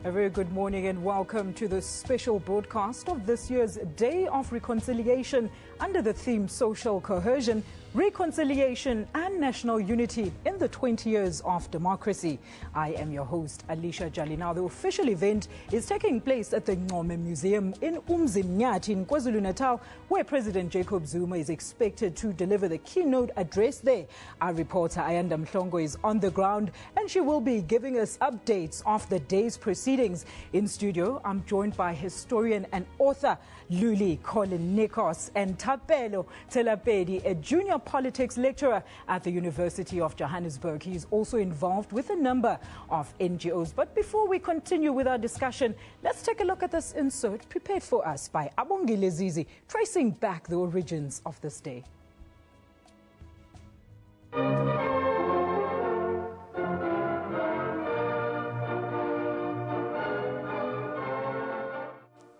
A very good morning and welcome to the special broadcast of this year's Day of Reconciliation under the theme Social Cohesion, Reconciliation and National Unity in the 20 years of democracy. I am your host, Alicia Jali. Now, the official event is taking place at the Ncome Museum in Umzinyathi in KwaZulu-Natal, where President Jacob Zuma is expected to deliver the keynote address there. Our reporter Ayanda Mhlongo is on the ground and she will be giving us updates of the day's proceedings. In studio, I'm joined by historian and author Luli Nikos and Tapelo Telapedi, a junior politics lecturer at the University of Johannesburg. He is also involved with a number of NGOs. But before we continue with our discussion, let's take a look at this insert prepared for us by Abongile Zizi, tracing back the origins of this day.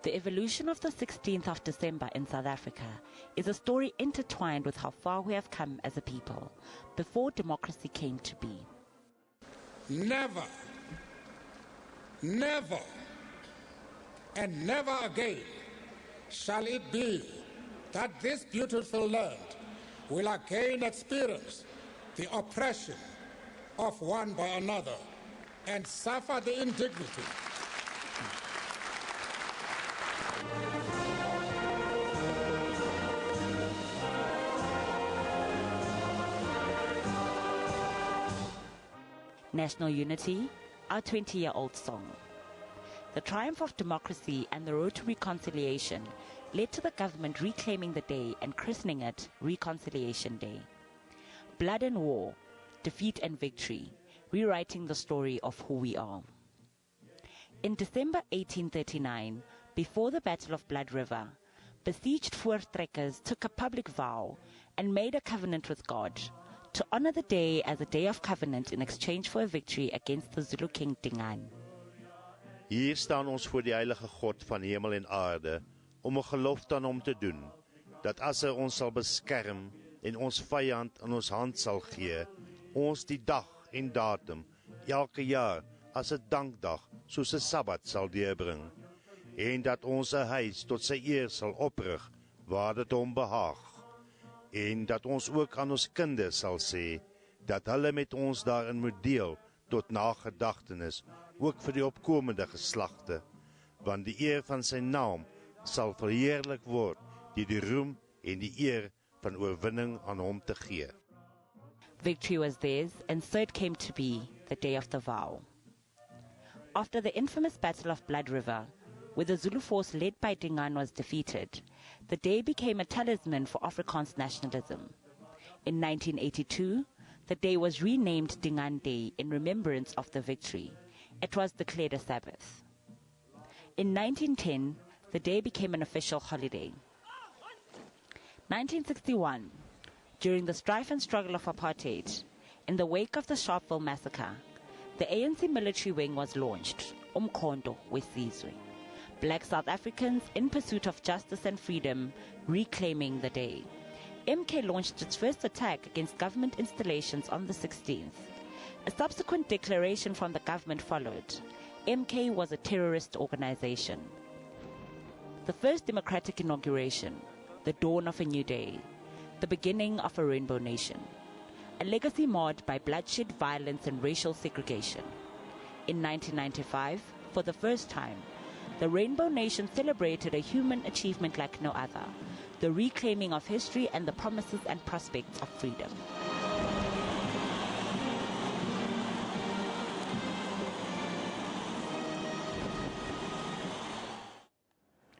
The evolution of the 16th of December in South Africa is a story intertwined with how far we have come as a people before democracy came to be. Never, never, and never again shall it be that this beautiful land will again experience the oppression of one by another and suffer the indignity National Unity, our 20-year-old song. The triumph of democracy and the road to reconciliation led to the government reclaiming the day and christening it Reconciliation Day. Blood and war, defeat and victory, rewriting the story of who we are. In December 1839, before the Battle of Blood River, besieged voortrekkers took a public vow and made a covenant with God to honor the day as a day of covenant in exchange for a victory against the Zulu king Dingaan. Hier staan ons voor die heilige God van hemel en aarde om 'n gelofte aan hom te doen dat as hy ons sal beskerm en ons vyand in ons hand sal gee, ons die dag en datum elke jaar as 'n dankdag soos 'n Sabbat sal deurbring en dat ons 'n huis tot sy eer sal oprig waar dit hom behaag. En dat ons ook aan ons kinders sal sê, dat hulle met ons daarin moet deel, tot nagedagtenis, ook vir die opkomende geslagte, want die eer van sy naam sal verheerlik word, die roem en die eer van oorwinning aan hom te gee. Victory was theirs, and so it came to be, the day of the vow. After the infamous Battle of Blood River, where the Zulu force led by Dingaan was defeated, the day became a talisman for Afrikaans nationalism. In 1982, the day was renamed Dingaan Day in remembrance of the victory. It was declared a Sabbath. In 1910, the day became an official holiday. 1961, during the strife and struggle of apartheid, in the wake of the Sharpeville massacre, the ANC military wing was launched, Umkhonto Wesizwe. Black South Africans in pursuit of justice and freedom, reclaiming the day. MK launched its first attack against government installations on the 16th. A subsequent declaration from the government followed. MK was a terrorist organization. The first democratic inauguration, the dawn of a new day, the beginning of a rainbow nation. A legacy marred by bloodshed, violence, and racial segregation. In 1995, for the first time, the Rainbow Nation celebrated a human achievement like no other, the reclaiming of history and the promises and prospects of freedom.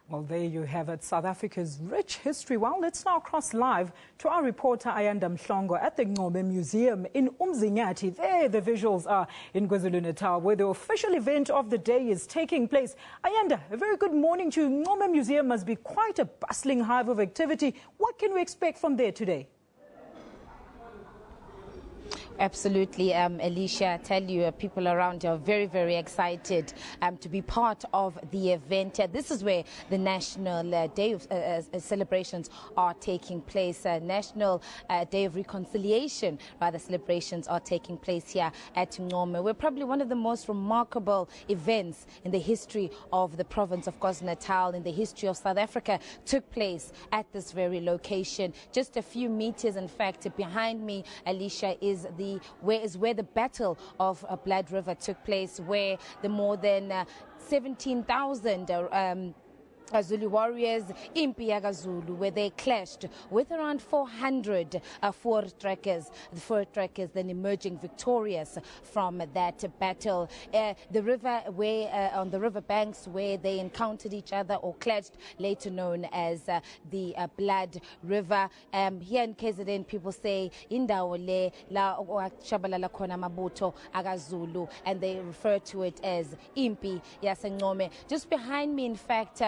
Well, there you have it, South Africa's rich history. Well, let's now cross live to our reporter Ayanda Mhlongo at the Ncome Museum in Umzinyathi. There the visuals are in KwaZulu-Natal, where the official event of the day is taking place. Ayanda, a very good morning to you. Ncome Museum must be quite a bustling hive of activity. What can we expect from there today? Absolutely, Alicia. I tell you, people around are very, very excited to be part of the event. This is where the National Day of celebrations are taking place. National Day of Reconciliation, rather, celebrations are taking place here at Ncome. We're probably one of the most remarkable events in the history of the province of KwaZulu-Natal, in the history of South Africa, took place at this very location. Just a few meters, in fact, behind me, Alicia, is where the Battle of Blood River took place, where the more than 17,000 Zulu warriors, Impi Yaga Zulu, where they clashed with around 400 fur trekkers, then emerging victorious from that battle. The river, where on the river banks where they encountered each other or clashed, later known as the Blood River. Here in KZN, people say Indawo le la shabalala khona mabuto aga Zulu, and they refer to it as Impi yaseNcome. Just behind me, in fact,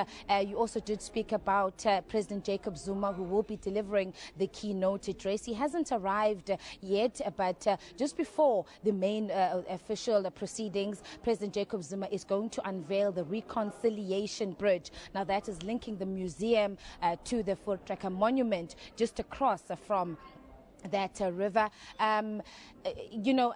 you also did speak about President Jacob Zuma, who will be delivering the keynote address. He hasn't arrived yet, but just before the main official proceedings, President Jacob Zuma is going to unveil the Reconciliation Bridge. Now, that is linking the museum to the Voortrekker Monument just across from that river. You know,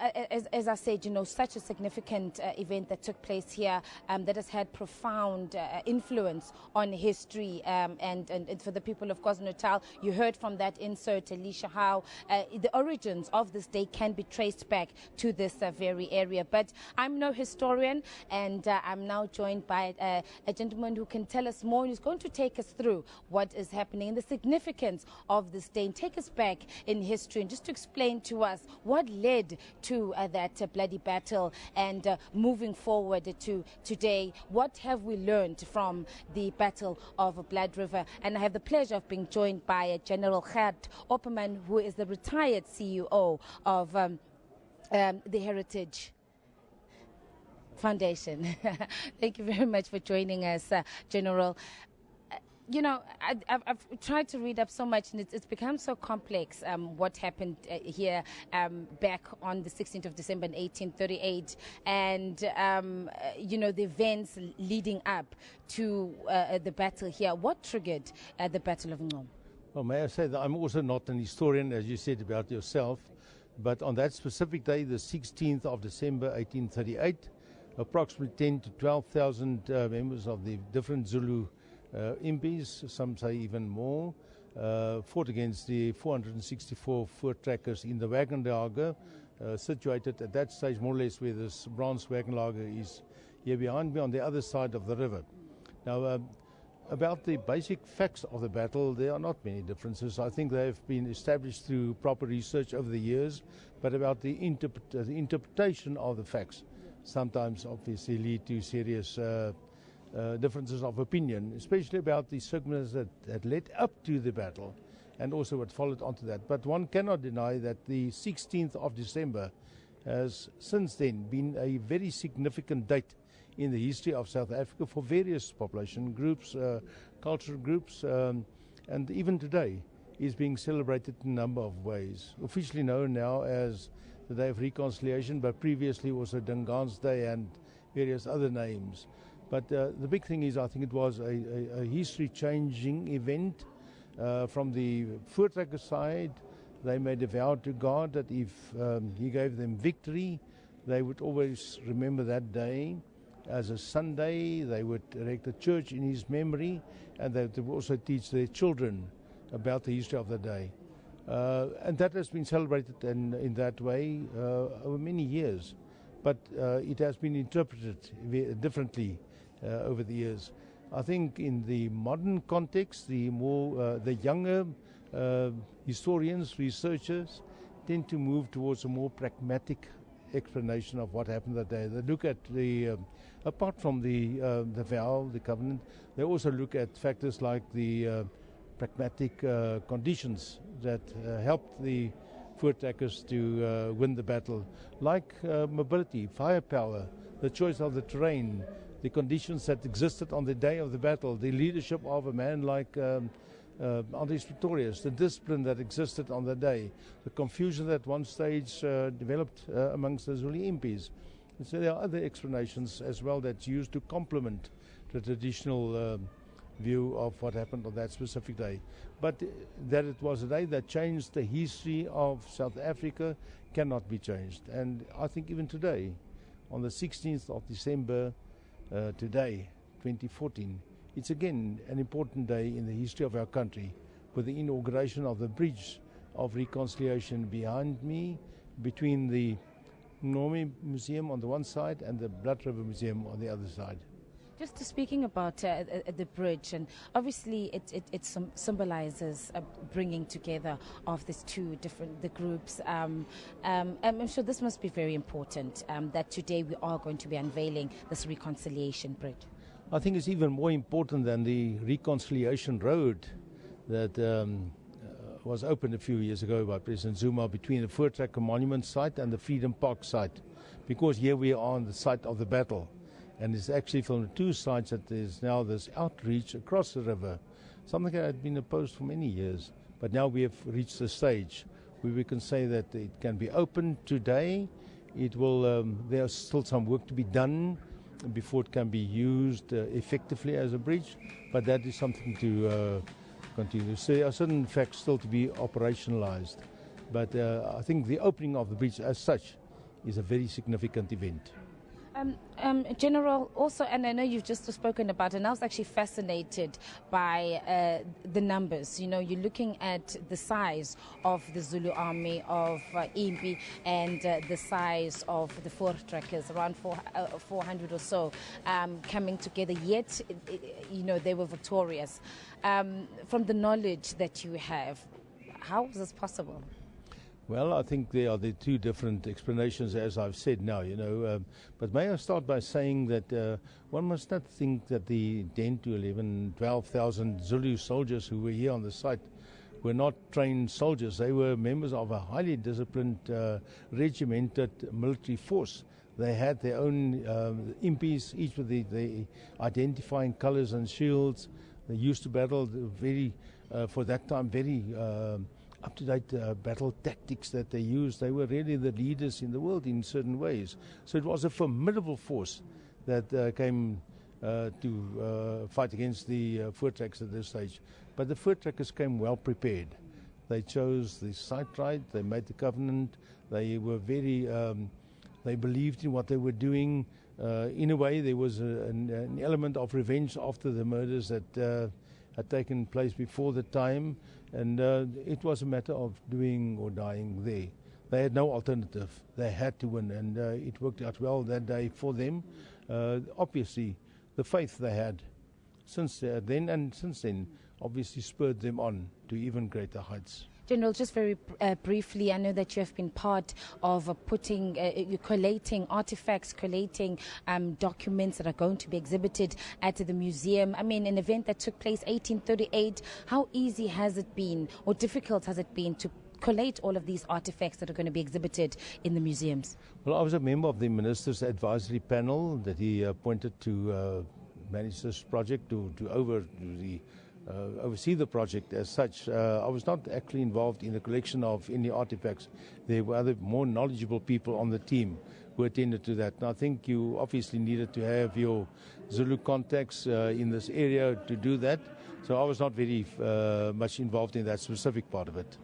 as I said, you know, such a significant event that took place here that has had profound influence on history and for the people of KwaZulu-Natal. You heard from that insert, Alicia, how the origins of this day can be traced back to this very area. But I'm no historian, and I'm now joined by a gentleman who can tell us more, and who's going to take us through what is happening and the significance of this day, and take us back in history, and just to explain to us what led to that bloody battle, and moving forward to today, what have we learned from the Battle of Blood River. And I have the pleasure of being joined by General Gert Opperman, who is the retired CEO of the Heritage Foundation. Thank you very much for joining us, General. You know, I've tried to read up so much, and it's become so complex what happened here back on the 16th of December in 1838, and you know, the events leading up to the battle here. What triggered the Battle of Ncome? Well, may I say that I'm also not an historian, as you said about yourself, but on that specific day, the 16th of December 1838, approximately 10 to 12,000 members of the different Zulu impis, some say even more, fought against the 464 Voortrekkers in the Wagenlager, situated at that stage more or less where this bronze Wagenlager is here behind me on the other side of the river. Now, about the basic facts of the battle, there are not many differences. I think they have been established through proper research over the years, but about the interpretation of the facts sometimes obviously lead to serious differences of opinion, especially about the circumstances that led up to the battle and also what followed onto that. But one cannot deny that the 16th of December has since then been a very significant date in the history of South Africa for various population groups, cultural groups, and even today is being celebrated in a number of ways. Officially known now as the Day of Reconciliation, but previously also Dingaan's Day and various other names. But the big thing is, I think it was a history-changing event. From the Voortrekker side, they made a vow to God that if he gave them victory, they would always remember that day as a Sunday. They would erect a church in his memory, and they would also teach their children about the history of the day. And that has been celebrated in that way over many years. But it has been interpreted differently over the years. I think in the modern context, the younger historians, researchers tend to move towards a more pragmatic explanation of what happened that day. They look at apart from the vow, the covenant, they also look at factors like the pragmatic conditions that helped the Voortrekkers to win the battle, like mobility, firepower, the choice of the terrain, the conditions that existed on the day of the battle, the leadership of a man like Andries Pretorius, the discipline that existed on the day, the confusion that one stage developed amongst the Zulu MPs. And so there are other explanations as well that's used to complement the traditional view of what happened on that specific day. But that it was a day that changed the history of South Africa cannot be changed. And I think even today, on the 16th of December, today, 2014, it's again an important day in the history of our country, with the inauguration of the Bridge of Reconciliation behind me, between the Ncome Museum on the one side and the Blood River Museum on the other side. Just speaking about the bridge, and obviously it symbolizes bringing together of these two different groups. I'm sure this must be very important, that today we are going to be unveiling this reconciliation bridge. I think it's even more important than the reconciliation road that was opened a few years ago by President Zuma between the Voortrekker Monument site and the Freedom Park site, because here we are on the site of the battle. And it's actually from the two sides that there's now this outreach across the river, something that had been opposed for many years. But now we have reached the stage where we can say that it can be opened today. It will. There's still some work to be done before it can be used effectively as a bridge, but that is something to continue. So there are certain facts still to be operationalized. But I think the opening of the bridge as such is a very significant event. General, also, and I know you've just spoken about it, and I was actually fascinated by the numbers. You know, you're looking at the size of the Zulu army of Impi and the size of the Voortrekkers, around 400 or so, coming together, yet, you know, they were victorious. From the knowledge that you have, how was this possible? Well, I think there are the two different explanations, as I've said now, you know. But may I start by saying that one must not think that the 10 to 11, 12,000 Zulu soldiers who were here on the site were not trained soldiers. They were members of a highly disciplined, regimented military force. They had their own impis, each with the identifying colors and shields. They used to battle very, for that time, very up-to-date battle tactics that they used. They were really the leaders in the world in certain ways. So it was a formidable force that came to fight against the Voortrekkers at this stage. But the Voortrekkers came well prepared. They chose the site right, they made the covenant, they were very, they believed in what they were doing. In a way, there was an element of revenge after the murders that had taken place before the time, and it was a matter of doing or dying there. They had no alternative. They had to win, and it worked out well that day for them. Obviously, the faith they had since then obviously spurred them on to even greater heights. General, just very briefly, I know that you have been part of collating artifacts, collating documents that are going to be exhibited at the museum. I mean, an event that took place 1838. How easy has it been, or difficult has it been, to collate all of these artifacts that are going to be exhibited in the museums? Well, I was a member of the Minister's Advisory Panel that he appointed to manage this project, to oversee the project as such. I was not actually involved in the collection of any artifacts. There were other more knowledgeable people on the team who attended to that. And I think you obviously needed to have your Zulu contacts in this area to do that. So I was not very much involved in that specific part of it.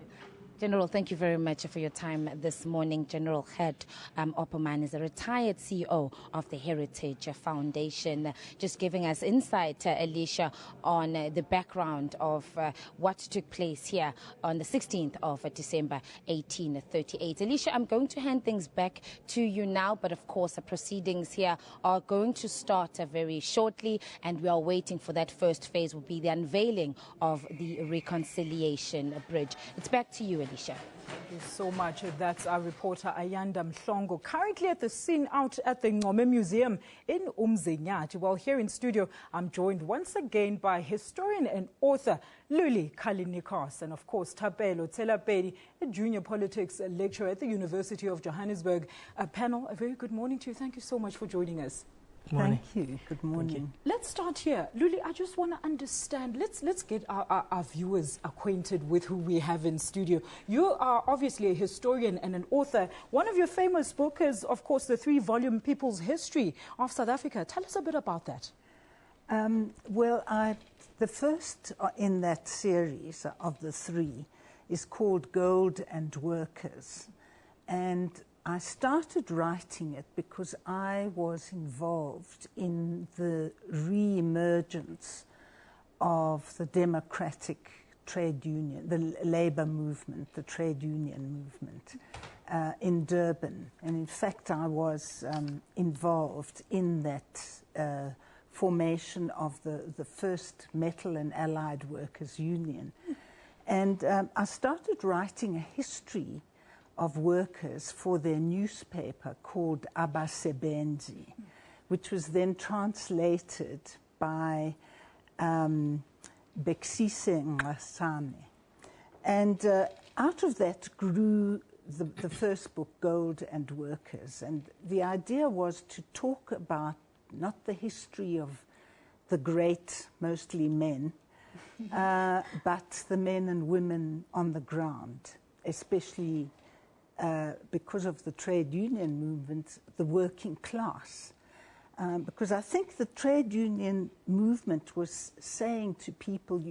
General, thank you very much for your time this morning. General Gert Opperman is a retired CEO of the Heritage Foundation, just giving us insight, Alicia, on the background of what took place here on the 16th of December 1838. Alicia, I'm going to hand things back to you now, but of course the proceedings here are going to start very shortly, and we are waiting for that first phase, will be the unveiling of the Reconciliation Bridge. It's back to you, Alicia. Thank you so much. That's our reporter Ayanda Mhlongo, currently at the scene out at the Ncome Museum in Umzinyathi. Well, here in studio, I'm joined once again by historian and author Luli Kalinikos, and of course Thapelo Tselapedi, a junior politics lecturer at the University of Johannesburg. A panel, a very good morning to you. Thank you so much for joining us. Thank you. Good morning. Let's start here. Luli, I just want to understand. Let's get our viewers acquainted with who we have in studio. You are obviously a historian and an author. One of your famous books is, of course, the 3-volume People's History of South Africa. Tell us a bit about that. The first in that series of the 3 is called Gold and Workers. And I started writing it because I was involved in the re-emergence of the democratic trade union, the labour movement, the trade union movement in Durban. And in fact, I was involved in that formation of the first Metal and Allied Workers Union. And I started writing a history of workers for their newspaper called Abasebenzi, which was then translated by Beksise Nqasame. And out of that grew the first book, Gold and Workers. And the idea was to talk about not the history of the great, mostly men, but the men and women on the ground, especially because of the trade union movement, the working class. Because I think the trade union movement was saying to people,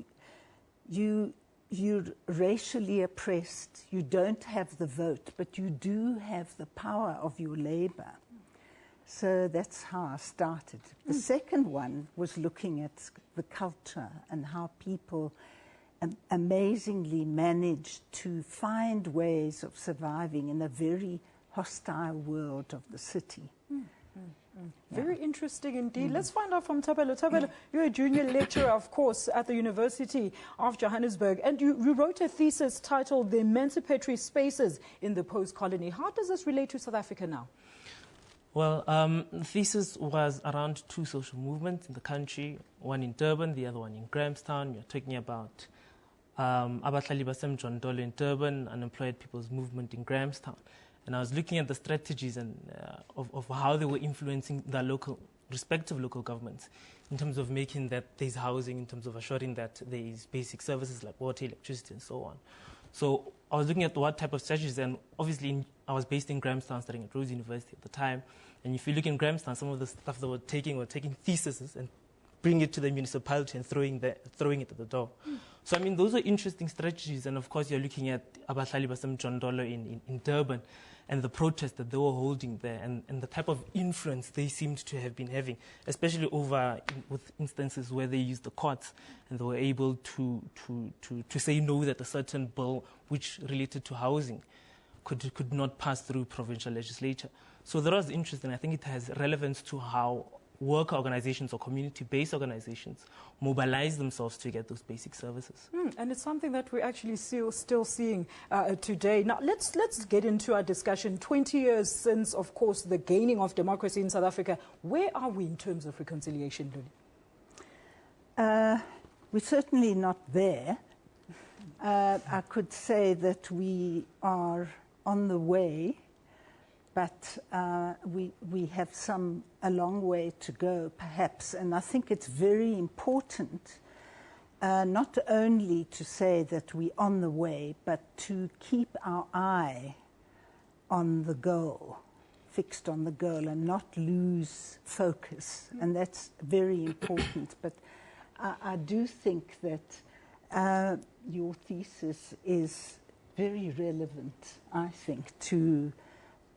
you're racially oppressed, you don't have the vote, but you do have the power of your labor. So that's how I started. The second one was looking at the culture and how people amazingly managed to find ways of surviving in a very hostile world of the city. Very interesting indeed. Let's find out from Thapelo. Thapelo, you're a junior lecturer, of course, at the University of Johannesburg, and you wrote a thesis titled The Emancipatory Spaces in the Post-Colony. How does this relate to South Africa now? Well, the thesis was around 2 social movements in the country, one in Durban, the other one in Grahamstown. You're talking about Abahlali basemjondolo in Durban, unemployed people's movement in Grahamstown. And I was looking at the strategies and of how they were influencing their respective local governments in terms of making that there's housing, in terms of assuring that there is basic services like water, electricity, and so on. So I was looking at what type of strategies, and obviously I was based in Grahamstown, studying at Rhodes University at the time. And if you look in Grahamstown, some of the stuff that were taking theses and bring it to the municipality and throwing it at the door. So, I mean, those are interesting strategies. And, of course, you're looking at Abahlali basemjondolo in Durban and the protests that they were holding there and the type of influence they seemed to have been having, especially with instances where they used the courts and they were able to say no that a certain bill which related to housing could not pass through provincial legislature. So that was interesting. I think it has relevance to how worker organizations or community-based organizations mobilize themselves to get those basic services. And it's something that we're actually still seeing today. Now, let's get into our discussion. 20 years since, of course, the gaining of democracy in South Africa. Where are we in terms of reconciliation, Luli? We're certainly not there. I could say that we are on the way, but we have a long way to go, perhaps. And I think it's very important not only to say that we're on the way, but to keep our eye on the goal, fixed on the goal, and not lose focus. And that's very important. But I do think that your thesis is very relevant, I think, to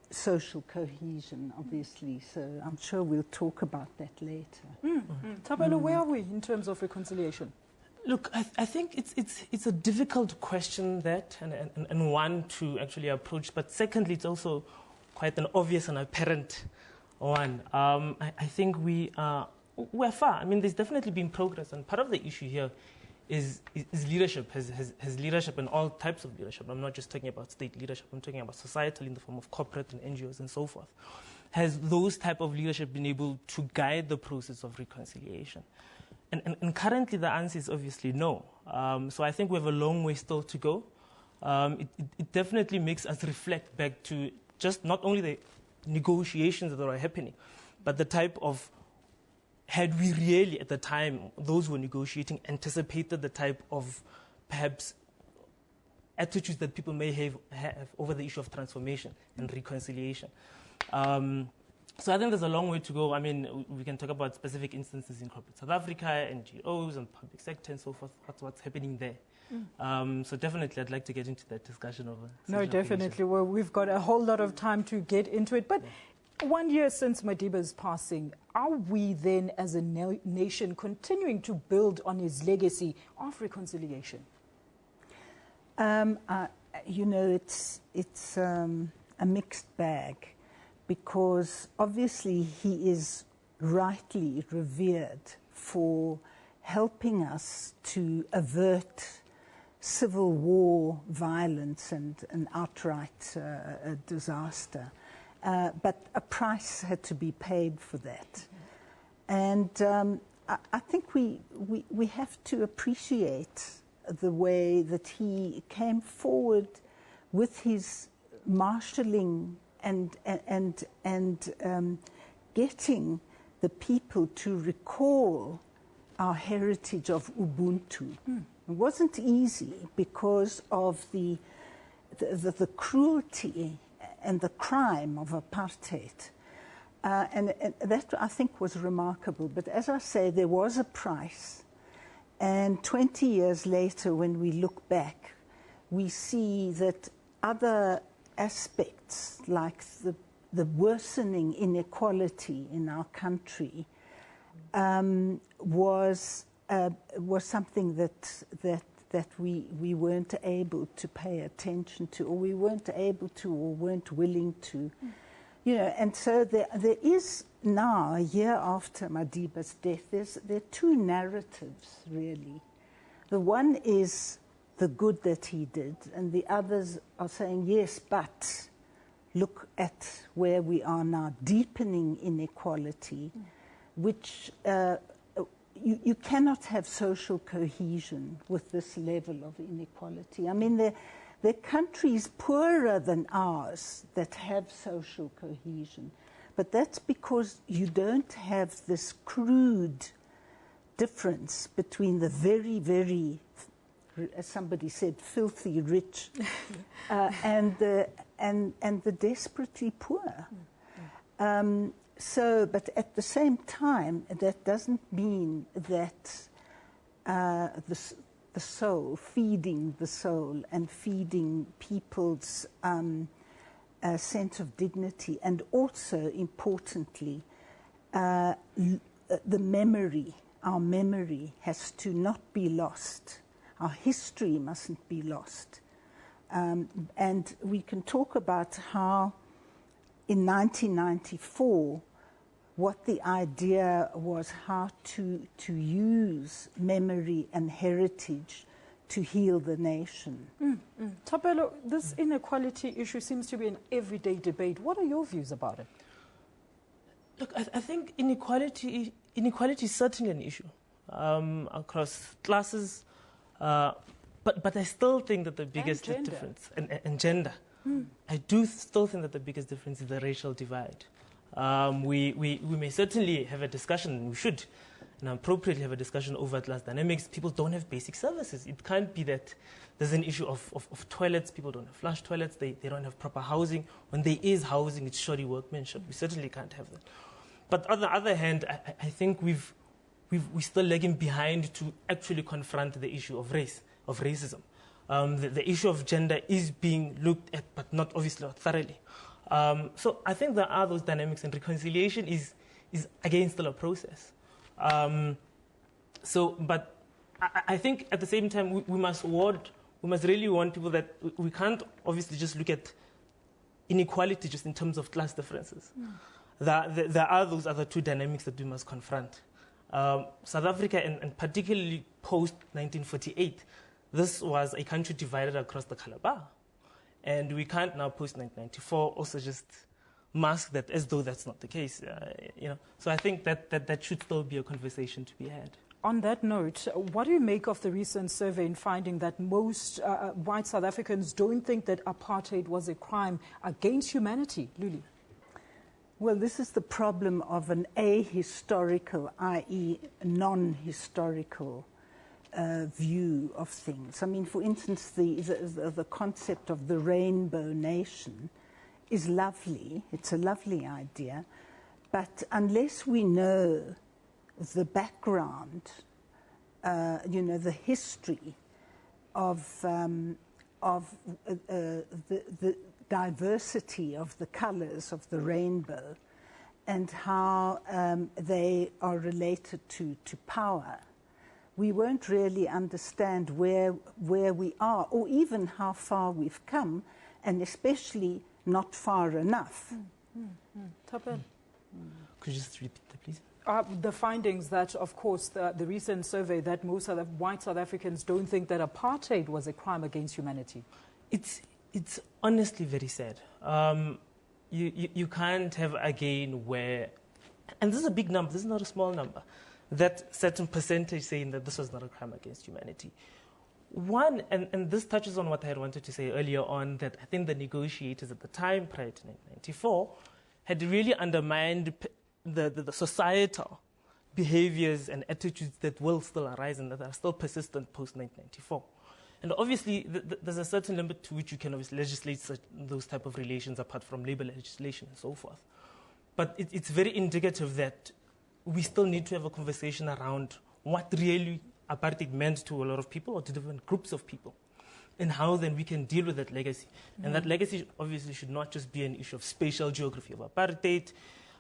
social cohesion, obviously. So I'm sure we'll talk about that later. Thapelo, where are we in terms of reconciliation? Look, I think it's a difficult question, that, and one to actually approach. But secondly, it's also quite an obvious and apparent one. I think we're far. I mean, there's definitely been progress, and part of the issue here is leadership, has leadership and all types of leadership. I'm not just talking about state leadership, I'm talking about societal in the form of corporate and NGOs and so forth. Has those type of leadership been able to guide the process of reconciliation? And currently the answer is obviously no. So I think we have a long way still to go. It definitely makes us reflect back to just not only the negotiations that are happening, but the type of had we really, at the time, those who were negotiating, anticipated the type of, perhaps, attitudes that people may have over the issue of transformation and reconciliation. So I think there's a long way to go. I mean, we can talk about specific instances in corporate South Africa, NGOs and public sector and so forth, what's happening there. So definitely I'd like to get into that discussion over. No, definitely. Well, we've got a whole lot of time to get into it. But 1 year since Madiba's passing, are we then as a nation continuing to build on his legacy of reconciliation? You know, it's a mixed bag, because obviously he is rightly revered for helping us to avert civil war, violence and an outright disaster. But a price had to be paid for that. And I think we have to appreciate the way that he came forward with his marshalling and getting the people to recall our heritage of Ubuntu. It wasn't easy because of the cruelty and the crime of apartheid. And that, I think, was remarkable. But as I say, there was a price. And 20 years later, when we look back, we see that other aspects, like the worsening inequality in our country, was something that we weren't able to pay attention to, or we weren't able to, or weren't willing to. You know, and so there is now, a year after Madiba's death, there are two narratives, really. The one is the good that he did, and the others are saying, yes, but look at where we are now, deepening inequality, which you cannot have social cohesion with this level of inequality. I mean, there are countries poorer than ours that have social cohesion, but that's because you don't have this crude difference between the very, very, as somebody said, filthy rich and the desperately poor. But at the same time, that doesn't mean that the soul, feeding the soul and feeding people's sense of dignity, and also, importantly, the memory, our memory has to not be lost. Our history mustn't be lost. And we can talk about how in 1994, what the idea was, how to use memory and heritage to heal the nation. Thapelo, this inequality issue seems to be an everyday debate. What are your views about it? Look, I think inequality is certainly an issue across classes, but I still think that the biggest difference, and gender, I do still think that the biggest difference is the racial divide. We may certainly have a discussion, and we should, and appropriately have a discussion over class dynamics. People don't have basic services. It can't be that there's an issue of toilets. People don't have flush toilets. They don't have proper housing. When there is housing, it's shoddy workmanship. We certainly can't have that. But on the other hand, I think we're still lagging behind to actually confront the issue of race, of racism. The issue of gender is being looked at, but not obviously thoroughly. So I think there are those dynamics, and reconciliation is again still a process. But I think at the same time we must really warn people that we can't obviously just look at inequality just in terms of class differences. There are those other two dynamics that we must confront. South Africa, and particularly post-1948, this was a country divided across the Calabar. And we can't now, post-1994, also just mask that as though that's not the case. So I think that should still be a conversation to be had. On that note, what do you make of the recent survey in finding that most white South Africans don't think that apartheid was a crime against humanity? Luli? Well, this is the problem of an ahistorical, i.e. non-historical view of things. I mean, for instance, the concept of the rainbow nation is lovely. It's a lovely idea. But unless we know the background, you know, the history of the diversity of the colors of the rainbow and how they are related to power, we won't really understand where we are, or even how far we've come, and especially not far enough. Thapelo. Could you just repeat that, please? The findings that, of course, the recent survey that most white South Africans don't think that apartheid was a crime against humanity. It's honestly very sad. You can't have again where, and this is a big number, this is not a small number, that certain percentage saying that this was not a crime against humanity. One, and this touches on what I had wanted to say earlier on, that I think the negotiators at the time, prior to 1994, had really undermined the societal behaviors and attitudes that will still arise and that are still persistent post-1994. And obviously, there's a certain limit to which you can obviously legislate those type of relations apart from labor legislation and so forth. But it's very indicative that we still need to have a conversation around what really apartheid meant to a lot of people or to different groups of people, and how then we can deal with that legacy. And that legacy obviously should not just be an issue of spatial geography of apartheid.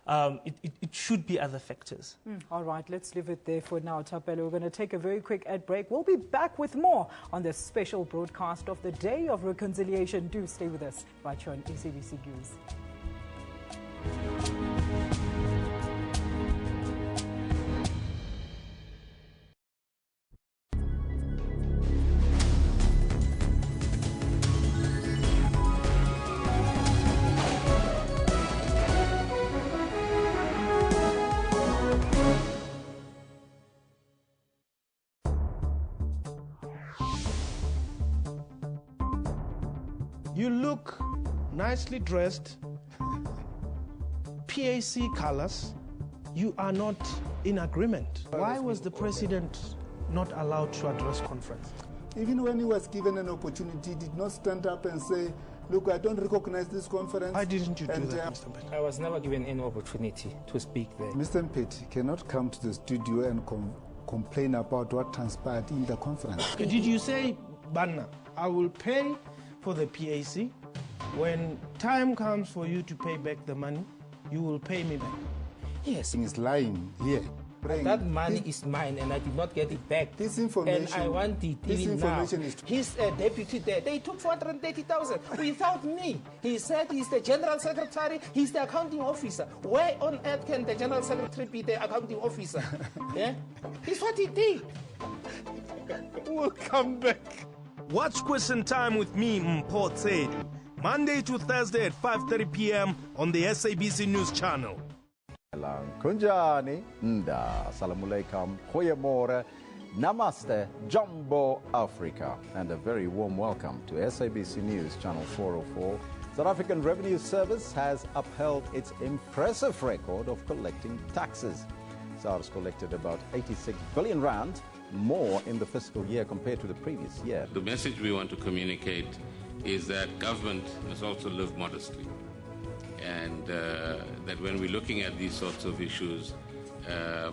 It should be other factors. All right, let's leave it there for now, Thapelo. We're going to take a very quick ad break. We'll be back with more on this special broadcast of the Day of Reconciliation. Do stay with us right here on SABC News. You look nicely dressed, PAC colors, you are not in agreement. Why was the president not allowed to address conference? Even when he was given an opportunity, he did not stand up and say, look, I don't recognize this conference. Why didn't you do that, Mr. Mpete? I was never given any opportunity to speak there. Mr. Mpete cannot come to the studio and complain about what transpired in the conference. Did you say, Banna, I will pay for the PAC? When time comes for you to pay back the money, you will pay me back. Yes. He's lying here. That money is mine and I did not get it back. This information, and I want it even now. His deputy there, they took 430,000 without me. He said he's the general secretary, he's the accounting officer. Where on earth can the general secretary be the accounting officer? Yeah? It's what he did. We'll come back. Watch Question Time with me, Mpotse, Monday to Thursday at 5:30 p.m. on the SABC News Channel. Kunjani, Nda, Assalamu alaikum, Goeiemorgen, Namaste, Jumbo Africa, and a very warm welcome to SABC News Channel 404. South African Revenue Service has upheld its impressive record of collecting taxes. SARS collected about 86 billion rand more in the fiscal year compared to the previous year. The message we want to communicate is that government must also live modestly, and that when we're looking at these sorts of issues,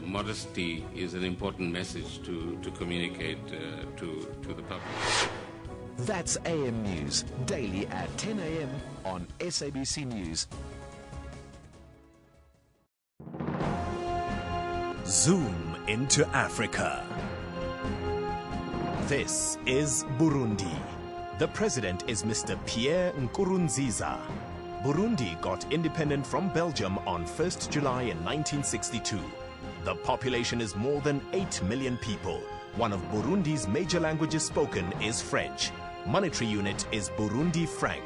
modesty is an important message to communicate to the public. That's AM News, daily at 10 a.m. on SABC News. Zoom into Africa. This is Burundi. The president is Mr. Pierre Nkurunziza. Burundi got independent from Belgium on 1st July in 1962. The population is more than 8 million people. One of Burundi's major languages spoken is French. Monetary unit is Burundi franc.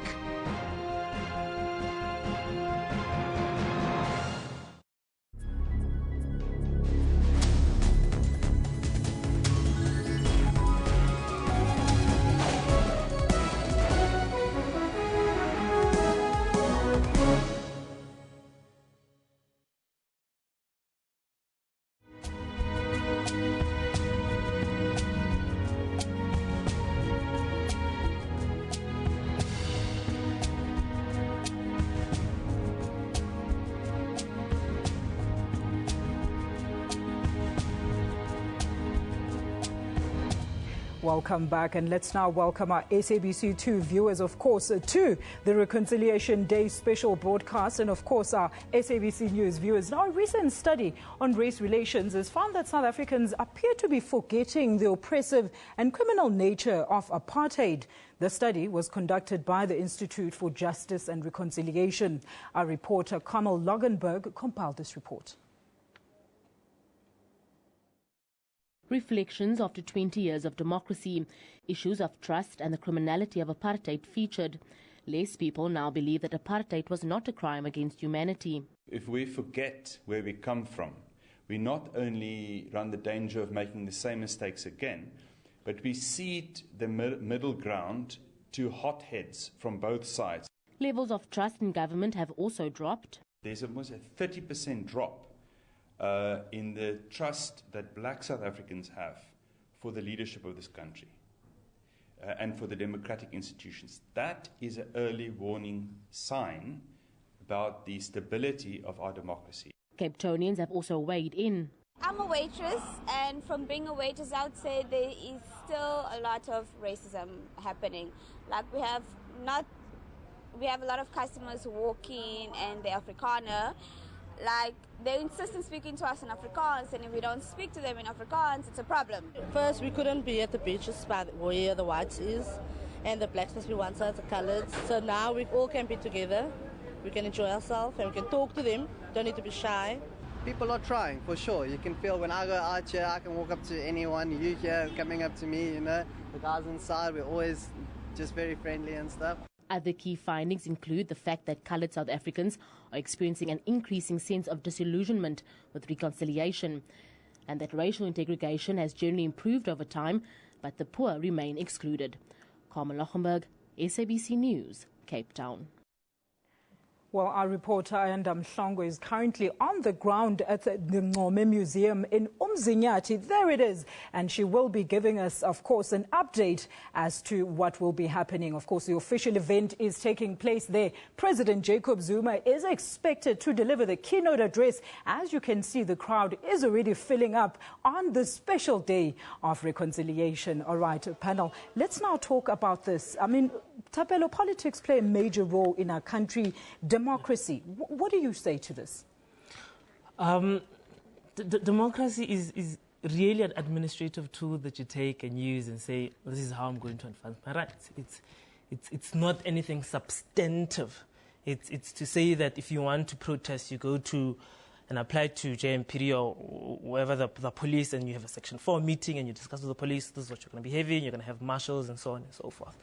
Welcome back, and let's now welcome our SABC2 viewers, of course, to the Reconciliation Day special broadcast, and of course our SABC News viewers. Now, a recent study on race relations has found that South Africans appear to be forgetting the oppressive and criminal nature of apartheid. The study was conducted by the Institute for Justice and Reconciliation. Our reporter Kamal Logenberg compiled this report. Reflections after 20 years of democracy, issues of trust and the criminality of apartheid featured. Less people now believe that apartheid was not a crime against humanity. If we forget where we come from, we not only run the danger of making the same mistakes again, but we cede the middle ground to hotheads from both sides. Levels of trust in government have also dropped. There's almost a 30% drop in the trust that black South Africans have for the leadership of this country and for the democratic institutions. That is an early warning sign about the stability of our democracy. Cape Townians have also weighed in. I'm a waitress, and from being a waitress, I would say there is still a lot of racism happening. Like we have a lot of customers who walk in and they're Afrikaner. Like, they insist on speaking to us in Afrikaans, and if we don't speak to them in Afrikaans, it's a problem. First, we couldn't be at the beaches where the whites is, and the blacks must be one side, the colours. So now we all can be together, we can enjoy ourselves, and we can talk to them, don't need to be shy. People are trying, for sure. You can feel when I go out here, I can walk up to anyone, you here coming up to me, you know. The guys inside, we're always just very friendly and stuff. Other key findings include the fact that coloured South Africans are experiencing an increasing sense of disillusionment with reconciliation, and that racial integration has generally improved over time, but the poor remain excluded. Kamal Logenberg, SABC News, Cape Town. Well, our reporter Ayanda Mhlongo is currently on the ground at the Ncome Museum in Umzinyathi. There it is. And she will be giving us, of course, an update as to what will be happening. Of course, the official event is taking place there. President Jacob Zuma is expected to deliver the keynote address. As you can see, the crowd is already filling up on this special day of reconciliation. All right, panel, let's now talk about this. I mean, Thapelo, politics play a major role in our country. Democracy. What do you say to this? Democracy is really an administrative tool that you take and use and say, this is how I'm going to advance my rights. It's not anything substantive. It's to say that if you want to protest, you go to and apply to JMPD or wherever the police, and you have a Section 4 meeting and you discuss with the police, this is what you're going to be having, you're going to have marshals and so on and so forth.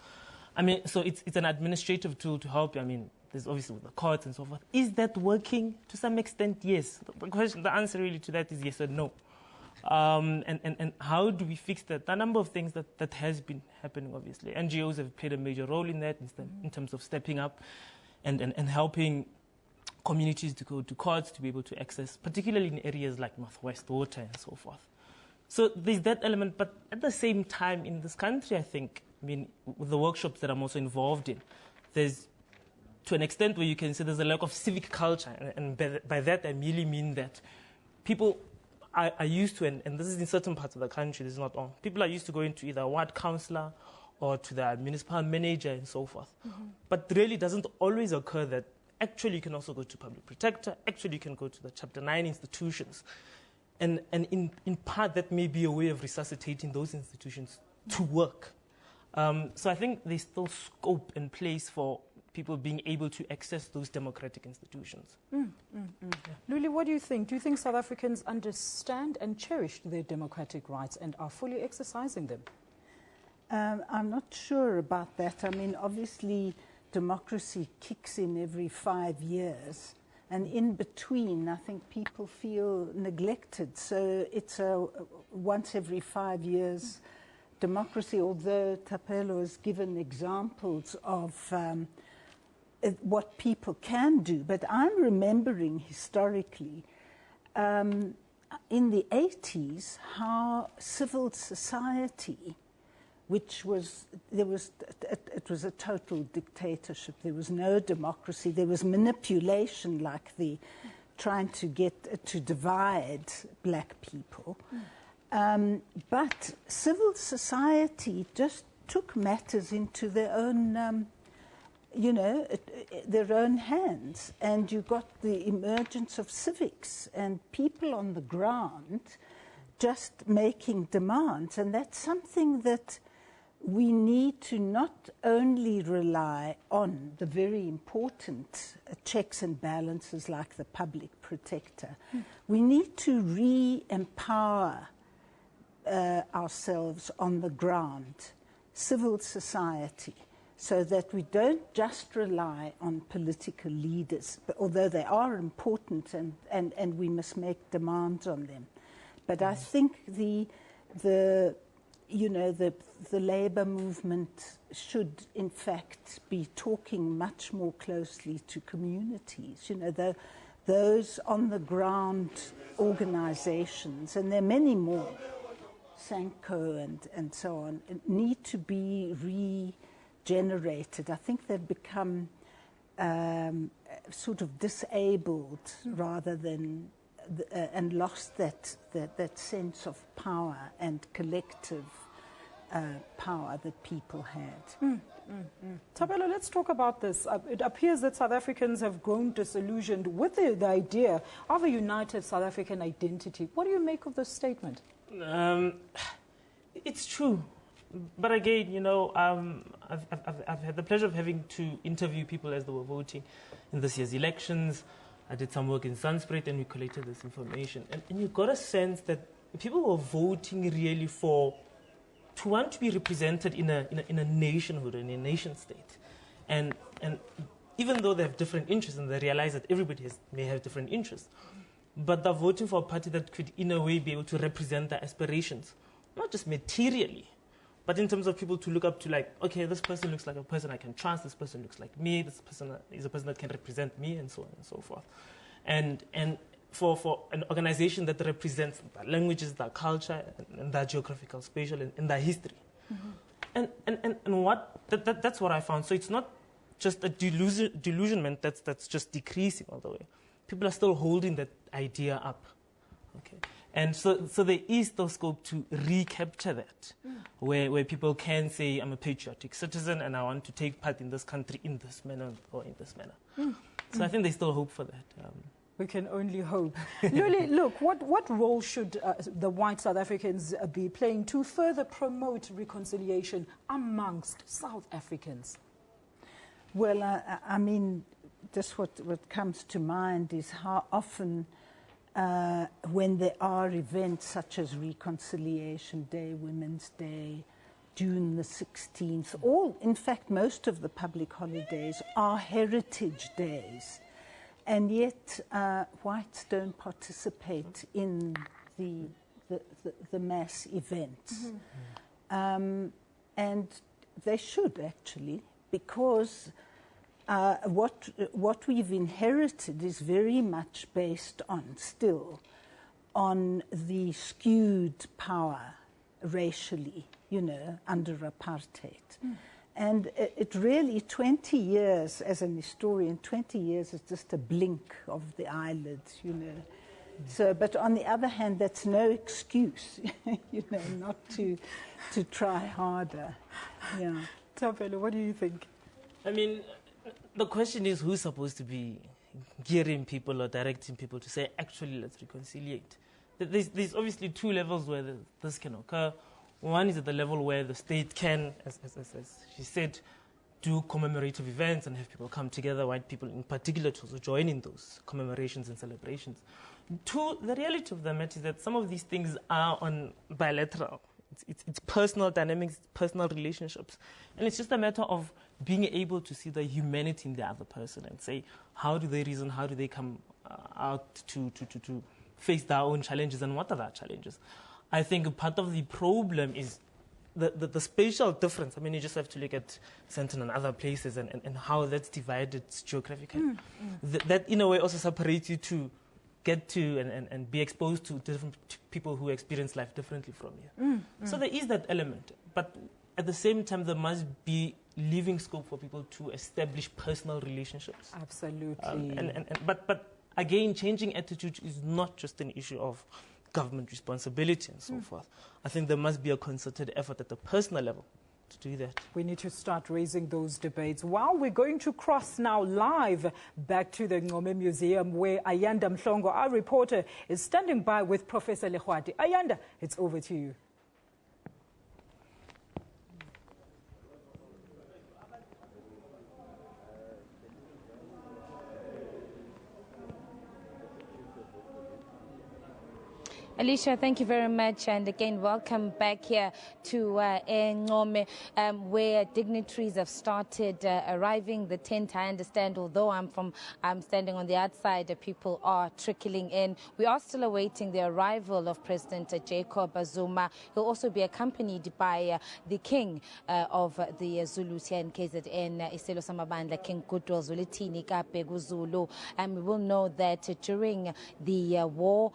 I mean, so it's an administrative tool to help you. I mean, there's obviously with the courts and so forth. Is that working? To some extent, yes. The answer really to that is yes or no. And how do we fix that? There are a number of things that has been happening, obviously. NGOs have played a major role in that, in terms of stepping up and helping communities to go to courts to be able to access, particularly in areas like Northwest Water and so forth. So there's that element, but at the same time in this country, I think, I mean, with the workshops that I'm also involved in, there's, to an extent where you can say there's a lack of civic culture. And by that, I merely mean that people are used to, and this is in certain parts of the country, this is not all, people are used to going to either a ward councillor or to the municipal manager and so forth. Mm-hmm. But really doesn't always occur that actually you can also go to public protector, actually you can go to the Chapter 9 institutions. And in part, that may be a way of resuscitating those institutions to work. So I think there's still scope and place for people being able to access those democratic institutions. Yeah. Luli, what do you think? Do you think South Africans understand and cherish their democratic rights and are fully exercising them? I'm not sure about that. I mean, obviously, democracy kicks in every 5 years. And in between, I think people feel neglected. So it's a once every 5 years democracy, although Thapelo has given examples of what people can do. But I'm remembering historically, in the 80s, how civil society, which was, it was a total dictatorship. There was no democracy. There was manipulation, like the trying to get to divide black people. But civil society just took matters into their own, their own hands. And you got the emergence of civics and people on the ground just making demands. And that's something that we need to not only rely on the very important checks and balances like the public protector. We need to re-empower ourselves on the ground, civil society, so that we don't just rely on political leaders, but although they are important and we must make demands on them. But I think the labour movement should, in fact, be talking much more closely to communities. Those on the ground organisations, and there are many more, Sanko and so on, need to be regenerated. I think they've become sort of disabled rather than and lost that sense of power and collective power that people had. Thapelo, let's talk about this. It appears that South Africans have grown disillusioned with the idea of a united South African identity. What do you make of this statement? It's true. But again, I've had the pleasure of having to interview people as they were voting in this year's elections. I did some work in Sanspret and we collected this information. And you got a sense that people were voting really to want to be represented in a nationhood, in a nation state. And even though they have different interests and they realize that everybody may have different interests, but they're voting for a party that could in a way be able to represent their aspirations, not just materially, but in terms of people to look up to, like, okay, this person looks like a person I can trust, this person looks like me, this person is a person that can represent me, and so on and so forth. And for an organization that represents their languages, their culture, and their geographical, spatial, and their history. That's what I found. So it's not just a delusionment that's just decreasing all the way. People are still holding that idea up. Okay. And so there is still scope to recapture that, where people can say, I'm a patriotic citizen and I want to take part in this country in this manner or in this manner. So I think there's still hope for that. We can only hope. Luli, look, what role should the white South Africans be playing to further promote reconciliation amongst South Africans? Well, I mean, just what comes to mind is how often when there are events such as Reconciliation Day, Women's Day, June the 16th, in fact, most of the public holidays are heritage days. And yet, whites don't participate in the mass events. And they should, actually, because what we've inherited is very much based on the skewed power racially, under apartheid. And it really, 20 years, as an historian, 20 years is just a blink of the eyelids, So, but on the other hand, that's no excuse, not to try harder. Yeah. Thapelo, what do you think? I mean, the question is who's supposed to be gearing people or directing people to say, actually, let's reconciliate. There's obviously two levels where this can occur. One is at the level where the state can, as she said, do commemorative events and have people come together, white people in particular, to also join in those commemorations and celebrations. Two, the reality of the matter is that some of these things are on bilateral. It's personal dynamics, it's personal relationships. And it's just a matter of being able to see the humanity in the other person and say, how do they reason, how do they come out to face their own challenges, and what are their challenges? I think part of the problem is the spatial difference. I mean, you just have to look at Sandton and other places and how that's divided geographically. That, in a way, also separates you to get to and be exposed to different people who experience life differently from you. So there is that element. But at the same time, there must be living scope for people to establish personal relationships. Absolutely. But again, changing attitude is not just an issue of government responsibility and so forth. I think there must be a concerted effort at the personal level to do that. We need to start raising those debates. Well, we're going to cross now live back to the Ncome Museum, where Ayanda Mhlongo, our reporter, is standing by with Professor Lekhwati. Ayanda, it's over to you. Alicia, thank you very much, and again, welcome back here to Ncome, where dignitaries have started arriving. The tent, I understand, although I'm standing on the outside, people are trickling in. We are still awaiting the arrival of President Jacob Zuma. He'll also be accompanied by the King of the Zulus here in KZN, Iselo Samabandla, King Goodwill Zulitini Kape Guzulu. And we will know that during the war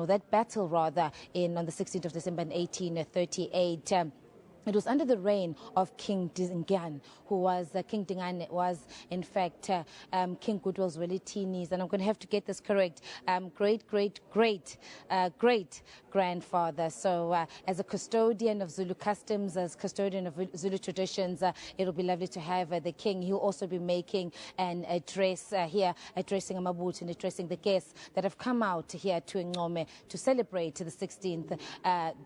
that battle rather, on the 16th of December in 1838, it was under the reign of King Dingan, who was King Dingan was in fact King Goodwill Zwelithini's, and I'm going to have to get this correct, great grandfather. So as a custodian of Zulu customs, as custodian of Zulu traditions, it'll be lovely to have the king. He'll also be making an address here, addressing Amabut and addressing the guests that have come out here to Ncome to celebrate the 16th,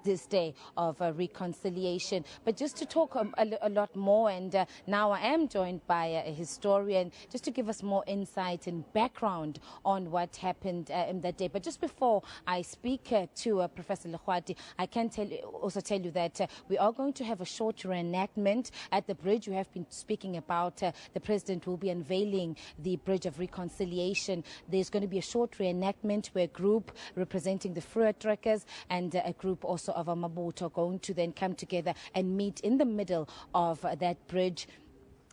this day of reconciliation. But just to talk a lot more, and now I am joined by a historian, just to give us more insight and background on what happened in that day. But just before I speak to Professor Lekhwati, I can also tell you that we are going to have a short reenactment at the bridge. We have been speaking about the president will be unveiling the Bridge of Reconciliation. There's going to be a short reenactment where a group representing the Fruitrekkers and a group also of Amabuto are going to then come together and meet in the middle of that bridge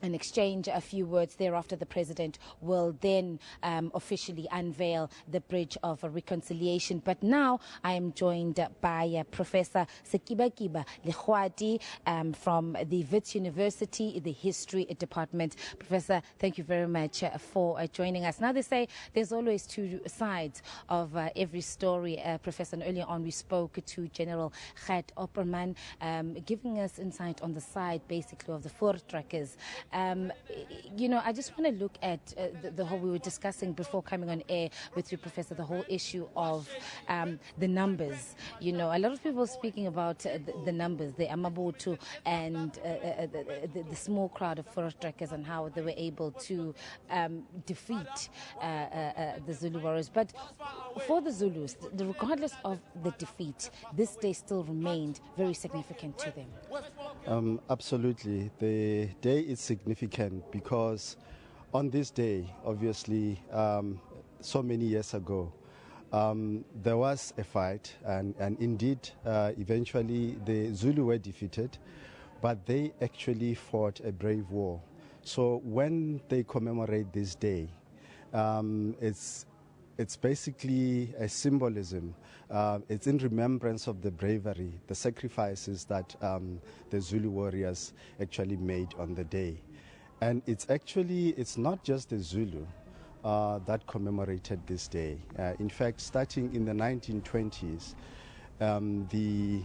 and exchange a few words. Thereafter, the president will then officially unveil the Bridge of Reconciliation. But now I am joined by Professor Sekiba Lekhwati from the Wits University, the History Department. Professor, thank you very much for joining us. Now, they say there's always two sides of every story, Professor. And earlier on, we spoke to General Gert Opperman, giving us insight on the side, basically, of the Voortrekkers. You know, I just want to look at the whole, we were discussing before coming on air with you, Professor, the whole issue of the numbers. You know, a lot of people speaking about the numbers, the Amabutu and the small crowd of Voortrekkers and how they were able to defeat the Zulu warriors. But for the Zulus, regardless of the defeat, this day still remained very significant to them. Absolutely. The day is significant because on this day, obviously, so many years ago, there was a fight, and indeed, eventually the Zulu were defeated, but they actually fought a brave war. So when they commemorate this day, it's basically a symbolism. It's in remembrance of the bravery, the sacrifices that the Zulu warriors actually made on the day. And it's not just the Zulu that commemorated this day. In fact, starting in the 1920s, the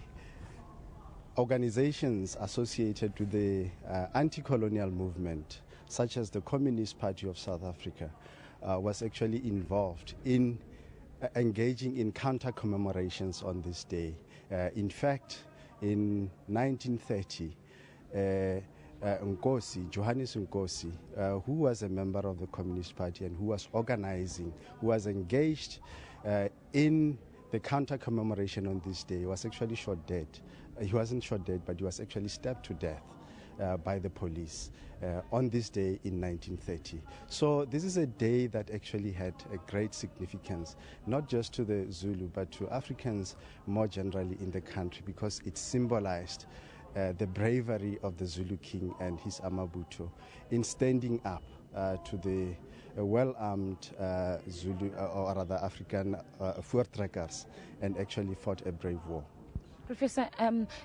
organizations associated with the anti-colonial movement, such as the Communist Party of South Africa, was actually involved in engaging in counter-commemorations on this day. In fact, in 1930, Johannes Nkosi, who was a member of the Communist Party and who was organizing, who was engaged in the counter-commemoration on this day, was actually shot dead. He wasn't shot dead, but he was actually stabbed to death by the police on this day in 1930. So this is a day that actually had a great significance, not just to the Zulu, but to Africans more generally in the country, because it symbolized the bravery of the Zulu king and his Amabuto in standing up to the well-armed Zulu, or rather African Voortrekkers, and actually fought a brave war. Professor,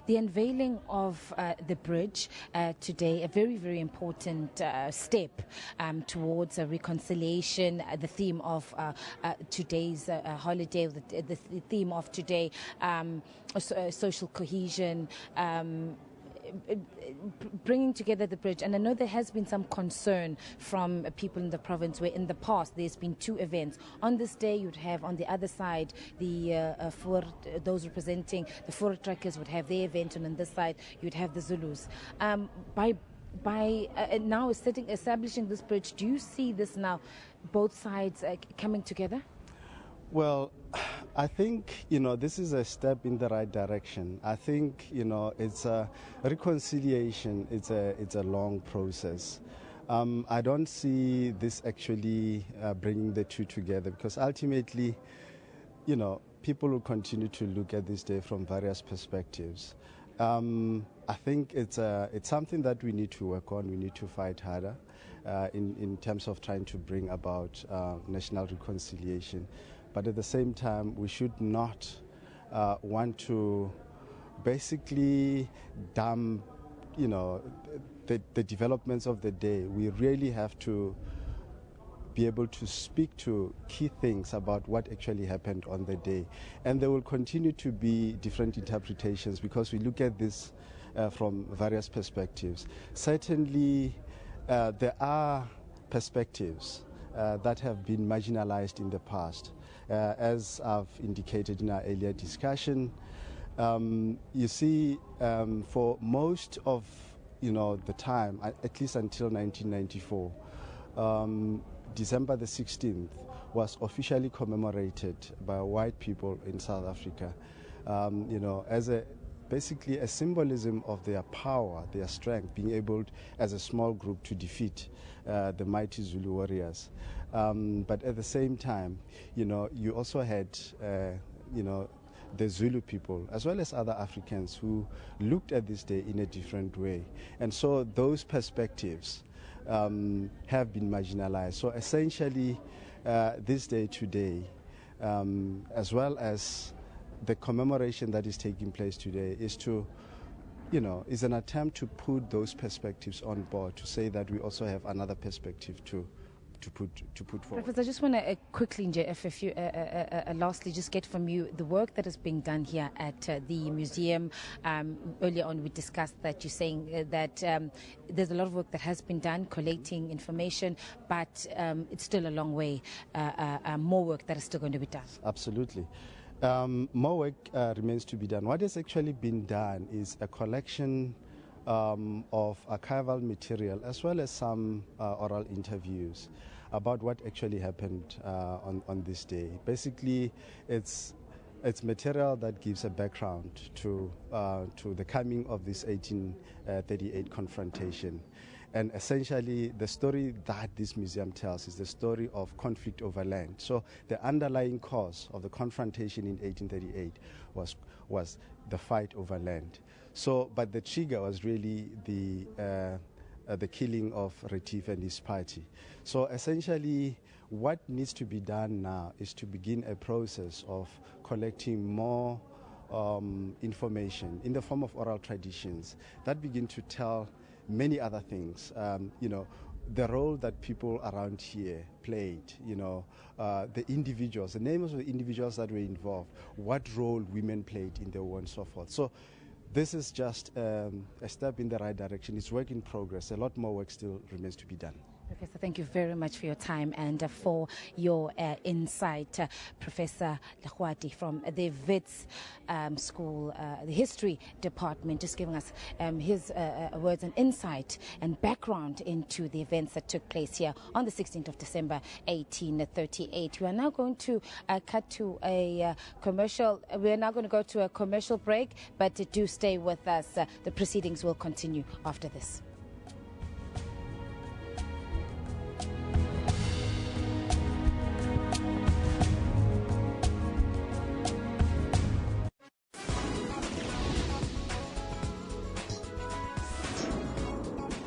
the unveiling of the bridge today, a very, very important step towards reconciliation, the theme of today's holiday, the theme of today, social cohesion, bringing together the bridge. And I know there has been some concern from people in the province where in the past there's been two events. On this day you'd have on the other side those representing the four trackers would have their event, and on this side you'd have the Zulus. By now establishing this bridge, do you see this now, both sides coming together? Well, I think, this is a step in the right direction. I think, it's a reconciliation. It's a long process. I don't see this actually bringing the two together, because ultimately, people will continue to look at this day from various perspectives. I think it's something that we need to work on. We need to fight harder in terms of trying to bring about national reconciliation. But at the same time, we should not want to basically dump, the developments of the day. We really have to be able to speak to key things about what actually happened on the day. And there will continue to be different interpretations, because we look at this from various perspectives. Certainly, there are perspectives that have been marginalized in the past. As I've indicated in our earlier discussion, you see, for most of the time, at least until 1994, December the 16th was officially commemorated by white people in South Africa, as basically a symbolism of their power, their strength, being able as a small group to defeat the mighty Zulu warriors. But at the same time, you also had, the Zulu people, as well as other Africans, who looked at this day in a different way. And so those perspectives have been marginalized. So essentially, this day today, as well as the commemoration that is taking place today, is an attempt to put those perspectives on board, to say that we also have another perspective to put forward. Professor, I just want to quickly, lastly, just get from you the work that is being done here at the museum. Earlier on, we discussed that you're saying that there's a lot of work that has been done, collating information, but it's still a long way. More work that is still going to be done. Absolutely. More work remains to be done. What has actually been done is a collection of archival material, as well as some oral interviews about what actually happened on this day. Basically, it's material that gives a background to the coming of this 1838 confrontation. And essentially, the story that this museum tells is the story of conflict over land. So the underlying cause of the confrontation in 1838 was the fight over land. So, but the trigger was really the killing of Retief and his party. So essentially, what needs to be done now is to begin a process of collecting more information in the form of oral traditions that begin to tell many other things. The role that people around here played, the individuals, the names of the individuals that were involved, what role women played in the war and so forth. So this is just a step in the right direction. It's work in progress. A lot more work still remains to be done. Professor, thank you very much for your time and for your insight. Professor Ncome from the Wits School, the History Department, just giving us his words and insight and background into the events that took place here on the 16th of December, 1838. We are now going to cut to a commercial. We are now going to go to a commercial break, but do stay with us. The proceedings will continue after this.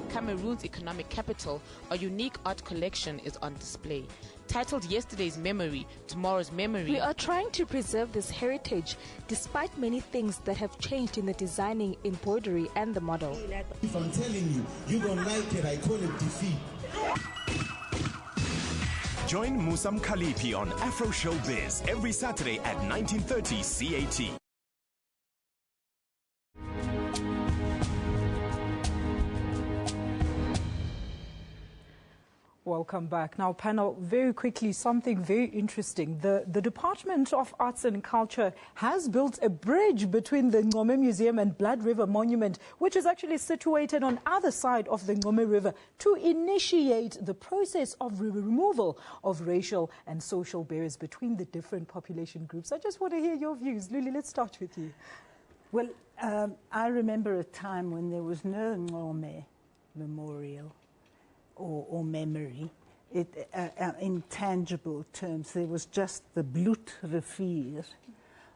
Cameroon's economic capital, a unique art collection is on display. Titled Yesterday's Memory, Tomorrow's Memory. We are trying to preserve this heritage despite many things that have changed in the designing, embroidery and the model. If I'm telling you, you don't like it, I call it defeat. Join Musa Mkhalipi on Afro Showbiz every Saturday at 19:30 CAT. Welcome back. Now, panel, very quickly, something very interesting. The Department of Arts and Culture has built a bridge between the Ncome Museum and Blood River Monument, which is actually situated on either side of the Ncome River, to initiate the process of removal of racial and social barriers between the different population groups. I just want to hear your views. Luli, let's start with you. Well, I remember a time when there was no Ncome memorial or memory. In tangible terms, there was just the bloedrivier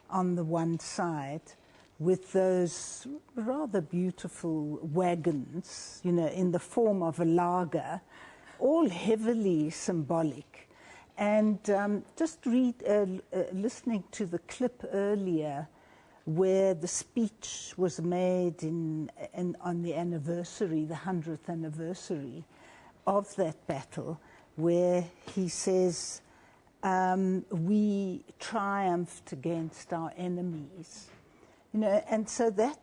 on the one side with those rather beautiful wagons, you know, in the form of a lager, all heavily symbolic. And just listening to the clip earlier where the speech was made on the anniversary, the 100th anniversary of that battle, where he says, we triumphed against our enemies. You know, and so that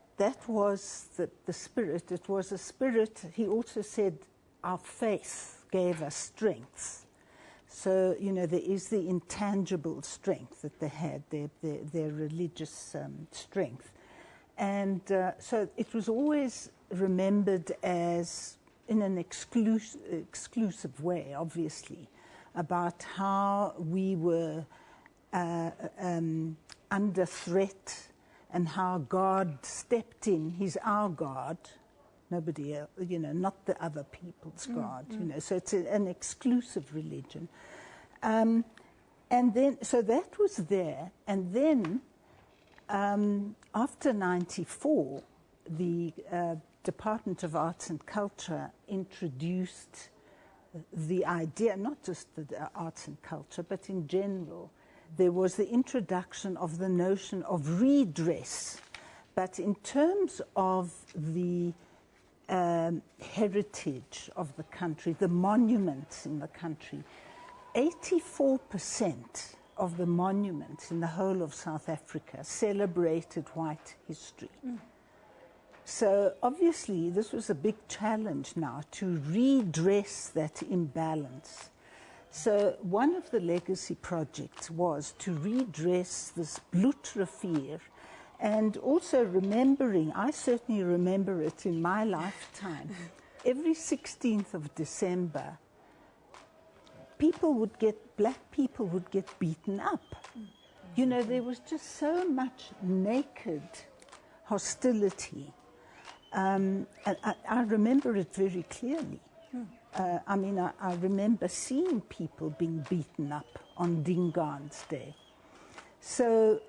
was the spirit. It was a spirit. He also said our faith gave us strength. So, you know, there is the intangible strength that they had, their religious strength. And so it was always remembered as, in an exclusive way, obviously, about how we were under threat and how God stepped in. He's our God, nobody else, you know, not the other people's God, you know. So it's an exclusive religion. And then, so that was there. And then, after 94, the Department of Arts and Culture introduced the idea, not just the arts and culture, but in general, there was the introduction of the notion of redress. But in terms of the heritage of the country, the monuments in the country, 84% of the monuments in the whole of South Africa celebrated white history. So obviously this was a big challenge now to redress that imbalance. So one of the legacy projects was to redress this bloedrivier, and also remembering, I certainly remember it in my lifetime, every 16th of December, black people would get beaten up. You know, there was just so much naked hostility. And I remember it very clearly. I mean, I remember seeing people being beaten up on Dingaan's Day. So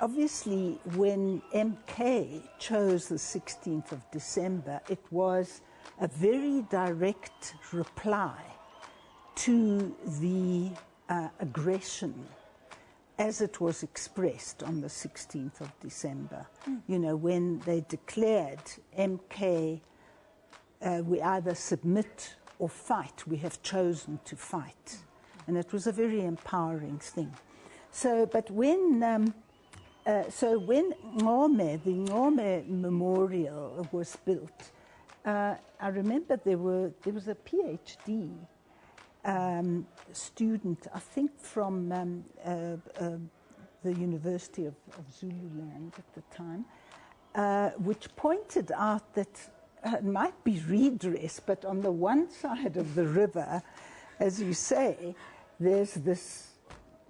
obviously when MK chose the 16th of December, it was a very direct reply to the aggression as it was expressed on the 16th of December. You know, when they declared MK, we either submit or fight. We have chosen to fight. And it was a very empowering thing. So, but when when Ncome, the Ncome Memorial was built, I remember there was a PhD student, I think from the University of Zululand at the time, which pointed out that it might be redress, but on the one side of the river, as you say, there's this,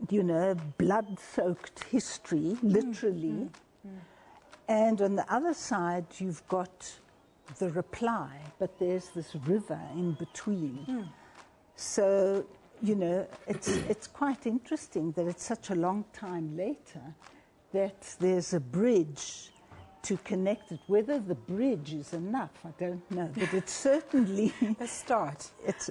you know, blood-soaked history, literally, and on the other side you've got the reply, but there's this river in between. So, you know, it's quite interesting that it's such a long time later that there's a bridge to connect it. Whether the bridge is enough, I don't know, but it's certainly a start. It's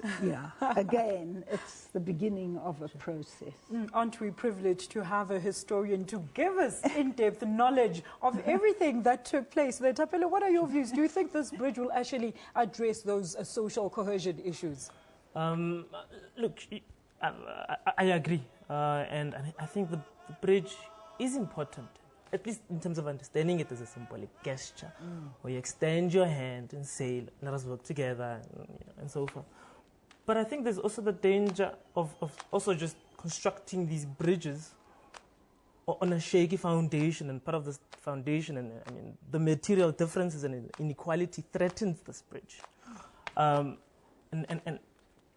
again, it's the beginning of a process. Aren't we privileged to have a historian to give us in-depth knowledge of everything that took place there? Thapelo, what are your views? Do you think this bridge will actually address those social cohesion issues? Look, I agree, and I think the bridge is important, at least in terms of understanding it as a symbolic gesture, where you extend your hand and say, let us work together, and so forth. But I think there's also the danger of also just constructing these bridges on a shaky foundation, and part of this foundation, and I mean, the material differences and inequality threatens this bridge. And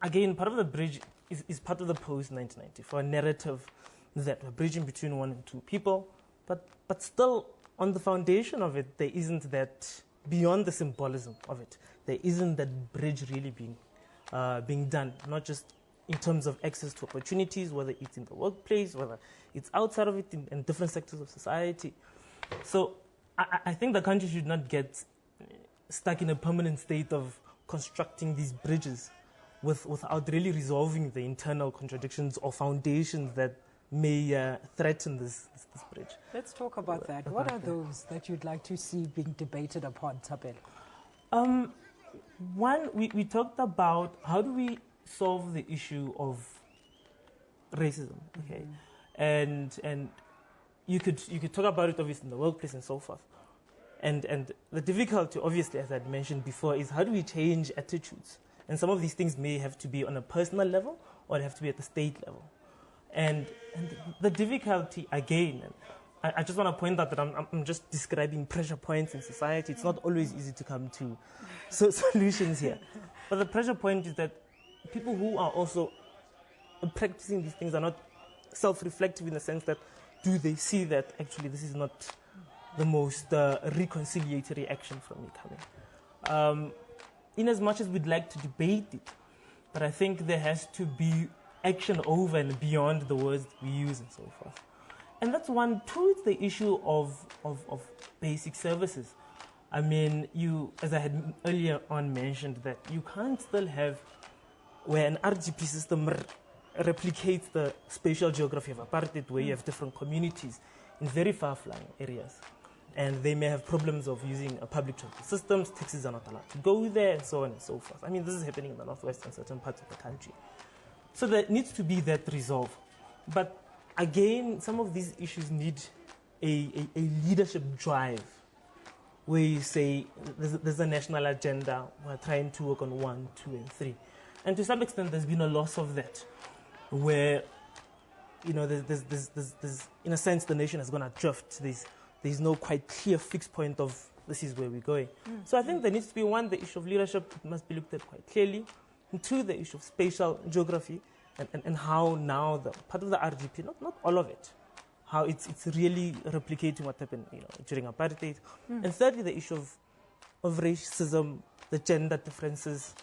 again, part of the bridge is part of the post-1994 narrative that we're bridging between one and two people, but still on the foundation of it, there isn't that, beyond the symbolism of it, there isn't that bridge really being done, not just in terms of access to opportunities, whether it's in the workplace, whether it's outside of it in different sectors of society. So I think the country should not get stuck in a permanent state of constructing these bridges without really resolving the internal contradictions or foundations that may threaten this bridge. Let's talk about that. What are those that you'd like to see being debated upon, Thapelo? One, we talked about how do we solve the issue of racism, okay? And you could talk about it obviously in the workplace and so forth. And the difficulty, obviously, as I'd mentioned before, is how do we change attitudes? And some of these things may have to be on a personal level, or they have to be at the state level. And the difficulty, again, I just want to point out that I'm just describing pressure points in society. It's not always easy to come to solutions here. But the pressure point is that people who are also practicing these things are not self-reflective in the sense that, do they see that actually this is not the most reconciliatory action from me coming? In as much as we'd like to debate it, but I think there has to be action over and beyond the words we use and so forth. And that's one. Two, it's the issue of basic services. I mean, as I had earlier on mentioned, that you can't still have where an RGP system replicates the spatial geography of apartheid, where you have different communities in very far-flung areas. And they may have problems of using public transport systems, taxis are not allowed to go there, and so on and so forth. I mean, this is happening in the northwest and certain parts of the country. So there needs to be that resolve. But again, some of these issues need a leadership drive, where you say there's a national agenda, we're trying to work on 1, 2, and 3. And to some extent, there's been a loss of that, where, there's in a sense, the nation has gone adrift. There's no quite clear fixed point of this is where we're going. So I think there needs to be, one, the issue of leadership must be looked at quite clearly, and two, the issue of spatial geography and how now the part of the RGP, not all of it, how it's really replicating what happened during apartheid. And thirdly, the issue of racism, the gender differences.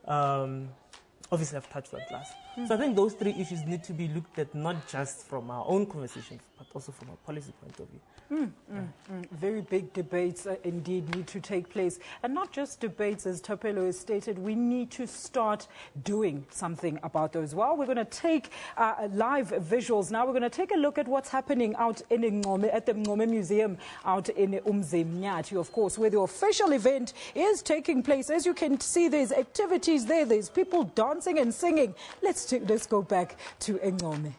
Obviously, I've touched on class. So I think those three issues need to be looked at not just from our own conversations, but also from a policy point of view. Very big debates indeed need to take place. And not just debates, as Thapelo has stated, we need to start doing something about those. Well, we're going to take live visuals now. We're going to take a look at what's happening out in Ncome, at the Ncome Museum out in Umzimnyati, of course, where the official event is taking place. As you can see, there's activities there. There's people dancing and singing. Let's go back to Ncome.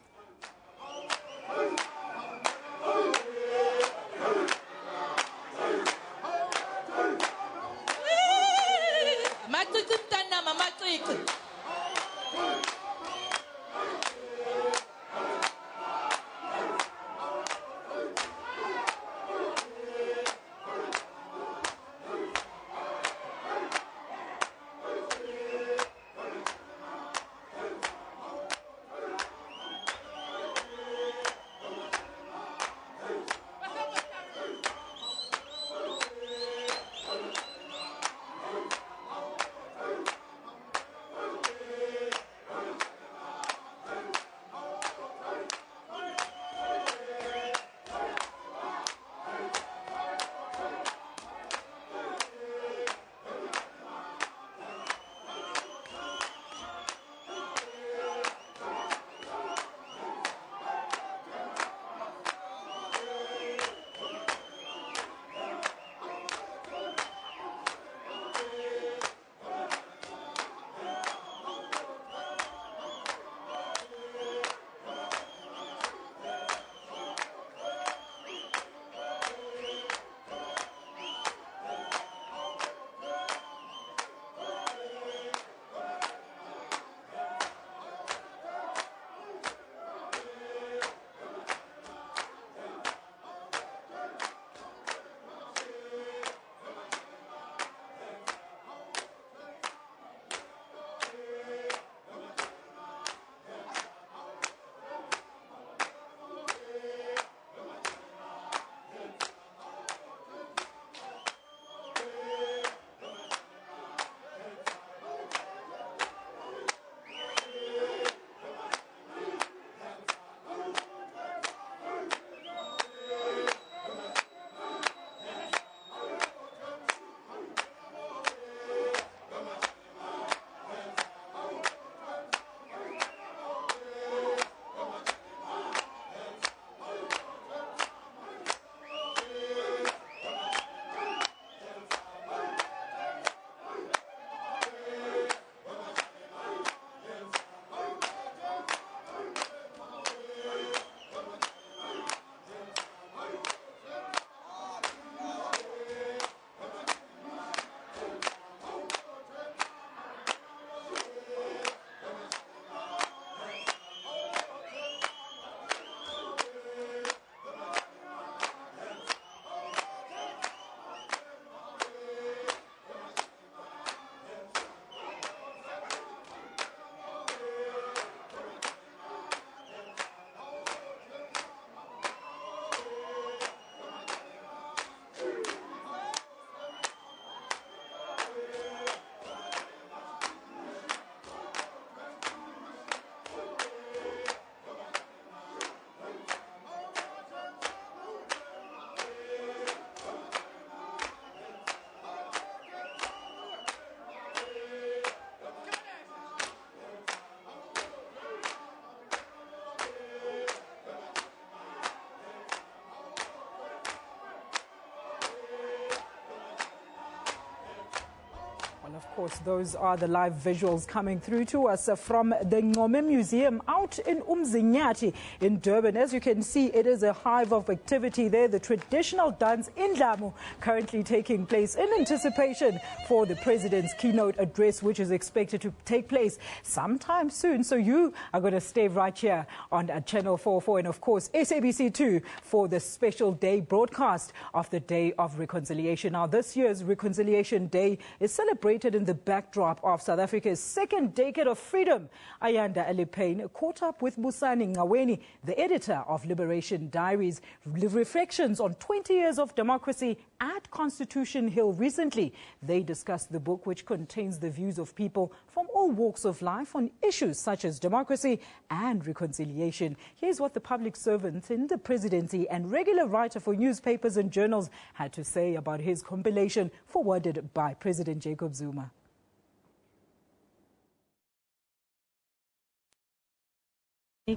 course, those are the live visuals coming through to us from the Ncome Museum out in Umzinyati in Durban. As you can see, it is a hive of activity there. The traditional dance Indlamu currently taking place in anticipation for the president's keynote address, which is expected to take place sometime soon. So you are going to stay right here on Channel 44 and, of course, SABC 2 for the special day broadcast of the Day of Reconciliation. Now, this year's Reconciliation Day is celebrated in the backdrop of South Africa's second decade of freedom. Ayanda Alipane caught up with Busani Ngaweni, the editor of Liberation Diaries, reflections on 20 years of democracy at Constitution Hill recently. They discussed the book, which contains the views of people from all walks of life on issues such as democracy and reconciliation. Here's what the public servant in the presidency and regular writer for newspapers and journals had to say about his compilation forwarded by President Jacob Zuma.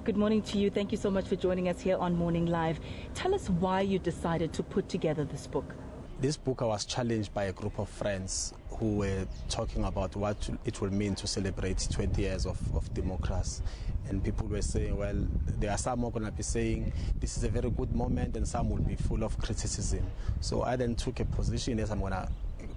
Good morning to you. Thank you so much for joining us here on Morning Live. Tell us why you decided to put together this book. This book, I was challenged by a group of friends who were talking about what it will mean to celebrate 20 years of democracy. And people were saying, well, there are some who are going to be saying this is a very good moment, and some will be full of criticism. So I then took a position as I'm going to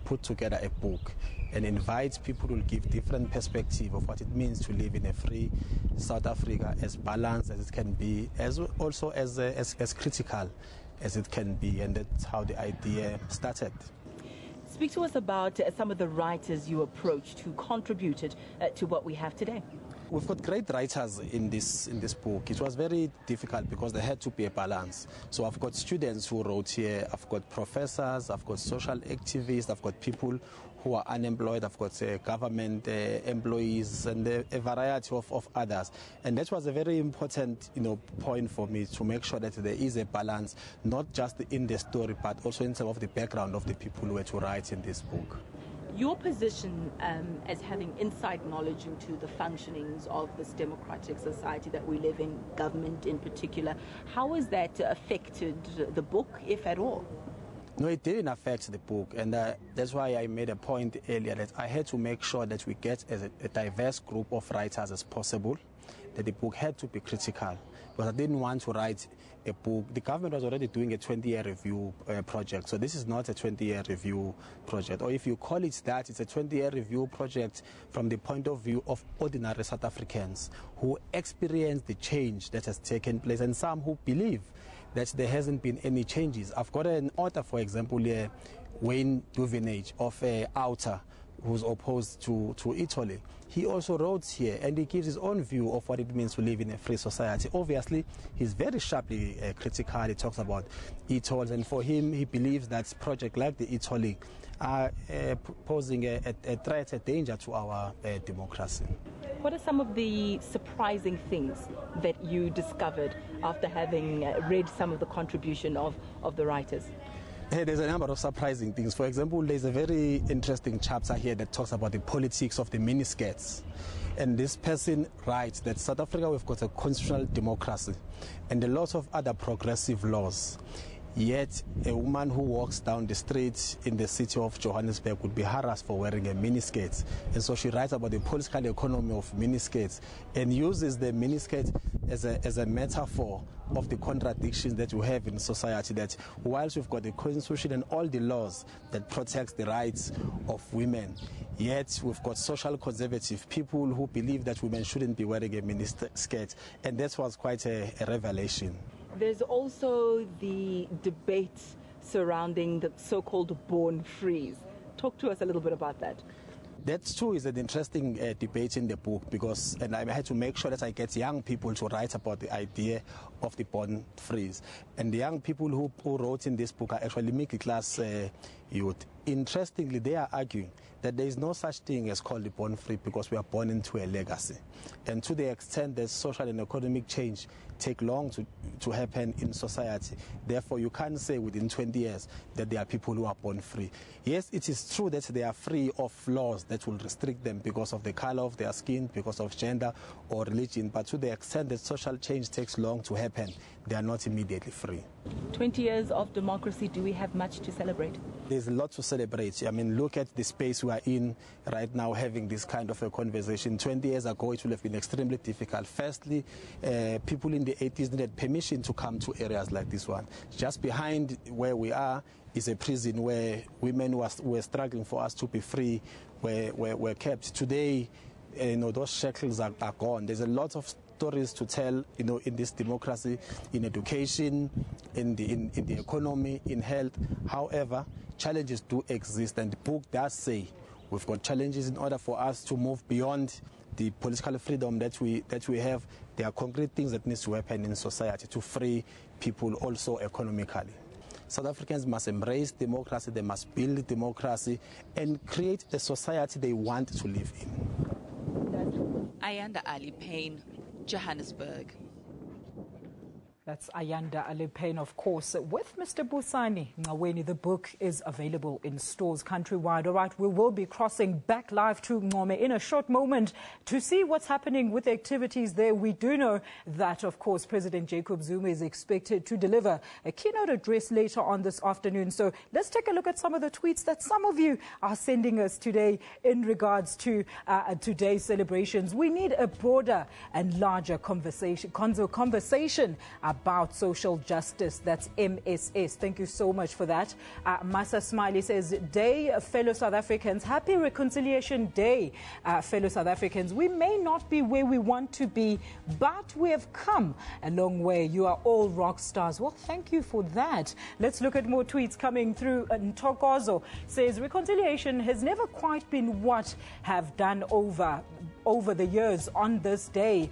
put together a book and invite people who will give different perspective of what it means to live in a free South Africa, as balanced as it can be, as also as critical as it can be. And that's how the idea started. Speak to us about some of the writers you approached who contributed to what we have today. We've got great writers in this book. It was very difficult because there had to be a balance. So I've got students who wrote here, I've got professors, I've got social activists, I've got people who are unemployed, I've got government employees, and a variety of others. And that was a very important point for me, to make sure that there is a balance, not just in the story, but also in terms of the background of the people who were to write in this book. Your position as having inside knowledge into the functionings of this democratic society that we live in, government in particular, how has that affected the book, if at all? No, it didn't affect the book, and that's why I made a point earlier that I had to make sure that we get a diverse group of writers as possible, that the book had to be critical, because I didn't want to write a book. The government was already doing a 20-year review project, so this is not a 20-year review project. Or if you call it that, it's a 20-year review project from the point of view of ordinary South Africans who experience the change that has taken place, and some who believe that there hasn't been any changes. I've got an author, for example, here, Wayne Duvenage of Outer, who's opposed to Italy. He also wrote here, and he gives his own view of what it means to live in a free society. Obviously, he's very sharply critical. He talks about Italy, and for him, he believes that projects like the Italy are posing a threat, a danger to our democracy. What are some of the surprising things that you discovered after having read some of the contribution of the writers? There's a number of surprising things. For example, there's a very interesting chapter here that talks about the politics of the miniskirts. And this person writes that South Africa, we've got a constitutional democracy and a lot of other progressive laws. Yet a woman who walks down the street in the city of Johannesburg would be harassed for wearing a miniskirt. And so she writes about the political economy of miniskirts and uses the miniskirt as a metaphor of the contradictions that we have in society, that whilst we've got the constitution and all the laws that protects the rights of women, yet we've got social conservative people who believe that women shouldn't be wearing a miniskirt. And that was quite a revelation. There's also the debate surrounding the so-called born frees. Talk to us a little bit about that. That too is an interesting debate in the book, and I had to make sure that I get young people to write about the idea of the born frees. And the young people who wrote in this book are actually middle-class youth. Interestingly, they are arguing that there is no such thing as called the born free because we are born into a legacy. And to the extent that social and economic change take long to happen in society, therefore you can't say within 20 years that there are people who are born free. Yes, it is true that they are free of laws that will restrict them because of the color of their skin, because of gender or religion, but to the extent that social change takes long to happen, they are not immediately free. 20 years of democracy, do we have much to celebrate? there's a lot to celebrate. I mean, look at the space we are in right now having this kind of a conversation. 20 years ago, it would have been extremely difficult. Firstly, people in the 80s needed permission to come to areas like this one. Just behind where we are is a prison where women were struggling for us to be free, were kept. Today, those shackles are gone. There's a lot of stories to tell, in this democracy, in education, in the economy, in health. However, challenges do exist, and the book does say we've got challenges. In order for us to move beyond the political freedom that we have, there are concrete things that need to happen in society to free people also economically. South Africans must embrace democracy, they must build democracy and create a society they want to live in. Ayanda Ali Payne, Johannesburg. That's Ayanda Alipane, of course. With Mr. Busani Ngaweni, the book is available in stores countrywide. All right, we will be crossing back live to Ncome in a short moment to see what's happening with the activities there. We do know that, of course, President Jacob Zuma is expected to deliver a keynote address later on this afternoon. So let's take a look at some of the tweets that some of you are sending us today in regards to today's celebrations. We need a broader and larger conversation about social justice. That's MSS. Thank you so much for that. Masa Smiley says, Day, fellow South Africans. Happy Reconciliation Day, fellow South Africans. We may not be where we want to be, but we have come a long way. You are all rock stars. Well, thank you for that. Let's look at more tweets coming through. Ntokozo says, reconciliation has never quite been what have done over the years on this day.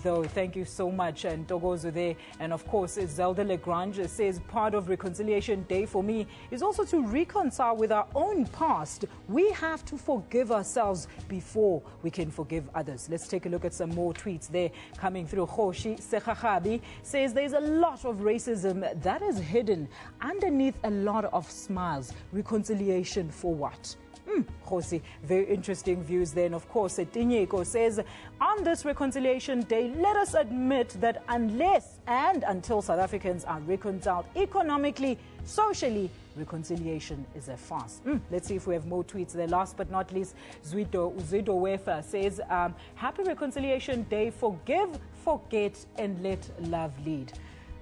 Though, thank you so much, and Togozo there. And of course, Zelda Legrange says, part of Reconciliation Day for me is also to reconcile with our own past. We have to forgive ourselves before we can forgive others. Let's take a look at some more tweets there coming through. Hoshi Sekhachabi says, there's a lot of racism that is hidden underneath a lot of smiles. Reconciliation for what? Josi, very interesting views then. Of course, Tinyeko says, on this Reconciliation Day, let us admit that unless and until South Africans are reconciled economically, socially, reconciliation is a farce. Let's see if we have more tweets there. Last but not least, Zuido Wefa says, happy Reconciliation Day, forgive, forget, and let love lead.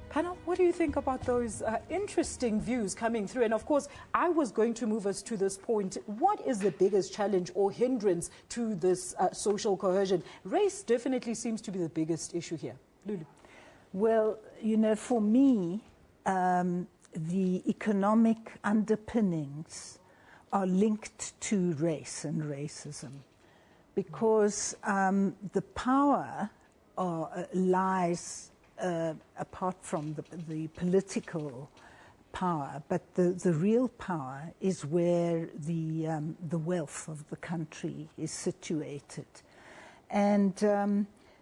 Panel, what do you think about those interesting views coming through? And of course, I was going to move us to this point. What is the biggest challenge or hindrance to this social cohesion? Race definitely seems to be the biggest issue here. Lulu. Well, for me, the economic underpinnings are linked to race and racism, because the power lies apart from the political power, but the real power is where the wealth of the country is situated, and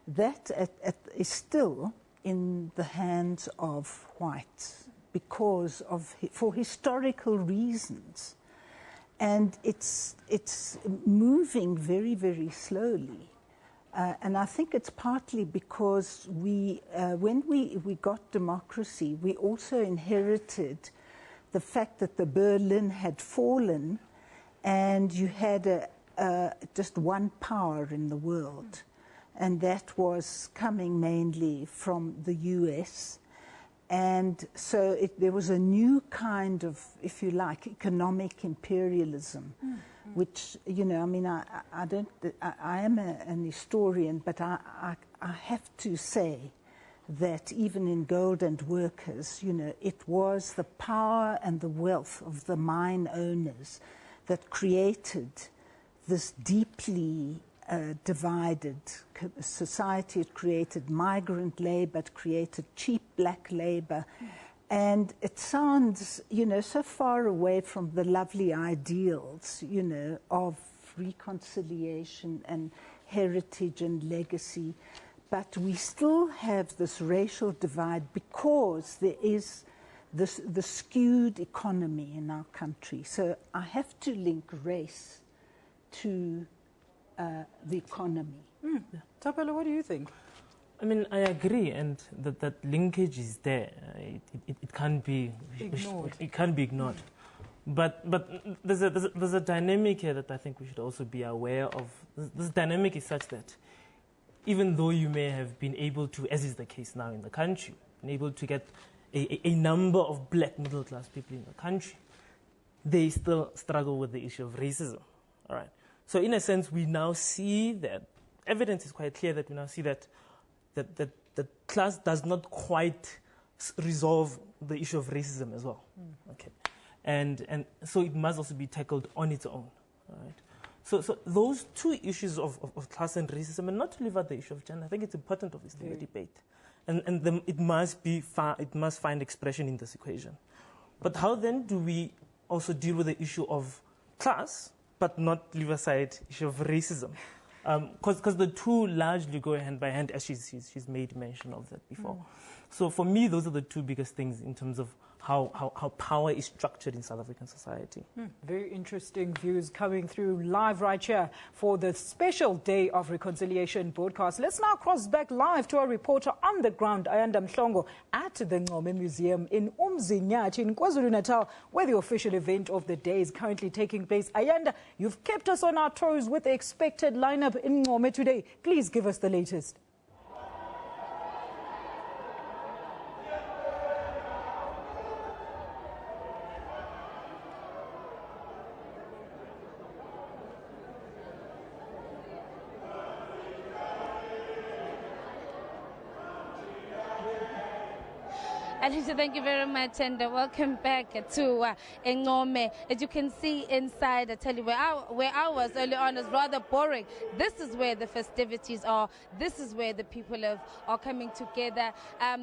that is still in the hands of whites for historical reasons, and it's moving very, very slowly. And I think it's partly because when we got democracy, we also inherited the fact that the Berlin had fallen, and you had just one power in the world, and that was coming mainly from the US. And so there was a new kind of, if you like, economic imperialism. Which, I mean, I am an historian, but I have to say that even in Gold and Workers, it was the power and the wealth of the mine owners that created this deeply divided society. It created migrant labor, it created cheap black labor. And it sounds, so far away from the lovely ideals, of reconciliation and heritage and legacy. But we still have this racial divide because there is the skewed economy in our country. So I have to link race to the economy. Tapelo, what do you think? I mean, I agree, and that linkage is there. It can't be ignored. It can't be ignored. But there's a dynamic here that I think we should also be aware of. This dynamic is such that even though you may have been able to, as is the case now in the country, been able to get a number of black middle-class people in the country, they still struggle with the issue of racism. All right. So in a sense, we now see that evidence is quite clear that we now see that class does not quite resolve the issue of racism as well. Okay. And so it must also be tackled on its own. All right. So those two issues of class and racism, and not to leave out the issue of gender, I think it's important, obviously, in the debate. And it must find expression in this equation. But how then do we also deal with the issue of class, but not leave aside the issue of racism? Because the two largely go hand by hand, as she's made mention of that before. So for me, those are the two biggest things in terms of how power is structured in South African society. Very interesting views coming through live right here for the special Day of Reconciliation broadcast. Let's now cross back live to our reporter on the ground, Ayanda Mhlongo, at the Ncome Museum in Umzinyathi in KwaZulu-Natal, where the official event of the day is currently taking place. Ayanda, you've kept us on our toes with the expected lineup in Ncome today. Please give us the latest. Alicia, thank you very much, and welcome back to Ncome. As you can see inside, I tell you, where I was early on is rather boring. This is where the festivities are. This is where the people are coming together.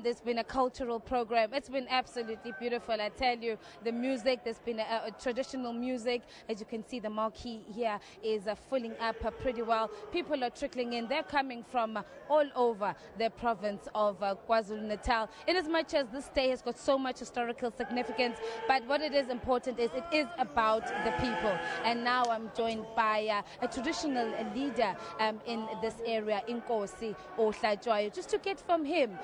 There's been a cultural program. It's been absolutely beautiful, I tell you. The music, there's been a traditional music. As you can see, the marquee here is filling up pretty well. People are trickling in. They're coming from all over the province of KwaZulu-Natal. In as much as this day has got so much historical significance, but what it is important is it is about the people. And now I'm joined by a traditional leader in this area, Nkosi Ohlajwayo, just to get from him.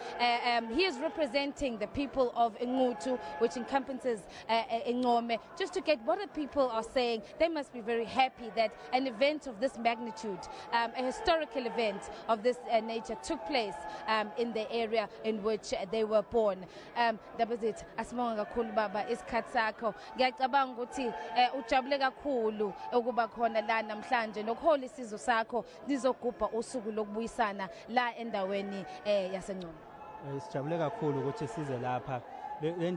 He is representing the people of Ngutu, which encompasses Ncome, just to get what the people are saying. They must be very happy that an event of this magnitude, a historical event of this nature took place in the area in which they were born. Dabazit asibonga kakhulu baba isikhathi sakho. Ngiyacabanga ukuthi ujabule kakhulu ukuba khona la namhlanje nokuhola isizwe sakho lizogubha usuku lokubuyisana la endaweni yaseNcome. Sijabule kakhulu ukuthi size lapha le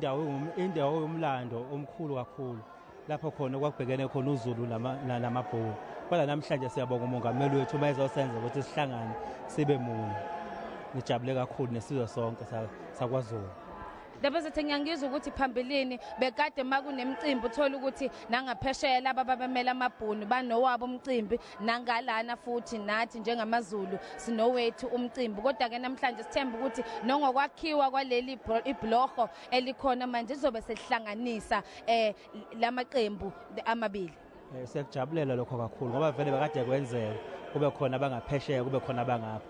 indawo yomlando omkhulu kakhulu. Lapho khona kwakubhekene khona uZulu namabhulu. Kodwa namhlanje siyabonga umongameli wethu mayezosenza ukuthi sihlangane sibe munye. Ngijabule kakhulu nesizwe sonke sakwaZulu. Dabazithe ngiyangizwa ukuthi phambilini bekade makunemicimbi uthola ukuthi nangaphesheya laba babemela amabhunu banowabo umcimbi nangalana futhi nathi njengamaZulu sinowethu umcimbi. Kodwa ke namhlanje sithemba ukuthi nongokwakhiwa kwaleli ibhlorho elikhona manje izobe sehlanganisa lamaqembu amabili. Siyakujabulela lokho kakhulu ngoba vele bekade kwenzeka kube khona abangaphesheya kube khona abangapha.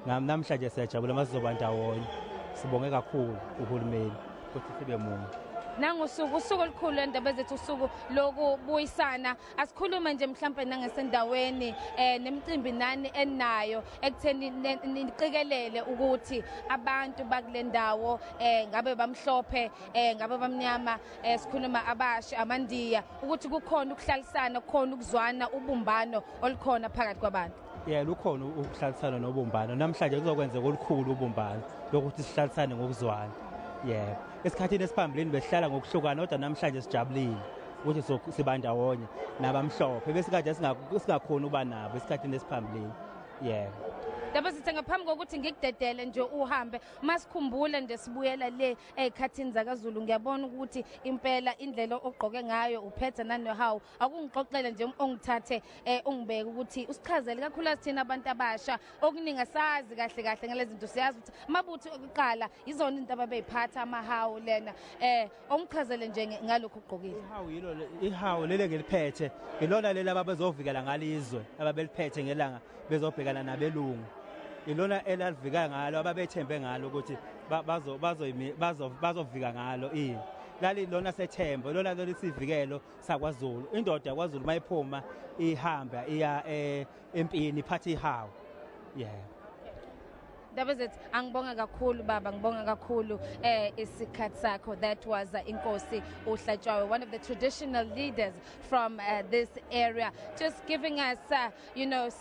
Namhlanje siyajabula masizoba ndawonye. Sibonge kakhulu uhulumeni ukuthi sibe munye. Nangosuku olukhulu endaba zethu usuku lokubuyisana asikhuluma nje mhlawumbe nangasendaweni nemicimbi nani enayo ekutheni niqikelele ukuthi abantu bakule ndawo ngabe bamhlophe ngabe bamnyama sikhuluma abasha amandiya ukuthi kukhona ukuhlalisana kukhona ukuzwana ubumbano olukhona phakathi kwabantu. Lukhona ukuhlalisana nobumbano. Namhlanje kuzokwenzeka olukhulu ubumbano lokuthi sihlalisane ngokuzwana. Esikhathini esiphambilini besihlala ngokuhlukana kodwa namhlanje sijabulile ukuthi siba ndawonye nabamhlophe besikade singakhona uba nabo esikhathini esiphambilini. Dabazithe ngaphambi kokuthi ngikudedele nje uhambe masikhumbule nje sibuyela le ezikhathini zakaZulu. Ngiyabona ukuthi impela indlela ogqoke ngayo uphethe nanohawu akungixoxele nje ongithathe ungibeke ukuthi usichazele kakhulu sithina abantu abasha okuningi sazi kahle ngalezi zinto siyazi ukuthi mabuthi okuqala izona into ababeyiphatha amahawu lena ongichazele nje ngalokho ogqokile. Ihawu lele ngeliphethe ilona leli ababezovikela ngalizwe ababeliphethe ngelanga bezobhekana nabelungu. Ilona elalivika ngalo ababethembe ngalo ukuthi bazovika ngalo lali lona sethembo lona lesivikelo sakwaZulu indoda yakwaZulu mayiphuma ihamba iya empini iphatha ihawu yeah. That was it. Angibonga kakhulu baba, ngibonga kakhulu isikhathi sakho. That was Inkosi Uhlatshwayo, one of the traditional leaders from this area, just giving us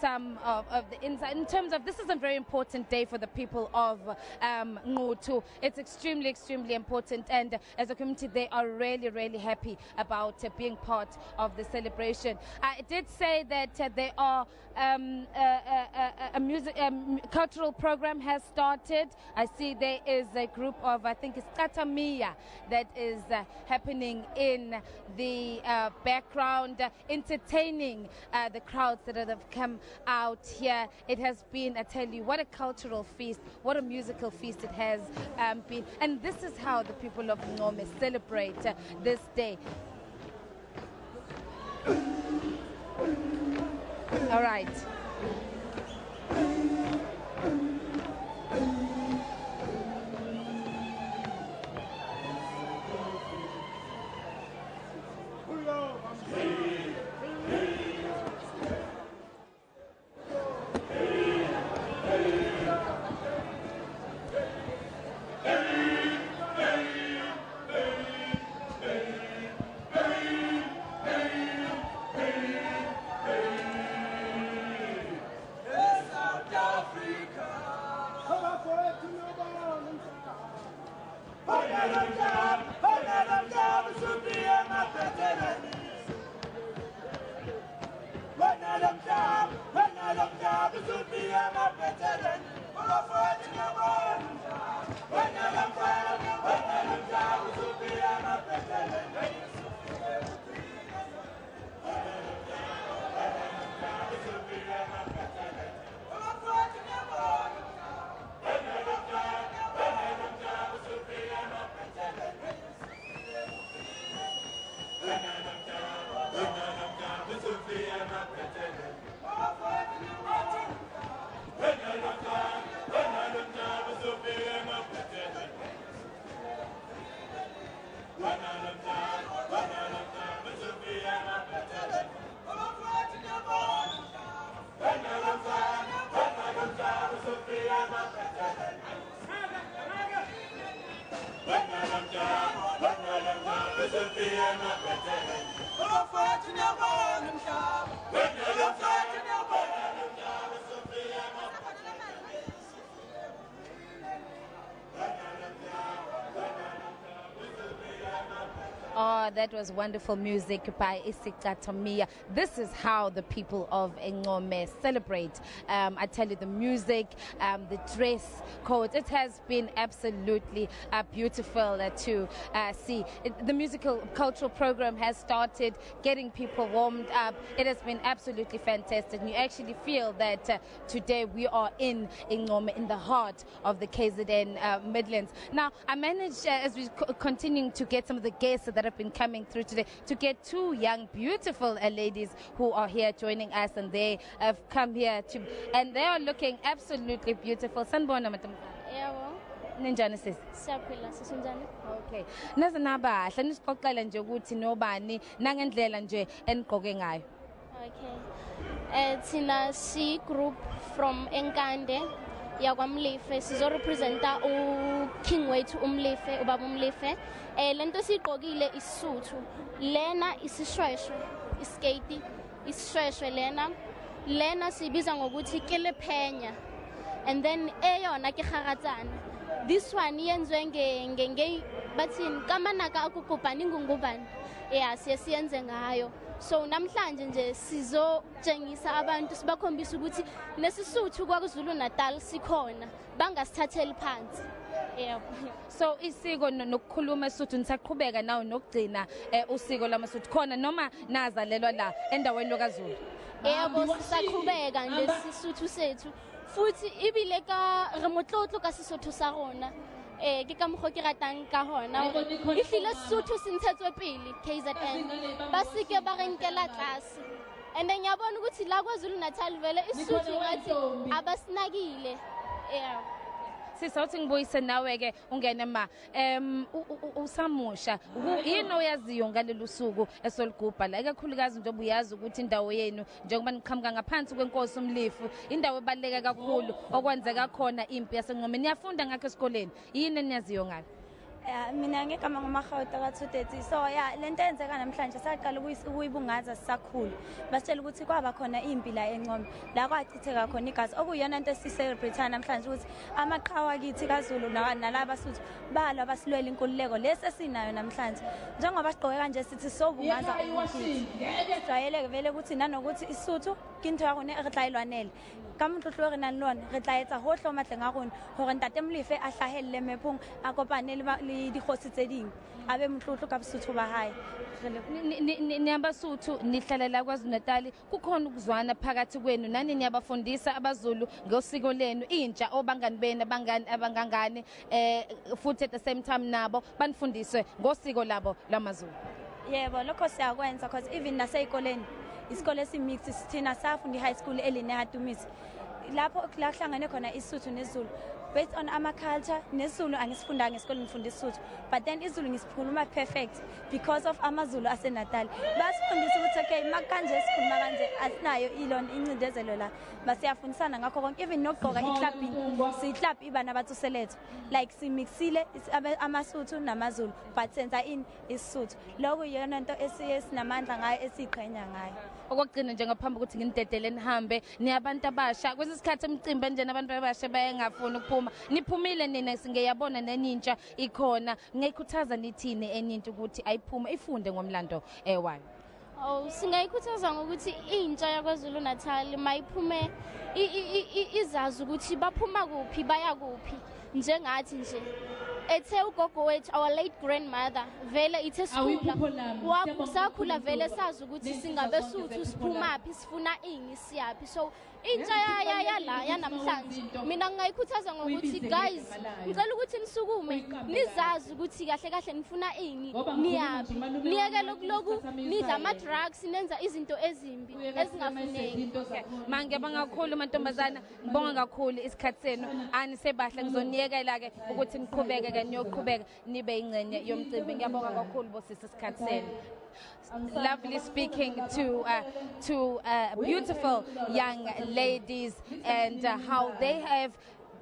some of the insight in terms of this is a very important day for the people of Ngutu. It's extremely important, and as a community they are really happy about being part of the celebration. I did say that there are a cultural program has started. I see there is a group of, I think it's Tatamia, that is happening in the background, entertaining the crowds that have come out here. It has been, I tell you, what a cultural feast, what a musical feast it has been. And this is how the people of Ncome celebrate this day. All right. Oh, that was wonderful music by Tatamia. This is how the people of Ncome celebrate. I tell you, the music, the dress code, it has been absolutely beautiful to see. The musical cultural program has started getting people warmed up. It has been absolutely fantastic. You actually feel that today we are in Ncome, in the heart of the KZN Midlands. Now, I managed, as we continue to get some of the guests that have been coming through today, to get two young, beautiful ladies who are here joining us, and they have come here and they are looking absolutely beautiful. Sanibona madam. Ninjani sis? Siyaphila sisinjani? Okay. Naze nabahle nisixoxele nje ukuthi nobani nangendlela nje enigqoke ngayo. Okay. Thina si group from Enkande yakwaMlife sizorepresenta uking wethu uMlife, ubaba uMlife. Lento sigqokile isuthu, lena isishweshwe, iskate, isishweshwe lena sibiza ngokuthi kelephenya, and then eyona ke khagatsana. This one yenzwe nge bathini kamanaka akukupani ngungubani. Yeah, siyenze ngayo. So namhlanje nje sizotshengisa abantu sibakhombisa ukuthi nesisuthu kwaZulu-Natal sikhona, bangasithatheli phansi. Yeah. So isiko nokukhuluma isuthu nisaqhubeka nawo nokugcina usiko lamasuthu khona noma nazalelwa la endaweni lokaZulu. Yebo, sisaqhubeka nje sisuthu sethu futhi ibile ka remotlotlo ka sisuthu sa rona. Ke ka mokgo ke ratang ka hona e hlile sesotho se ntshetswe pele KZN ba seke ba re nkela tlase, and then yabona ukuthi la kwaZulu-Natal vele isuthu ngathi abasinakile. Yeah. Sisawuthi ngibuyise nawe ke ungene ma usamusha yini oyaziyo ngalolu suku esoligubha la ikakhulukazi njengoba uyazi ukuthi indawo yenu njengoba niqhamuka ngaphansi kwenkosi uMlifu indawo ebaluleke kakhulu okwenzeka khona impi yaseNcome niyafunda ngakho esikoleni yini eniyaziyo ngayo mina ngegama ngomahawuta ka230 so yeah lento eyenzeka namhlanje saqala ukuyibungaza sisakhulu basitshela ukuthi kwaba khona impi la eNcome la kwachitheka khona igazi okuyona into esicelebrate namhlanje ukuthi amaqhawe akithi kaZulu nalaba Suthu balwa basilwela inkululeko lesesinayo namhlanje njengoba sigqoke kanje sithi sobungaza ukuthi sijayele vele ukuthi nanokuthi iSuthu kinto ya rona re tla ilwanela ka motlotlo re nang lona re tla etsa hohle o matleng a rona hore ntate Mlife a hlahelle mepong a kopane le dikgosi tse ding abe motlotlo ka Basotho ba hae niyabasuthu nihlalela KwaZulu-Natal kukhona ukuzwana phakathi kwenu nani niyabafundisa abaZulu ngosiko lenu intsha obangani benu abangangane futhi at the same time nabo banifundiswe ngosiko labo lamaZulu yebo lokho siyakwenza because even naseyikoleni isikole esimix sithina safunda high school elinehatumisi lapho kuhlangane khona iSuthu neZulu based on our culture neZulu angisifunda ngesikole ngifunda iSuthu but then iZulu ngisikhuluma perfect because of amaZulu aseNatal basifundisa ukuthi okay makanje sikhuluma kanje asinayo ilona incindezelo la basiyafundisana ngakho konke even nokugqoka iclub ibana bathu selethu like simixile amaSuthu namaZulu but senza in iSuthu lokho yona into esinamandla ngayo esiqhenya ngayo okugcina nje ngaphambi ukuthi nginidedele nihambe niyabantu abasha kwesisikhathi emicimbi nje nabantu abasha bayengafuni ukuphuma niphumile nina singeyabona nenintsha ikhona ngiyikhuthaza nithini eninto ukuthi ayiphuma ifunde ngomlando wayo singayikhuthaza ngokuthi intsha yaKwaZulu-Natal mayiphume izazi ukuthi baphuma kuphi baya kuphi njengathi nje ethe ugogo wethu our late grandmother vele ithe sakhula vele sazi ukuthi singabe Suthu siphumaphi sifuna ini siyapi so intsha yala yanamhlanje mina ngingayikhuthaza ngokuthi guys ngicela ukuthi nisukume nizazi ukuthi kahle kahle nifuna ini niyapi niyeke lokhu nidla ama drugs nenza izinto ezimbi ezingafuneki manje bangakhulu mantombazana ngibonga kakhulu isikhathi senu anisebahle ngizoniyekela ke ukuthi niqhubeke ke niyoqhubeka nibe ingcenye yomcimbi ngiyabonga kakhulu bosisi isikhathi senu lovely speaking to beautiful young ladies and how they have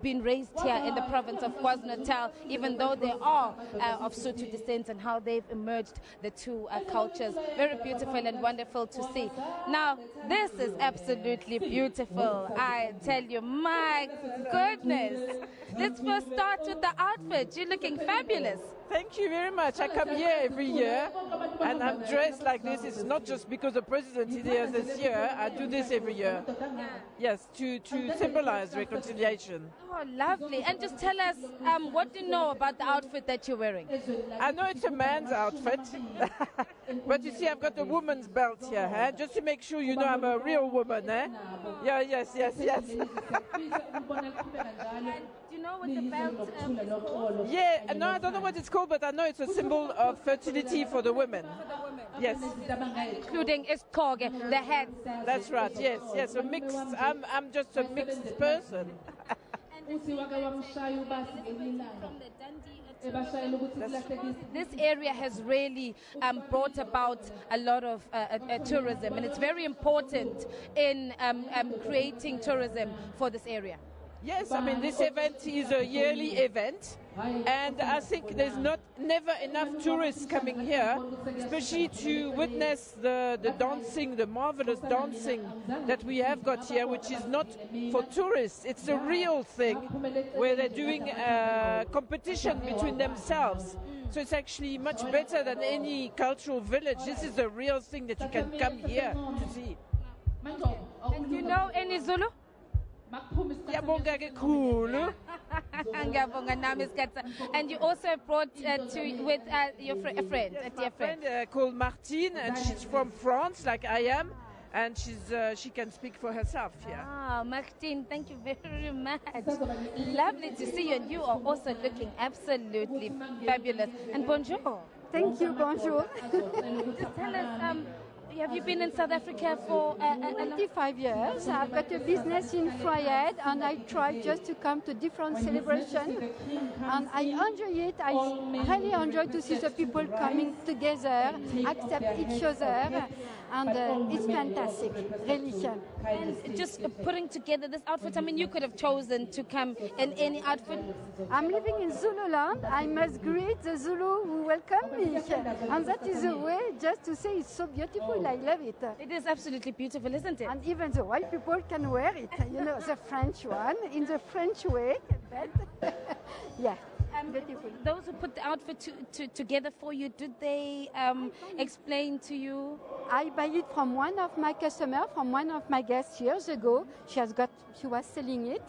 been raised here in the province of KwaZulu-Natal, even though they are of Sotho descent, and how they've emerged the two cultures. Very beautiful and wonderful to see. Now, this is absolutely beautiful. I tell you, my goodness. Let's first start with the outfit. You're looking fabulous. Thank you very much. I come here every year and I'm dressed like this. It's not just because the president is here this year. I do this every year. Yes, to symbolize reconciliation. Oh, lovely. And just tell us, what do you know about the outfit that you're wearing? I know it's a man's outfit. But you see, I've got a woman's belt here, just to make sure you know I'm a real woman. Yeah, yes. Do you know what the belt is called? Yeah, no, I don't know what it's called, but I know it's a symbol of fertility for the women. Yes. Including iskoge, the head. That's right, yes, a mixed, I'm just a mixed person. This area has really brought about a lot of tourism, and it's very important in creating tourism for this area. Yes, I mean, this event is a yearly event, and I think there's never enough tourists coming here, especially to witness the dancing, the marvelous dancing that we have got here, which is not for tourists. It's a real thing where they're doing a competition between themselves. So it's actually much better than any cultural village. This is a real thing that you can come here to see. And do you know any Zulu? And you also brought with your a friend, a dear friend called Martine, and she's from France, like I am, and she can speak for herself here. Ah, Martine, thank you very much. Lovely to see you, and you are also looking absolutely fabulous. And bonjour. Thank you, bonjour. Just tell us. have you been in South Africa for 25 years. I've got a business in Fryhead, and I try just to come to different celebrations. And I enjoy it. I really enjoy to see the people coming together, accept each other, and it's fantastic, really. And just putting together this outfit, I mean, you could have chosen to come in any outfit. I'm living in Zululand. I must greet the Zulu who welcome me. And that is a way just to say it's so beautiful. I love it. It is absolutely beautiful, isn't it? And even the white people can wear it. You know, the French one, in the French way. Yeah. Beautiful. Those who put the outfit together for you, did they explain to you? I buy it from one of my customers, from one of my guests years ago. She was selling it.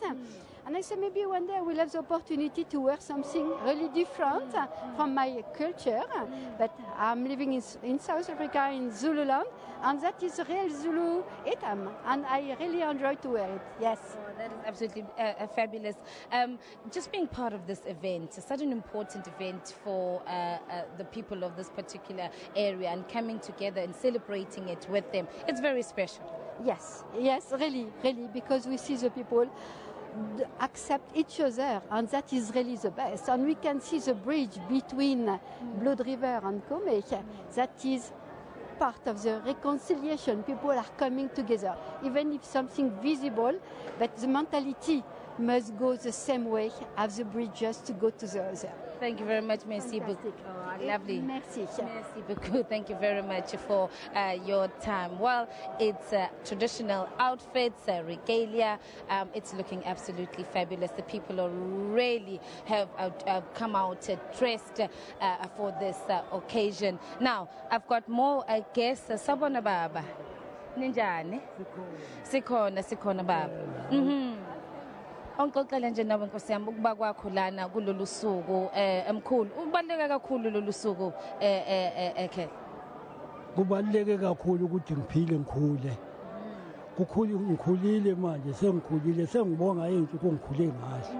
And I said, maybe one day I will have the opportunity to wear something really different from my culture. But I'm living in South Africa, in Zululand, and that is real Zulu item. And I really enjoy to wear it, yes. Oh, that is absolutely fabulous. Just being part of this event, such an important event for the people of this particular area, and coming together and celebrating it with them, it's very special. Yes, really, because we see the people accept each other, and that is really the best. And we can see the bridge between Blood River and Ncome. That is part of the reconciliation. People are coming together, even if something visible, but the mentality must go the same way as the bridge just to go to the other. Thank you very much, merci beaucoup. Oh, lovely. Merci. Merci beaucoup. Thank you very much for your time. Well, it's traditional outfits, regalia. It's looking absolutely fabulous. The people are really have come out dressed for this occasion. Now, I've got more guests. Sabona baba. Ninjani? Sikhona baba. Onkoxela nje nawe Nkosi yami ukuba kwakho lana kulolu suku emkhulu ubaleka kakhulu lolu suku ekhe kubaleke kakhulu ukuthi ngiphile ngikhule ngikhulile manje sengikhulile sengibonga into kungikhule ngazo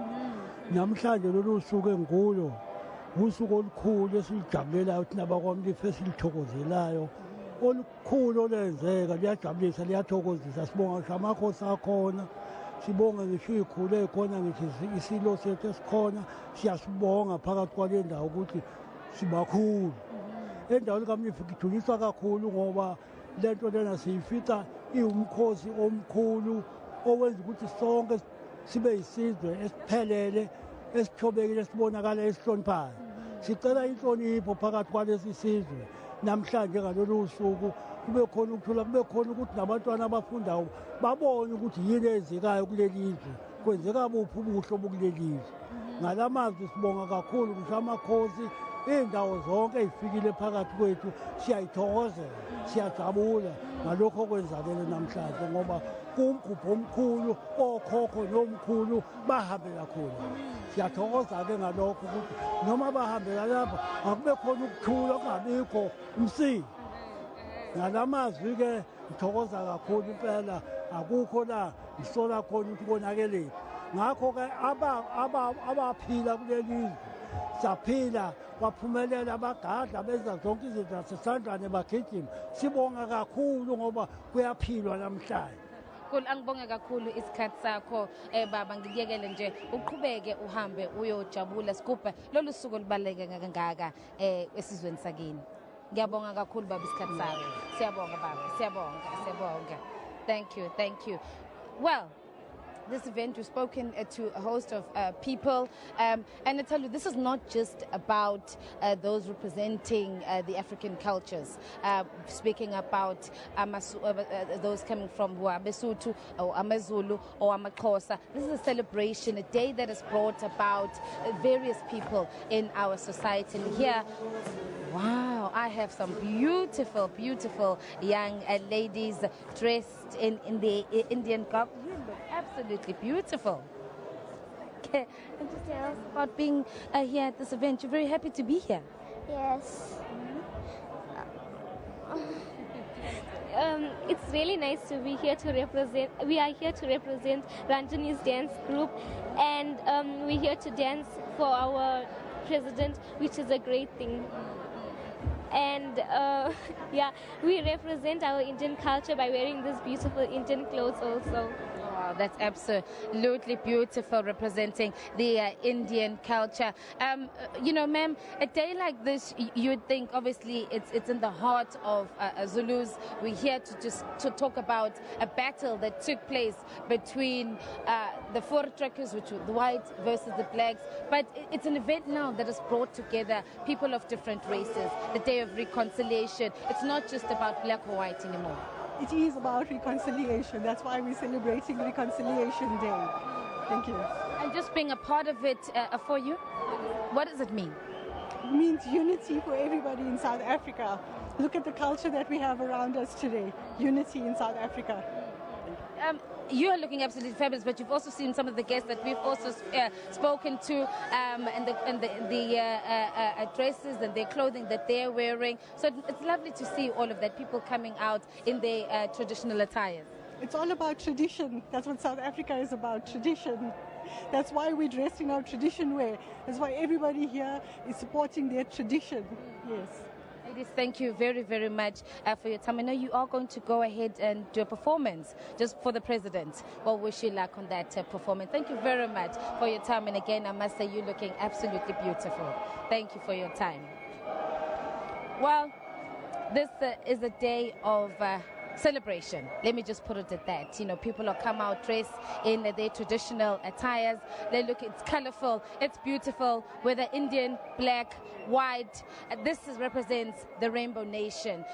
namhlanje lolu suku engikulo usuku olukhulu esilijabulelayo thina bakwamlife esilithokozelayo olukhulu olenzeka liyajabulisa liyathokozisa sibonga ngisho amakhosi akhona sibonga ngisho ikhule khona ngithi isilo sethu esikhona siyasibonga phakathi kwale ndawo ukuthi sibakhulu endaweni kaMlifi ngiduliswa kakhulu ngoba lento lena siyifica iwumkhosi omkhulu owenza ukuthi sonke sibe yisizwe esiphelele esithobekile esibonakala esihloniphayo sicela inhlonipho phakathi kwalesi sizwe namhlanje ngalolu suku kube khona ukuthula kube khona ukuthi nabantwana abafundayo babone ukuthi yini ezikayo kuleli izwe kwenzeka buphi ubuhlo bokuleli izwe ngalamazwi sibonga kakhulu ngisho amakhosi indawo zonke ezifikile phakathi kwethu siyayithokozela siyajabula ngalokho okwenzakele namhlanje ngoba kumgubho omkhulu okhokho nomkhulu bahambela khona siyathokoza-ke ngalokho ukuthi noma bahambela lapha akube khona ukuthula kungabikho umsindo ngalamazwi-ke ngithokoza kakhulu impela akukho la ngisola khona ukuthi konakeleni ngakho-ke abaphila kuleli izwe saphila baphumelela abagadla benza zonke izinto zasesandlane bagijima sibonga kakhulu ngoba kuyaphilwa namhlanje angibonge kakhulu isikhathi sakho baba ngikuyekele nje uqhubeke uhambe uyojabula sigubhe lolu suku olubaluleke kangaka esizweni sakini ngiyabonga kakhulu baba isikhathi sakho siyabonga baba siyabonga thank you well this event, we've spoken to a host of people, and I tell you, this is not just about those representing the African cultures. Speaking about those coming from Besotho or Amazulu or Amaxhosa. This is a celebration, a day that has brought about various people in our society. And here, wow, I have some beautiful, beautiful young ladies dressed in the Indian garb. Absolutely beautiful. Okay, and just tell us about being here at this event. You're very happy to be here. Yes. It's really nice to be here to represent. We are here to represent Ranjani's dance group, and we're here to dance for our president, which is a great thing. And yeah, we represent our Indian culture by wearing these beautiful Indian clothes also. Wow, that's absolutely beautiful, representing the Indian culture. You know, ma'am, a day like this, you'd think obviously it's in the heart of Zulus. We're here to talk about a battle that took place between the Voortrekkers, which were the whites, versus the blacks. But it's an event now that has brought together people of different races. The Day of Reconciliation. It's not just about black or white anymore. It is about reconciliation. That's why we're celebrating Reconciliation Day. Thank you. And just being a part of it for you, what does it mean? It means unity for everybody in South Africa. Look at the culture that we have around us today. Unity in South Africa. You are looking absolutely fabulous, but you've also seen some of the guests that we've also spoken to, and the dresses and their clothing that they're wearing. So it's lovely to see all of that, people coming out in their traditional attires. It's all about tradition. That's what South Africa is about, tradition. That's why we're dressed in our tradition wear. That's why everybody here is supporting their tradition. Yes. Ladies, thank you very, very much for your time. I know you are going to go ahead and do a performance just for the president. Well, wish you luck on that performance. Thank you very much for your time. And again, I must say you're looking absolutely beautiful. Thank you for your time. Well, this is a day of celebration. Let me just put it at that. You know, people will come out dressed in their traditional attires. They look, it's colorful, it's beautiful, whether Indian, black, white. This represents the Rainbow Nation.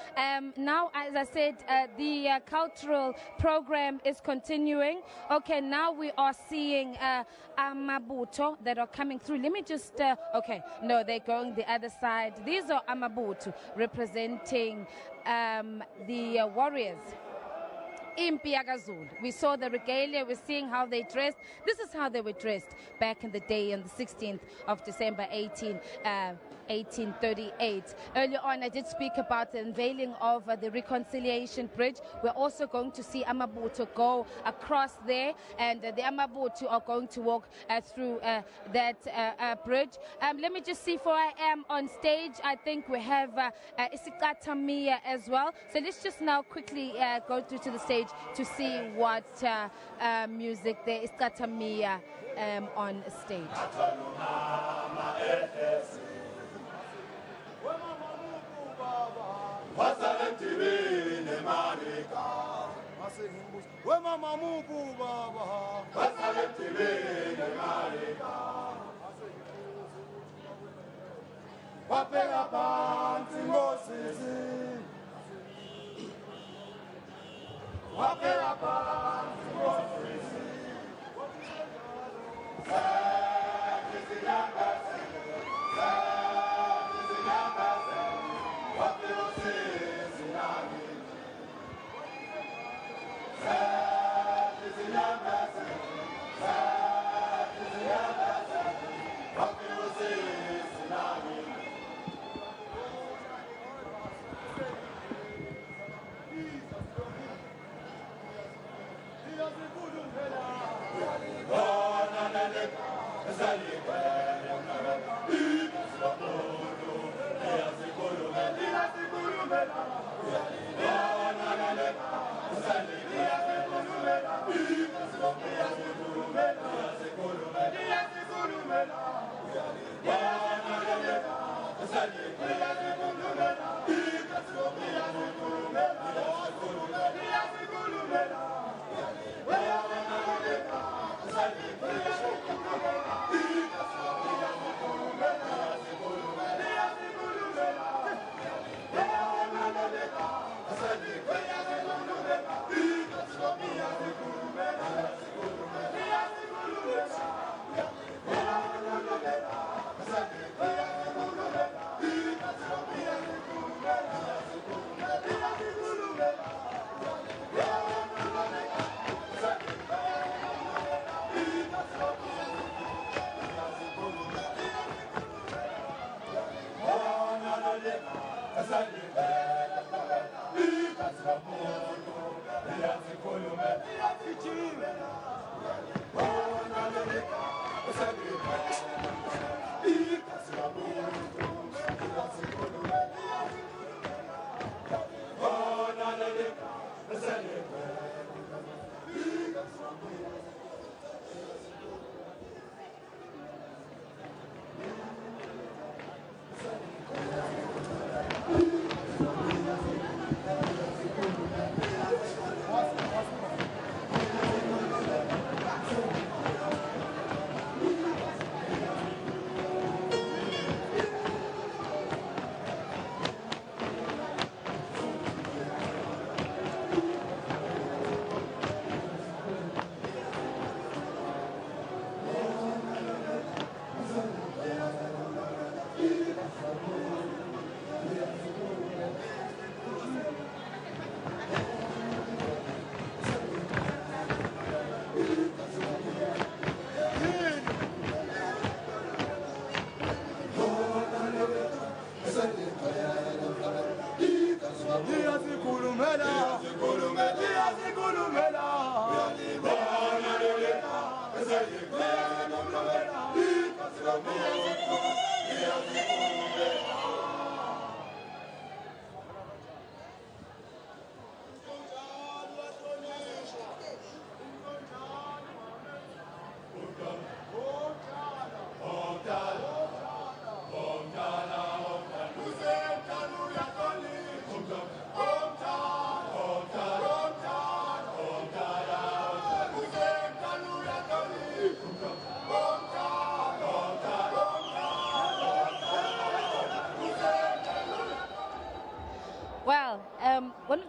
Now, as I said, the cultural program is continuing. Okay, now we are seeing Amabuto that are coming through. Let me just, okay, no, they're going the other side. These are Amabuto representing the warriors. We saw the regalia, we're seeing how they dressed. This is how they were dressed back in the day on the 16th of December 1838. Earlier on, I did speak about the unveiling of the Reconciliation Bridge. We're also going to see Amabuto go across there, and the Amabuto are going to walk through that bridge. Let me just see if I am on stage. I think we have Isikatamiya as well. So let's just now quickly go through to the stage to see what music there is. Isikatamiya on stage.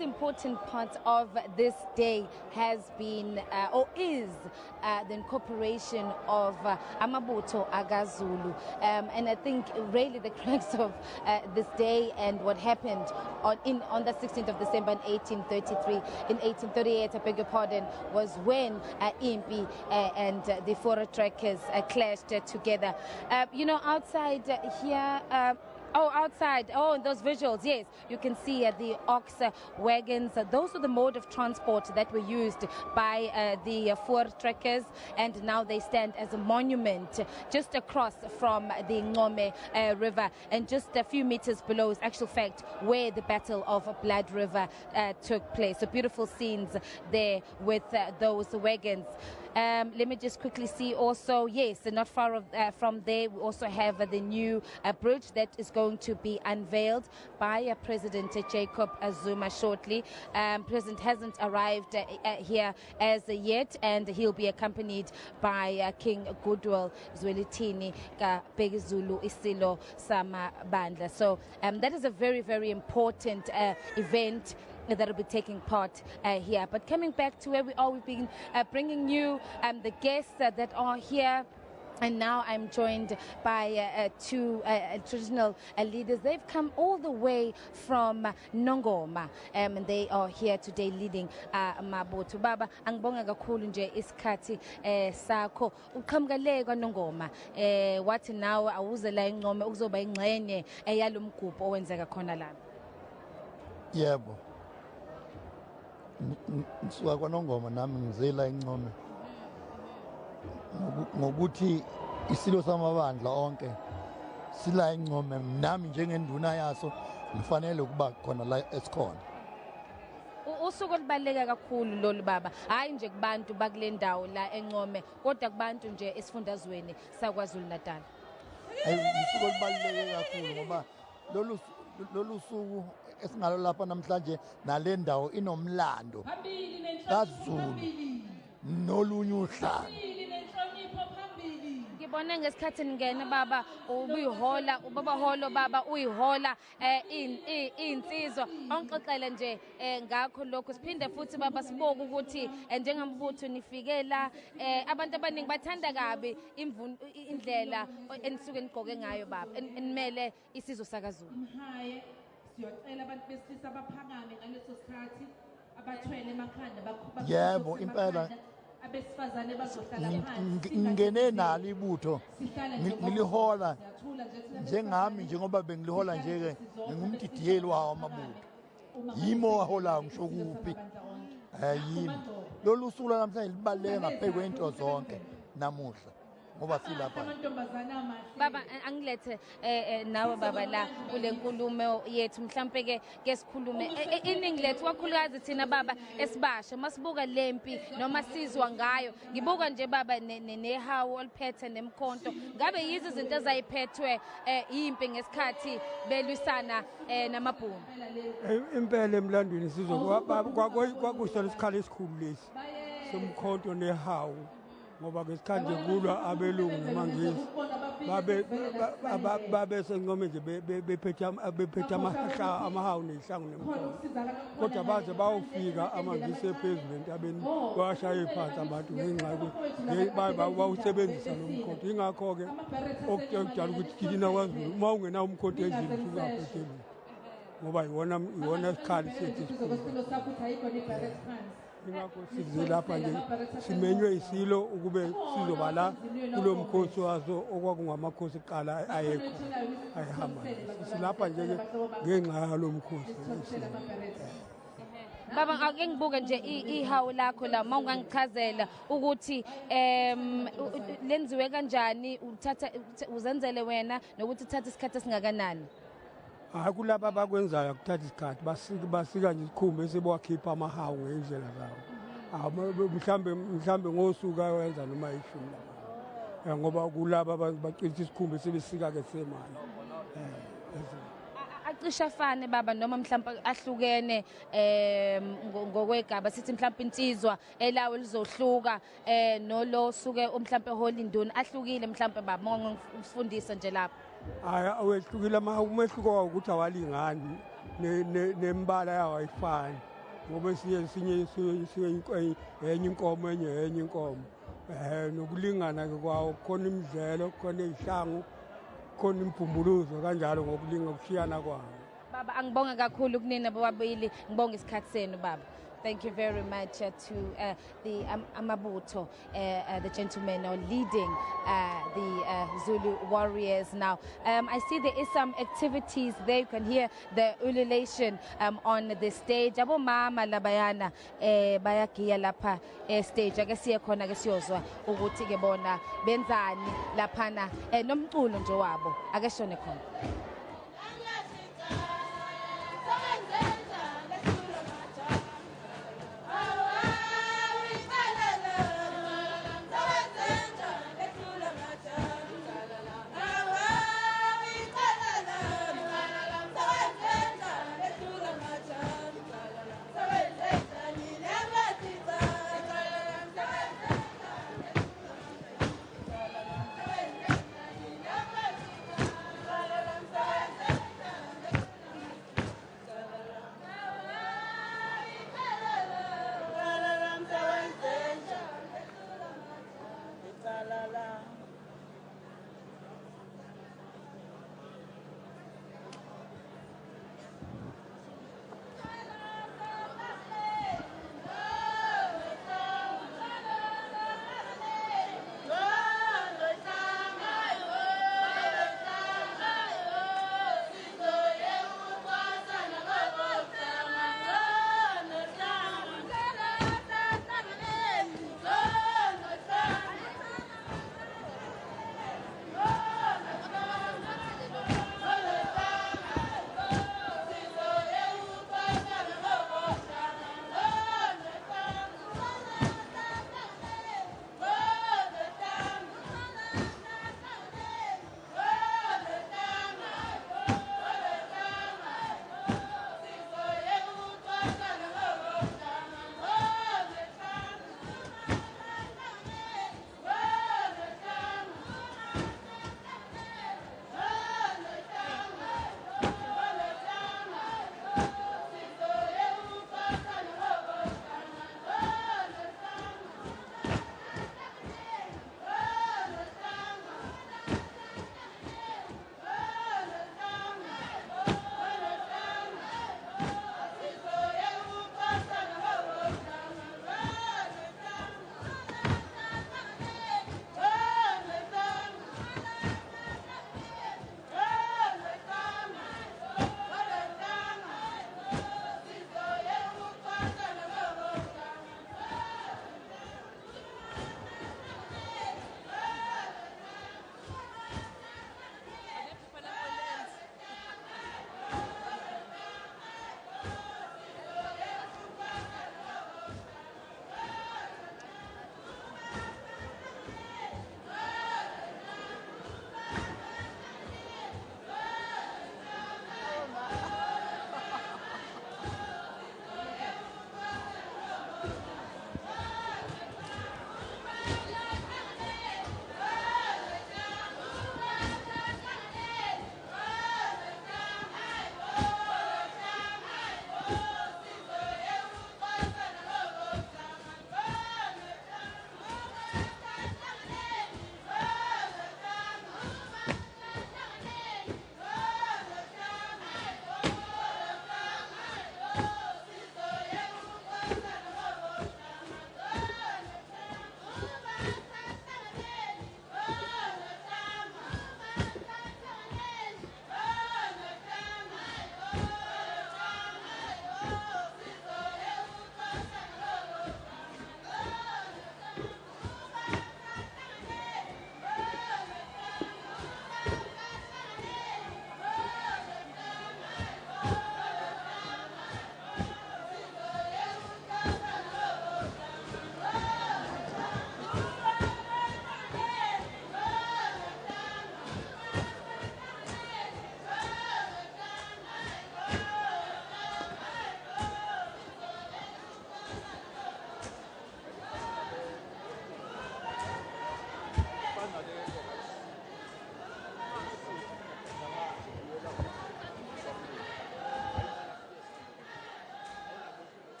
the important parts of this day has been or is the incorporation of Amabutho Agazulu. And I think really the crux of this day and what happened on the 16th of December in 1833, in 1838, I beg your pardon, was when Impi and the four trackers clashed together. You know, outside here, outside, those visuals, yes, you can see the ox wagons. Those are the mode of transport that were used by the four trackers, and now they stand as a monument just across from the Ncome River, and just a few meters below is actual fact where the Battle of Blood River took place. So beautiful scenes there with those wagons. Let me just quickly see also, yes, not far from there, we also have the new bridge that is going to be unveiled by President Jacob Zuma shortly. President hasn't arrived here as yet, and he'll be accompanied by King Goodwill Zwelithini Zulu Isilo Samabandla. So that is a very, very important event that will be taking part here. But coming back to where we are, we've been bringing you the guests that are here. And now I'm joined by two traditional leaders. They've come all the way from Ncome, and they are here today leading Mabutho. Baba, angibonga kakhulu nje isikhathi sakho. Uqhamuka le kwaNcome. Wathi nawe awuze la eNcome ukuzoba ingxenye yalomgubho owenzeka khona la. Yebo. Ngisuka kwaNcome nami ngizela eNcome. Ngokuthi isilo samabandla onke sila eNcome, nami njengenduna yaso ngifanele ukuba khona la esikhona. Usuku olubaleka kakhulu lolu baba, hayi nje kubantu bakule ndawo la eNcome, kodwa kubantu nje esifundazweni saKwaZulu-Natal. Usuku olubaleke kakhulu ngoba lolu suku esingalo lapha namhlanje nale ndawo inomlando kaZulu nolunye uhlanga. Ngibone ngesikhathi ngene baba ubuyihola, ubaba holo baba uyihola insizwa. Ongixoxele nje ngakho lokho, siphinde futhi baba siboka ukuthi njengamabutho nifike la, abantu abaningi bathanda kabi indlela enisuke nigqoke ngayo baba, enimele isizwe sakaZulu. Siyocela abantu besilisa abaphakame ngaleso sikhathi abathwele emakhanda bakhuba. Yebo, impela abesifazane bazohlala phansi. Ngene nalo ibutho ngilihola njengami, njengoba bengilihola nje ke ngumdidiyeli wawo amabutho. Yimo wahola ngisho kuphi. Yimi lolu suku namhlanje libaleke ngaphe kwento zonke namuhla ngoba silapha. Baba angilethe nawe baba la kule nkulumo yethu, mhlambe ke sikhulume iningi lethu kakhulukazi thina baba esibasha masibuka lempi noma sizwa ngayo. Ngibuka nje baba nehawu oliphethe nemkhonto, ngabe yizo izinto ezayiphethwe impi ngesikhathi belwisana namabhunu. Impela emlandweni sizwe kwakusho lesikhala esikhulu lesi somkhonto nehawu, ngoba ngesikhathi nje kulwa abelungu namangisi babe seNcome nje bephethe amahawu nehlangu nemkhonto, kodwa baze bawufika amangisi ephezulu entabeni bashaya phansi abantu ngenxa bawusebenzisa lo mkhonto. Ingakho-ke okujala ukuthi thina kwaZulu uma ungena umkhonto ezini sukaphethelweni, ngoba iwona isikhali sethu esikhulu. Ingakho size lapha nje simenywe isilo ukube sizoba la kulo mkhosi wazo okwakungamakhosi kuqala ayekho ayihamba. Silapha nje ngenxa yalo mkhosi. Baba ake ngibuke nje ihawu lakho la, mawungangichazela ukuthi lenziwe kanjani, uthatha uzenzele wena nokuthi uthatha isikhathi esingakanani. Hayi kulaba abakwenzayo kuthatha isikhathi, basika nje isikhumba esibowakhipha amahawu ngendlela zabo. Mhlambe ngosuku ayenza noma ishumi la, ngoba kulaba abantu baqinisa isikhumba sebesika ke semali. Acisha fane baba noma mhlawumbe ahlukene ngokwegaba, sithi mhlawumbe insizwa elawo lizohluka nolo suke mhlawumbe holinduni ahlukile mhlawumbe baba, ngifundisa nje lapha. Hayi awehlukile umehluko wawo ukuthi awalingani nembala yawo ayifani. ngoba sinye enye inkomo enye inkomo nokulingana ke kwawo khona imidlelo khona izihlangu khona impumbuluzo kanjalo ngokulinga kushiyana kwawo. Baba angibonga kakhulu kunina bobabili ngibonga isikhathi senu baba. Thank you very much to the Amabutho, the gentlemen are leading the Zulu warriors now. I see there is some activities there. You can hear the ululation on the stage. Abo mama labayana bayagiya lapha stage. Ake siye khona ke siyozwa ukuthi ke bona benzani laphana nomculo nje wabo. Ake shone khona.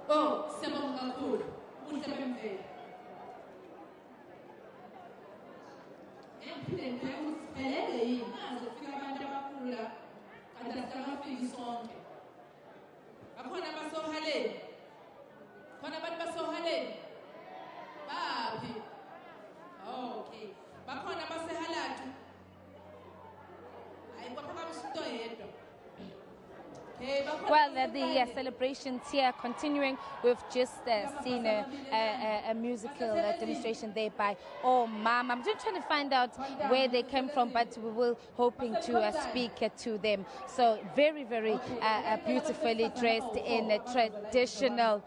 Oh, siyabonga kakhulu. Ubuhle bemvelo. Ngiphinde ngibheke ukuthi siphelele yini naze kufika abantu abakhulu la. Kanti asikafiki sonke. Bakhona abasohaleni. Khona abantu basohaleni. Baphi? Okay. Bakhona abasehalatu. Hayi kwaphakamiswa into yedwa. Well, the celebrations here continuing. We've just seen a musical demonstration there by Oh Mama. I'm just trying to find out where they came from, but we will hoping to speak to them. So very, very beautifully dressed in a traditional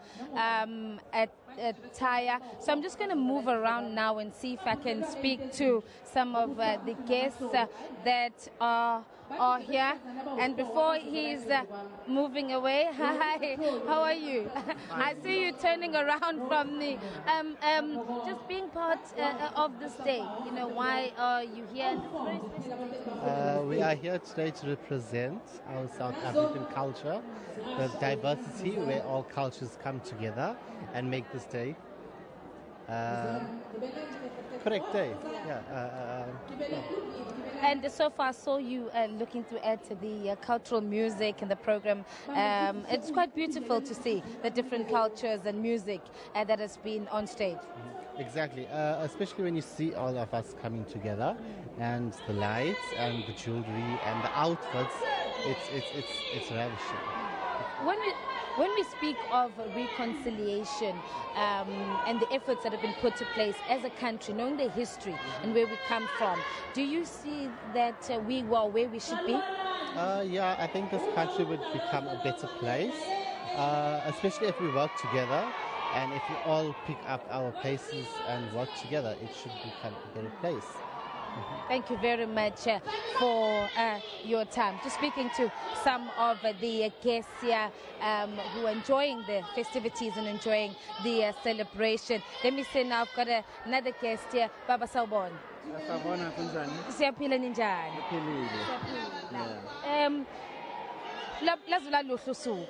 attire. So I'm just going to move around now and see if I can speak to some of the guests that are here. And before he's moving away, hi, how are you? I see you turning around from the just being part of this day. You know, why are you here? We are here today to represent our South African culture, the diversity where all cultures come together and make this day correct day. And so far, I saw you looking to add to the cultural music in the program. It's quite beautiful to see the different cultures and music that has been on stage. Exactly, especially when you see all of us coming together, and the lights and the jewelry and the outfits. It's ravishing. When we speak of reconciliation and the efforts that have been put to place as a country, knowing the history and where we come from, do you see that we are where we should be? Yeah, I think this country would become a better place, especially if we work together, and if we all pick up our places and work together, it should become a better place. Thank you very much for your time. Just speaking to some of the guests here who are enjoying the festivities and enjoying the celebration. Let me say now I've got another guest here, Baba Sawubona. Sawubona kunjani? Siyaphila ninjani? Siyaphila. Lazula luhlu suku.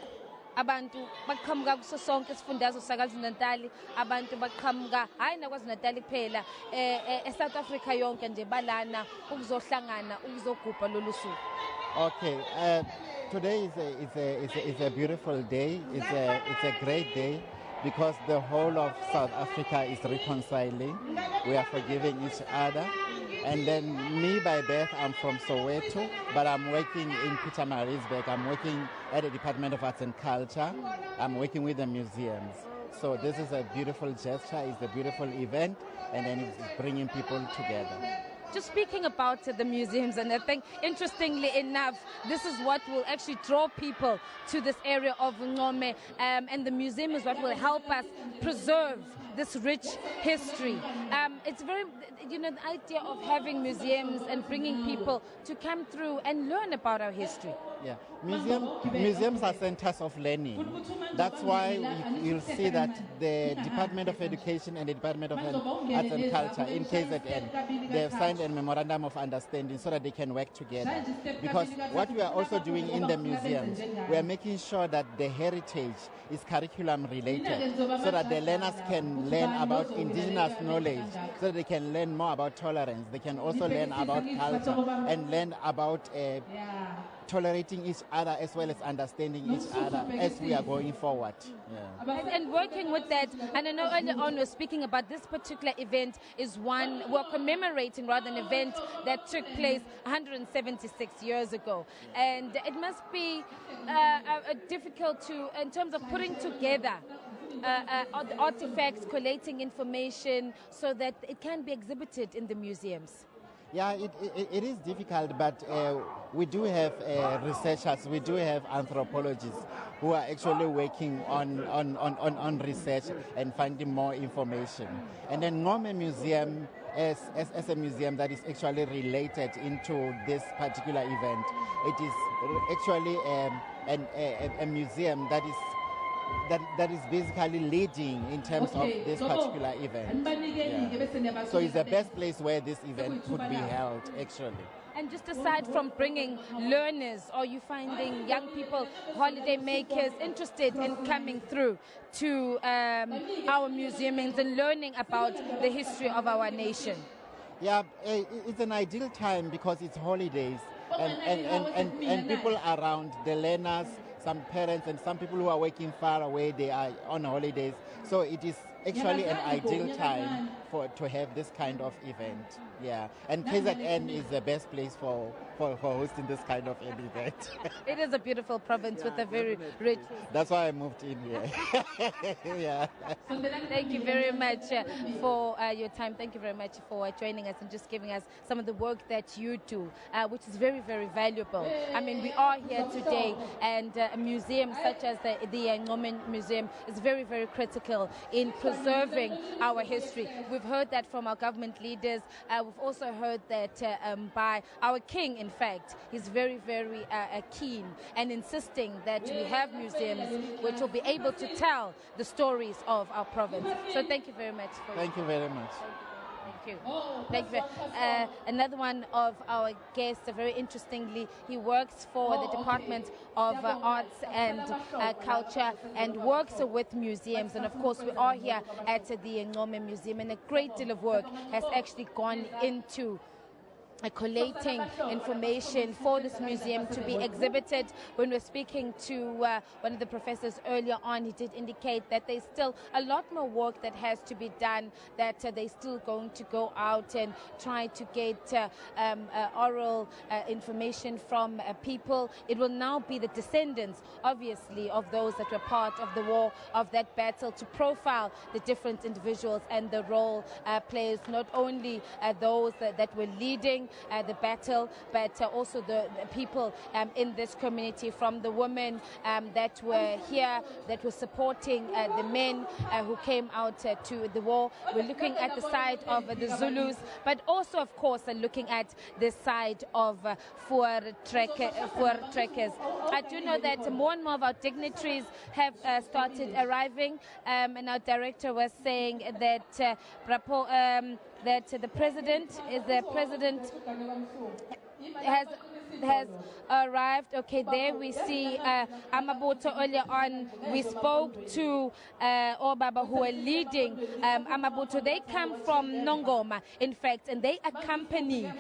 Abantu baqhamuka kuso sonke isifundazwe saKwaZulu-Natal, abantu baqhamuka hayi naKwaZulu-Natal kuphela eSouth Africa yonke nje balana ukuzohlangana ukuzogubha lolu suku. Okay, today is a beautiful day. It's a great day because the whole of South Africa is reconciling. We are forgiving each other. And then me by birth, I'm from Soweto, but I'm working in Pietermaritzburg. I'm working at the Department of Arts and Culture. I'm working with the museums. So this is a beautiful gesture, it's a beautiful event, and then it's bringing people together. Just speaking about the museums, and I think interestingly enough, this is what will actually draw people to this area of Ncome, and the museum is what will help us preserve this rich history. It's very, the idea of having museums and bringing people to come through and learn about our history. Yeah, museums are centers of learning. That's why you'll see that the Department of Education and the Department of Arts and Culture in KZN, they have signed a memorandum of understanding so that they can work together. Because what we are also doing in the museums, we are making sure that the heritage is curriculum related, so that the learners can learn about indigenous knowledge, so that they can learn more about tolerance. They can also learn about culture and learn about tolerating each other as well as understanding each other as we are going forward. Yeah. And working with that, and I know earlier on we were speaking about this particular event is one, we're commemorating rather an event that took place 176 years ago. And it must be difficult to, in terms of putting together artifacts, collating information so that it can be exhibited in the museums. Yeah, it is difficult, but we do have researchers, we do have anthropologists who are actually working on research and finding more information. And then Ncome Museum, as a museum that is actually related into this particular event, it is actually a museum that is basically leading in terms of this particular event. Yeah. So it's the best place where this event could be held, actually. And just aside from bringing learners, are you finding young people, holiday makers, interested in coming through to our museums and learning about the history of our nation? Yeah, it's an ideal time because it's holidays and people around, the learners, some parents and some people who are working far away, they are on holidays. So it is actually an ideal time to have this kind of event. Yeah, and KZN is the best place for hosting this kind of an event. It is a beautiful province with a very rich... That's why I moved in here. Yeah. Thank you very much for your time. Thank you very much for joining us and just giving us some of the work that you do, which is very, very valuable. I mean, we are here today, and a museum such as the Ncome Museum is very, very critical in preserving our history. We've heard that from our government leaders. We've also heard that by our king, in fact. He's very, very keen and insisting that we have museums which will be able to tell the stories of our province. So thank you very much. Thank you very much. Thank you. Thank you. Another one of our guests, very interestingly, he works for the Department of Arts and Culture and works with museums. And of course, we are here at the Ncome Museum, and a great deal of work has actually gone into collating information for this museum to be exhibited. When we're speaking to one of the professors earlier on, he did indicate that there's still a lot more work that has to be done, that they're still going to go out and try to get oral information from people. It will now be the descendants, obviously, of those that were part of the war, of that battle, to profile the different individuals and the role players, not only those that were leading the battle, but also the people in this community, from the women that were here, that were supporting the men who came out to the war. We're looking at the side of the Zulus, but also, of course, looking at the side of trekkers. I do know that more and more of our dignitaries have started arriving, and our director was saying that that the president has arrived. Okay, there we see Amabutho. Earlier on, we spoke to Obaba, who are leading Amabutho. They come from Nongoma, in fact, and they accompany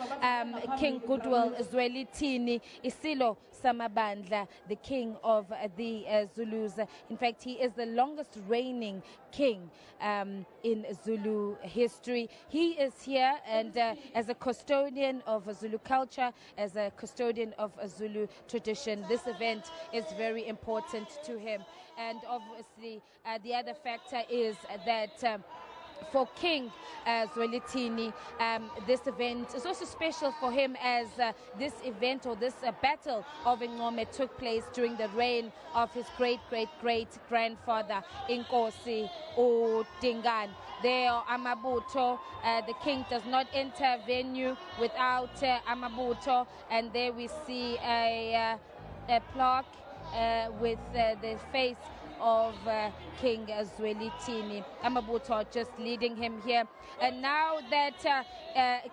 King Goodwill Zwelithini Isilo Samabandla, the king of the Zulus. In fact, he is the longest reigning king in Zulu history. He is here, and as a custodian of Zulu culture, as a custodian of Zulu tradition, this event is very important to him. And obviously, the other factor is that for King Zwelithini, this event is also special for him, as this event, or this battle of Ncome, took place during the reign of his great-great-great-grandfather, Inkosi uDingane. There, Amabutho, the king does not enter venue without Amabutho, and there we see a plaque with the face of King Zwelithini. Amabutho just leading him here. And now that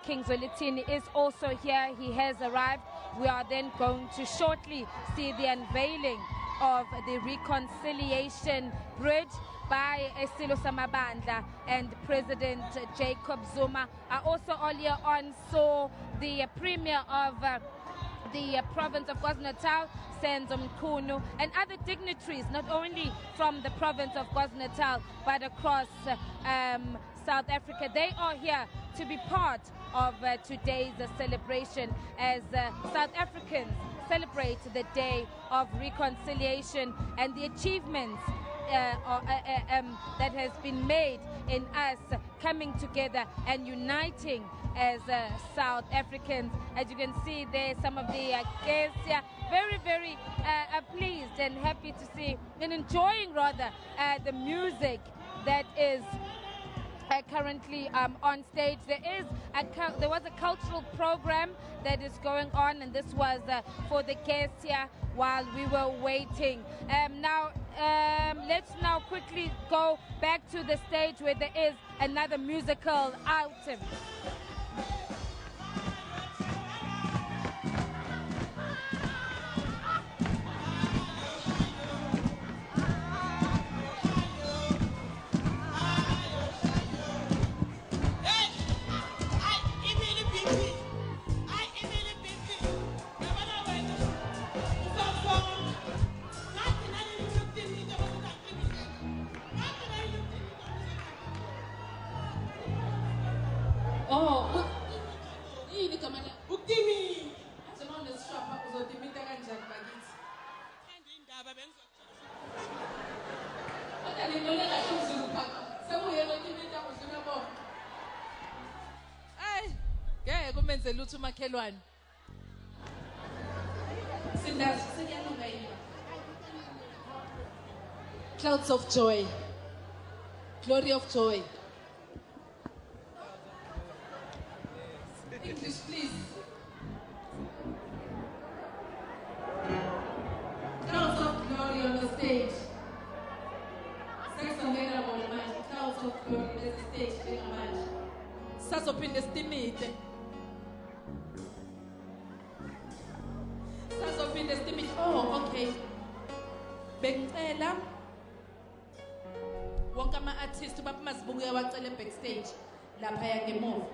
King Zwelithini is also here, he has arrived, we are then going to shortly see the unveiling of the Reconciliation Bridge by Isilo Samabandla and President Jacob Zuma. I also earlier on saw the Premier of the province of KwaZulu-Natal, Ncome Museum, and other dignitaries, not only from the province of KwaZulu-Natal, but across South Africa. They are here to be part of today's celebration, as South Africans celebrate the Day of Reconciliation and the achievements that has been made in us coming together and uniting as South Africans. As you can see there, some of the guests here, very, very pleased and happy to see and enjoying rather the music that is currently on stage. There was a cultural program that is going on, and this was for the guests here while we were waiting. Now let's now quickly go back to the stage where there is another musical item. Oh, yini igama la? Ukutimi. Njengoba unesishopha uzotimita kanjani bakithi? Thanda indaba kodwa ngibone kahle umzulu phaka. Sebuye lotimita uzuna bo. Ay, ngeke kumenze lutho umakhelwane. Sindazi siyalunga yini? Clouds of joy. Glory of joy. English, please. Clouds of glory on the stage. Sex available manje. Clouds of glory, there's a stage manje. Sazophinde stimite. Sazophinde stimite. Oh, okay. Bengicela wonke ama-artist baphumazibukuya wacele backstage laphaya ngemuva.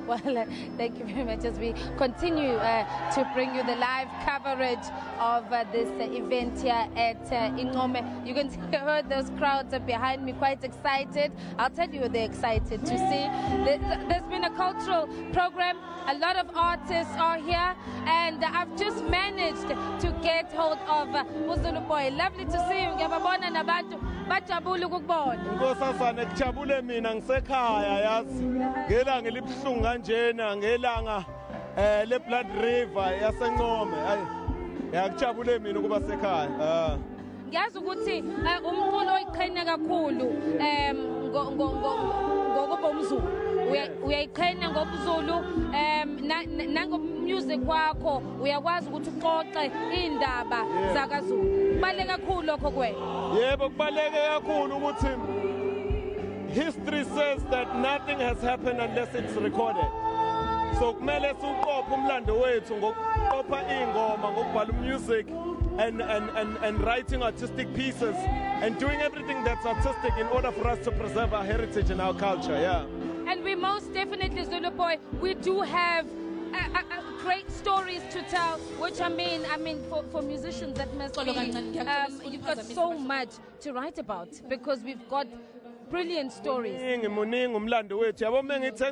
Well, thank you very much as we continue to bring you the live coverage of this event here at Ncome. You can hear those crowds behind me quite excited. I'll tell you they're excited to see. There's been a cultural program. A lot of artists are here, and I've just managed to get hold of uZulu Boy. Lovely to see you. Ngiyababona nabantu bajabule ukukubona. Nkosazana kujabule mina ngisekhaya yazi. Ngelanga elibhlungu kanjena ngelanga le Blood River yaseNcome. Hayi. Yakujabule mina ukuba sekhaya. Ngiyazi ukuthi umculo oyiqhenya kakhulu ngokuba umZulu. Uyayiqhenya ngobuZulu nangomusic wakho uyakwazi ukuthi uxoxe indaba zakaZulu. Kubaleke kakhulu lokho kuwena. Yebo kubaleke kakhulu ukuthi history says that nothing has happened unless it's recorded. So kumele siqophe umlando wethu ngokuqopha ingoma ngokubhala music and writing artistic pieces and doing everything that's artistic in order for us to preserve our heritage and our culture. Yeah. And we most definitely, Zulu Boy, we do have great stories to tell, which I mean for musicians that must be, you've got so much to write about because we've got brilliant stories. Muningi umlando wethu yabo mengithi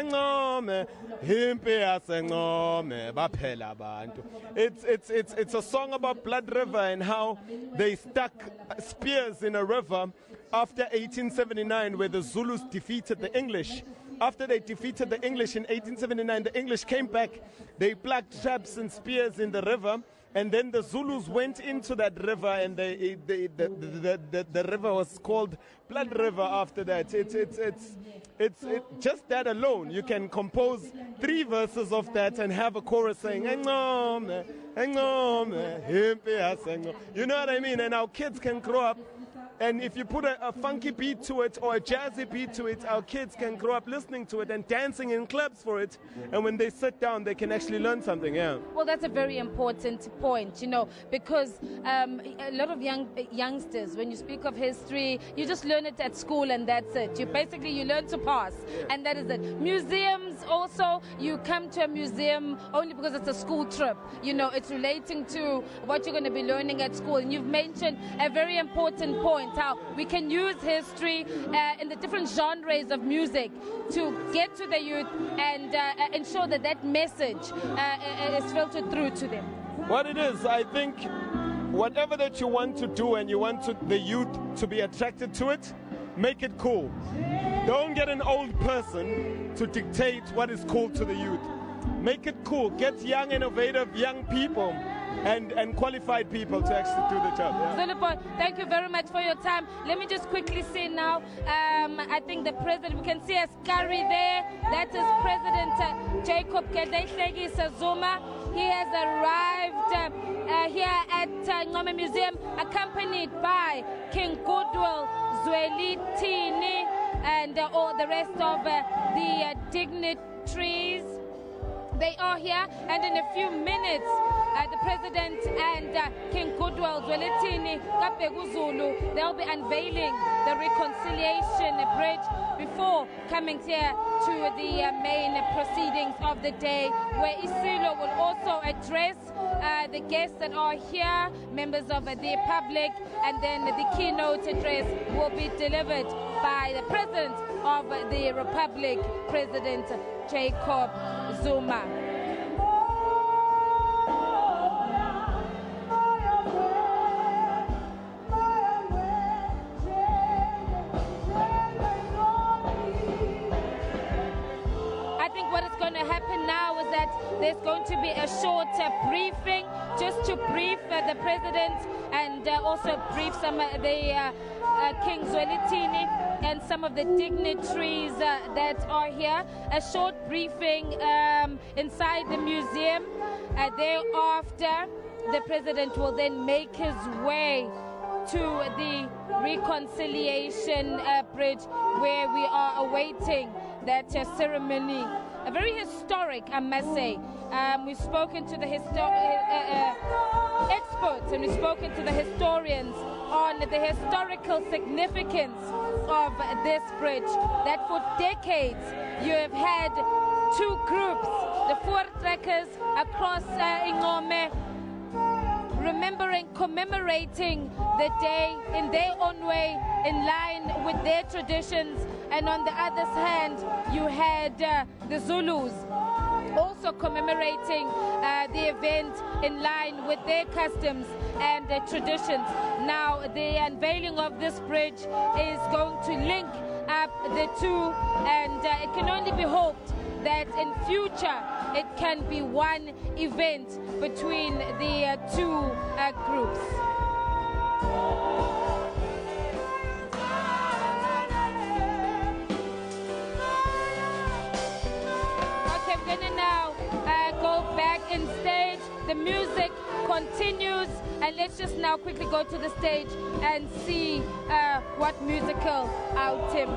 Ncome impi yaseNcome baphela abantu. It's a song about Blood River and how they stuck spears in a river after 1879 where the Zulus defeated the English. After they defeated the English in 1879, the English came back. They plucked traps and spears in the river, and then the Zulus went into that river, and the river was called Blood River after that. It's just that alone. You can compose 3 verses of that and have a chorus saying, Ncome, Ncome, impi yaseNcome. You know what I mean? And our kids can grow up And if you put a funky beat to it or a jazzy beat to it, our kids can grow up listening to it and dancing in clubs for it. And when they sit down, they can actually learn something, yeah. Well, that's a very important point, you know, because a lot of youngsters, when you speak of history, you just learn it at school and that's it. You learn to pass, and that is it. Museums also, you come to a museum only because it's a school trip. You know, it's relating to what you're going to be learning at school. And you've mentioned a very important point, how we can use history in the different genres of music to get to the youth and ensure that that message is filtered through to them. What it is, I think, whatever that you want to do and you want the youth to be attracted to it, make it cool. Don't get an old person to dictate what is cool to the youth. Make it cool. Get young, innovative, young people and qualified people to actually do the job. Yeah. Zulupo, thank you very much for your time. Let me just quickly see now, I think the president, we can see a scurry there. That is President Jacob Gedeihleki Zuma. He has arrived here at Ncome Museum, accompanied by King Goodwill Zwelithini and all the rest of the dignitaries. They are here, and in a few minutes, the President and King Goodwill Zwelithini Zulu, they'll be unveiling the Reconciliation Bridge before coming here to the main proceedings of the day, where Isilo will also address the guests that are here, members of the public, and then the keynote address will be delivered by the President of the Republic, President Jacob Zuma. There's going to be a short briefing just to brief the President and also brief some of the King Zwelithini and some of the dignitaries that are here. A short briefing inside the museum. Thereafter, the President will then make his way to the Reconciliation Bridge, where we are awaiting that ceremony. A very historic, I must say. We've spoken to the experts and we've spoken to the historians on the historical significance of this bridge. That for decades you have had two groups, the Voortrekkers across Ncome, commemorating the day in their own way, in line with their traditions. And on the other hand, you had the Zulus also commemorating the event in line with their customs and their traditions. Now, the unveiling of this bridge is going to link up the two, and it can only be hoped that in future it can be one event between the two groups. Okay, we're gonna now go back in stage. The music continues, and let's just now quickly go to the stage and see what musical outing.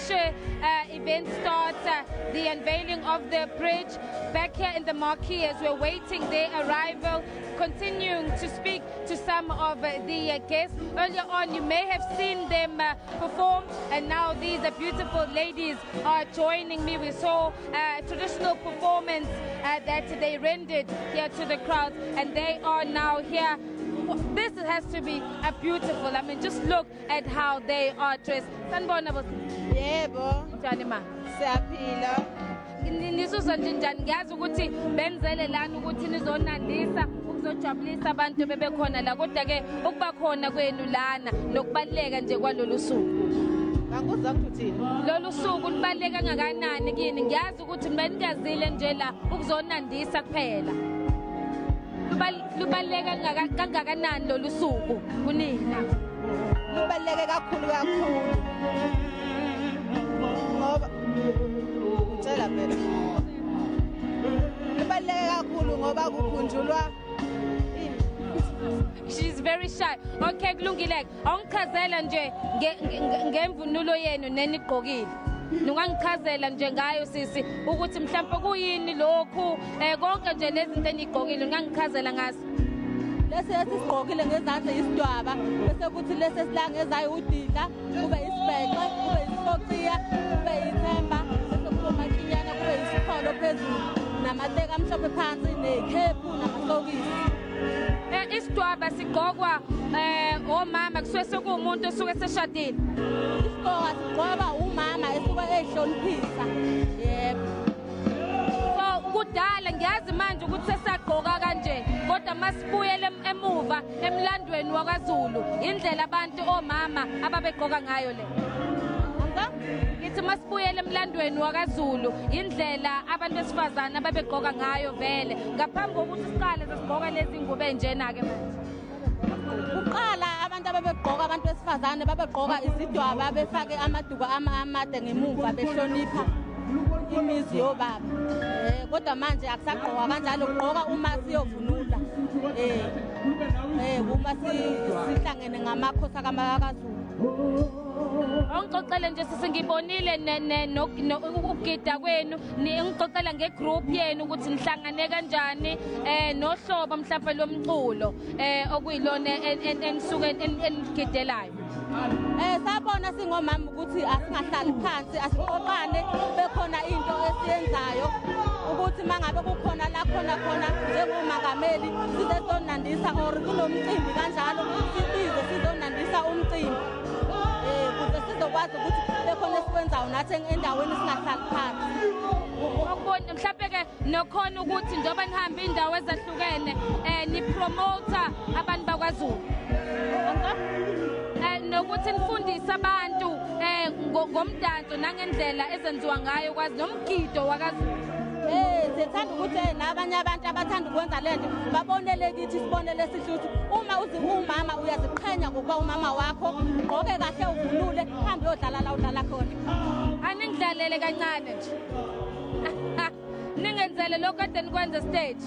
official event starts, the unveiling of the bridge, back here in the marquee as we're waiting their arrival, continuing to speak to some of the guests. Earlier on, you may have seen them perform, and now these beautiful ladies are joining me. We saw a traditional performance that they rendered here to the crowd, and they are now here. This has to be beautiful. I mean, just look at how they are dressed. Sanibona Yebo. Njani ma? Siyaphila. Nisuzwa nje njani? Ngiyazi ukuthi benzele lana ukuthi nizonandisa ukuzojabulisa abantu bebekhona la, kodwa ke ukuba khona kwenu lana nokubaleka nje kwalolu suku. Ngakuzwa ukuthini? Lolu suku libaleka kangakanani kini? Ngiyazi ukuthi beningazile nje la ukuzonandisa kuphela. Lubaleka kangakanani lolu suku kunina? Lubaleke kakhulu kakhulu. Ngoba ngicela phela. Lubaleke kakhulu ngoba kukhunjulwa. She's very shy. Okay, kulungile. Awungichazela nje ngemvunulo yenu nenigqokile. Nungangichazela nje ngayo sisi ukuthi mhlawumbe kuyini lokhu konke nje lezi zinto enigqokile ungangichazela ngazo. Lesi esigqokile ngezandla isidwaba bese kuthi lesi esilangezayo udidla kube isibhenxe kube isifoxiya kube ithemba bese kuba makinyana kube isikholo phezulu namateka amhlophe phansi nekhephu namasokisi. Isidwaba sigqokwa omama kusuke sekuwumuntu osuke seshadile. Isigqoka sigqoka umama esuke ehloniphisa. Yebo. So kudala ngiyazi manje ukuthi sesagqoka kanje, kodwa masibuyele emuva emlandweni wakwaZulu indlela abantu omama ababegqoka ngayo le. Ngithi masibuyele emlandweni wakwaZulu indlela abantu besifazana ababegqoka ngayo vele ngaphambi kokuthi siqale sesigqoka lezi ngubo enjena ke manje. Uqala abantu ababegqoka abantu besifazane babegqoka izidwaba befake amaduku amade ngemuva behlonipha imizi yobaba. Kodwa manje akusagqoka kanjalo, ugqoka uma siyovunula. Uma sihlangene ngamakhosi akaZulu. Ongixoxele nje sisingibonile ukugida kwenu, ngixoxela ngegroup yenu ukuthi nihlangane kanjani nohlobo mhlawumbe lomculo okuyilona enisuke enigidelayo. Sabona singomama ukuthi asingahlali phansi asiqoqane bekhona into esiyenzayo ukuthi mangabe kukhona la khona njengomongameli sizonandisa or kunomcimbi kanjalo sibize sizonandisa umcimbi. Ukuze sizokwazi ukuthi bekhona esikwenzayo nathi endaweni singahlali phansi. Ukubona mhlawumbe ke nokhona ukuthi njengoba nihamba indawo ezahlukene nipromota abantu bakwaZulu. Nokuthi nifundise abantu ngomdanso nangendlela ezenziwa ngayo kwazi nomgido wakaZulu. Sithanda ukuthi nabanye abantu abathanda ukwenza lento babonele kithi sibonele sihle ukuthi uma umama uyaziqhenya ngokuba umama wakho, ugqoke kahle uvunule hambe uyodlala la udlala khona. Aningidlalele kancane nje. Ningenzele lokho kade nikwenza stage.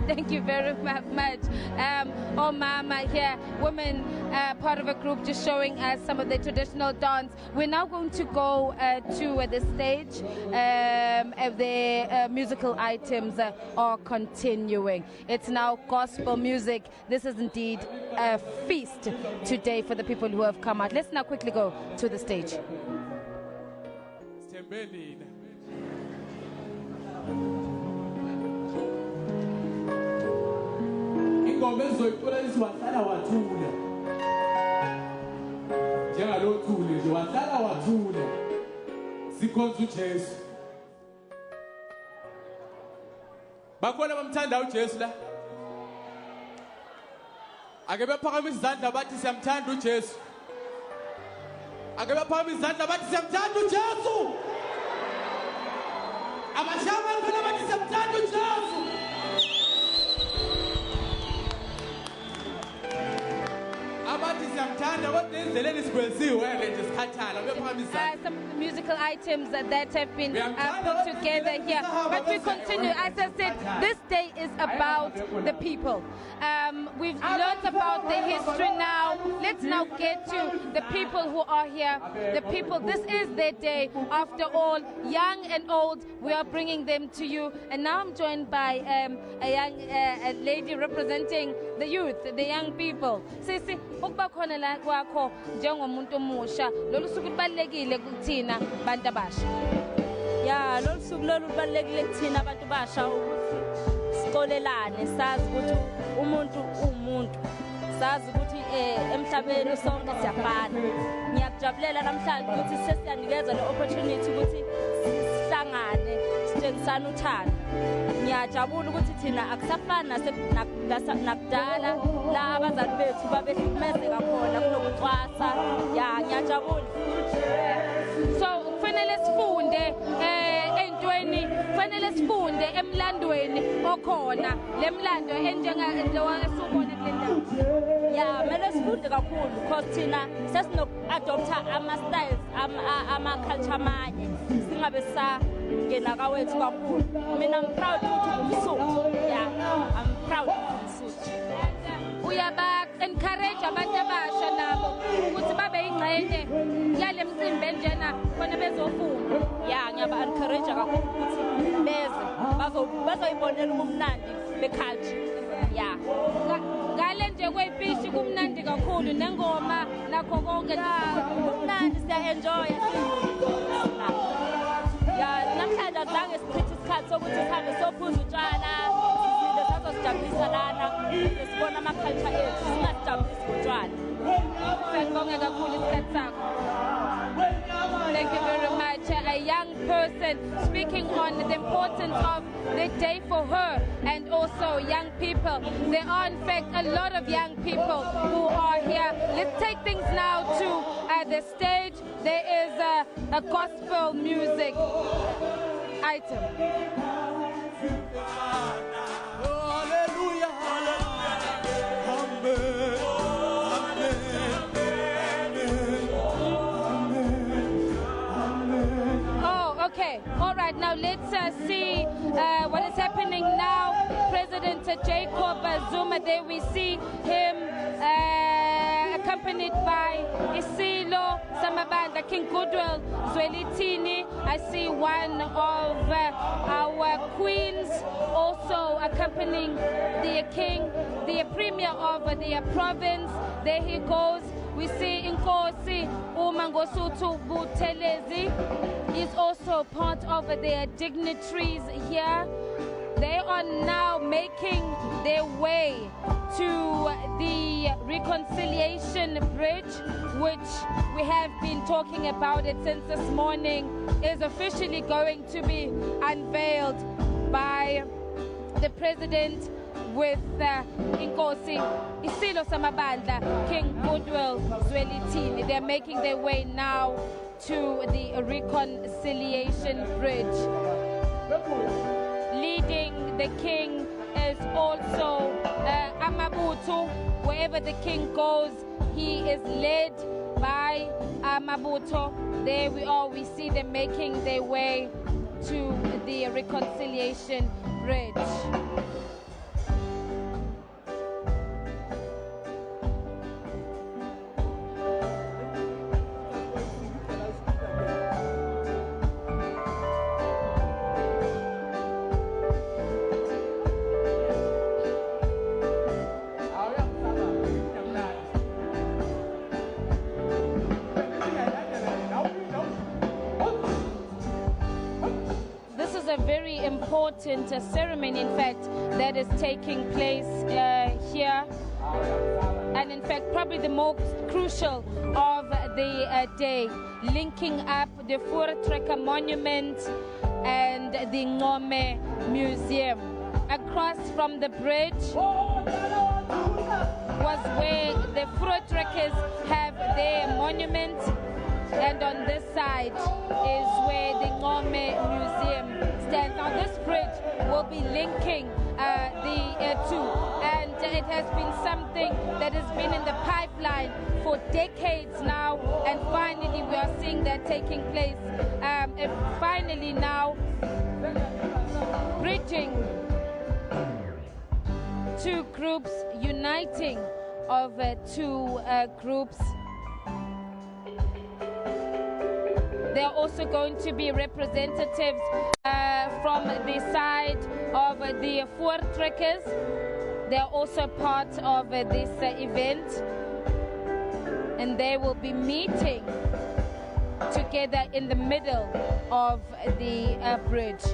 Thank you very much. Mama here, women, part of a group just showing us some of the traditional dance. We're now going to go to the stage. The musical items are continuing. It's now gospel music. This is indeed a feast today for the people who have come out. Let's now quickly go to the stage. ingoma ezoyiqola isiwasala wathula uthule nje wahlala wathula sikhonza uJesu bakhona bamthanda uJesu la ake baphakamisa izandla bathi siyamthanda uJesu ake baphakamisa izandla bathi siyamthanda uJesu abashaba khona bathi siyamthanda uJesu some musical items that have been put together here. But we continue. As I said, this day is about the people. We've learned about the history now. Let's now get to the people who are here. The people, this is their day. After all, young and old, we are bringing them to you. And now I'm joined by a young lady representing the youth, the young people. Sisi, ukuba khona la kwakho njengomuntu omusha, lolu suku libalekile kuthina bantu abasha. Ya, lolu suku lolu libalekile kuthina abantu basha ukuthi sikolelane, sazi ukuthi umuntu umuntu. Sazi ukuthi emhlabeni sonke siyafana. Ngiyakujabulela namhlanje ukuthi sesiyanikeza le opportunity ukuthi sihlangane, sitshengisane uthando. Ngiyajabula ukuthi thina akusafani nakudala la abazali bethu babehlukumezeka khona kunokucwasa. Ya, ngiyajabula. So kufanele sifunde entweni, kufanele sifunde emlandweni okhona, lemlando enjenga esubone kulendawo. Ya, mele sifunde kakhulu because thina sesino-adopta ama-styles ama-culture amanye singabe sangena kawethu kakhulu. Mina I'm proud ukuthi ngumSuthu. Yeah, I'm proud ngumSuthu. Uyaba-encourage abantu abasha nabo ukuthi babe yingxenye yale mcimbi enjena khona bezofunda. Ya, ngiyaba-encourage kakhulu ukuthi beze bazoyibonela ubumnandi beculture. Ya, ngale nje kweyipishi kumnandi kakhulu nengoma nakho konke kumnandi siya-enjoya. Ya, namhlanje akuzange sichithe isikhathi sokuthi sihambe sophuza utshwala, sizile sazosijabulisa lana, sibona ama-culture ethu, singasijabulisi ngotshwala. Siyabonga kakhulu isikhathi sakho. Thank you very much. A young person speaking on the importance of the day for her and also young people. There are in fact a lot of young people who are here. Let's take things now to the stage. There is a gospel music item. Hallelujah, hallelujah, amen. Okay, all right, now let's see what is happening now. President Jacob Zuma, there we see him accompanied by Isilo Samabanda, King Goodwill Zwelithini. I see one of our queens also accompanying the king, the premier of the province. There he goes. We see Nkosi Umangosuthu Buthelezi is also part of their dignitaries here. They are now making their way to the Reconciliation Bridge, which we have been talking about it since this morning, is officially going to be unveiled by the president with Inkosi Isilo Samabandla, King Goodwill Zwelithini. They're making their way now to the Reconciliation Bridge. Leading the king is also Amabutu. Wherever the king goes, he is led by Amabutu. There we are, we see them making their way to the Reconciliation Bridge. Important ceremony, in fact, that is taking place here, and in fact probably the most crucial of the day, linking up the Voortrekker Monument and the Ncome Museum. Across from the bridge was where the Voortrekkers have their monument, and on this side is where the Ncome Museum stands. Now this bridge will be linking the two, and it has been something that has been in the pipeline for decades now, and finally we are seeing that taking place. Finally now bridging two groups, uniting of two groups. There are also going to be representatives from the side of the Voortrekkers. They are also part of this event, and they will be meeting together in the middle of the bridge.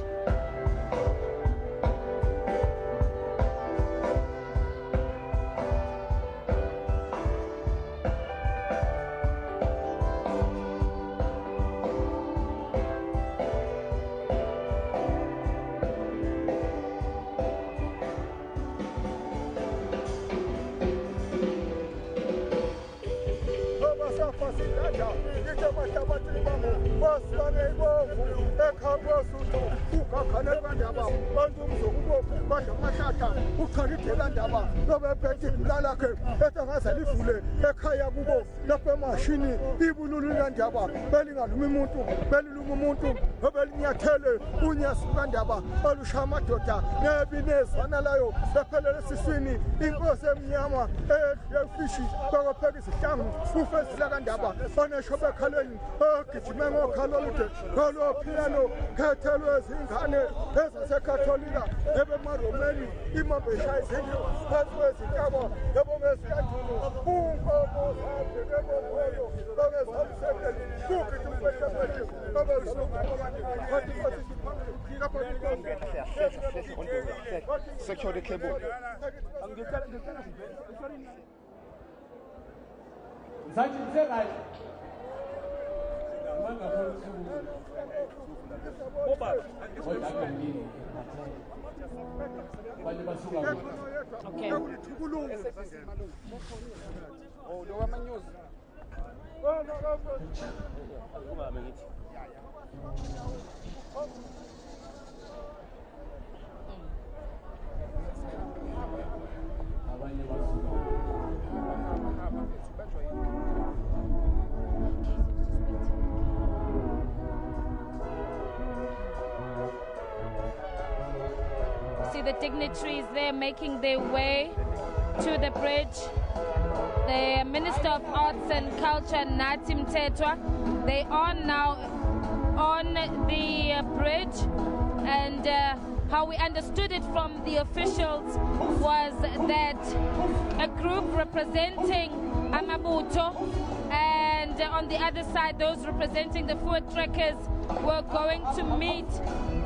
Secure the cable. Okay. See the dignitaries there making their way to the bridge. The Minister of Arts and Culture, Nathi Mthethwa, they are now on the bridge, and how we understood it from the officials was that a group representing Amabuto and on the other side those representing the Voortrekkers were going to meet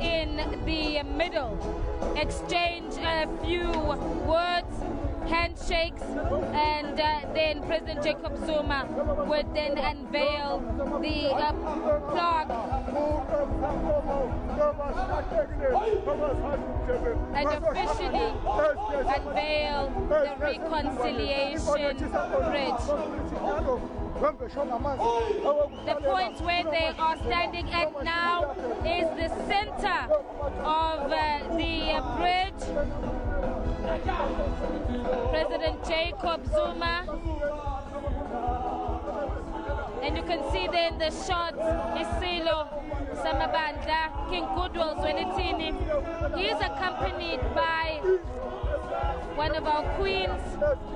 in the middle, exchange a few words, handshakes, and then President Jacob Zuma would then unveil the plaque and officially unveil the reconciliation bridge. The point where they are standing at now is the center of the bridge. President Jacob Zuma, and you can see there in the shots Isilo Samabandla, King Goodwill Zwelithini. He is accompanied by one of our queens.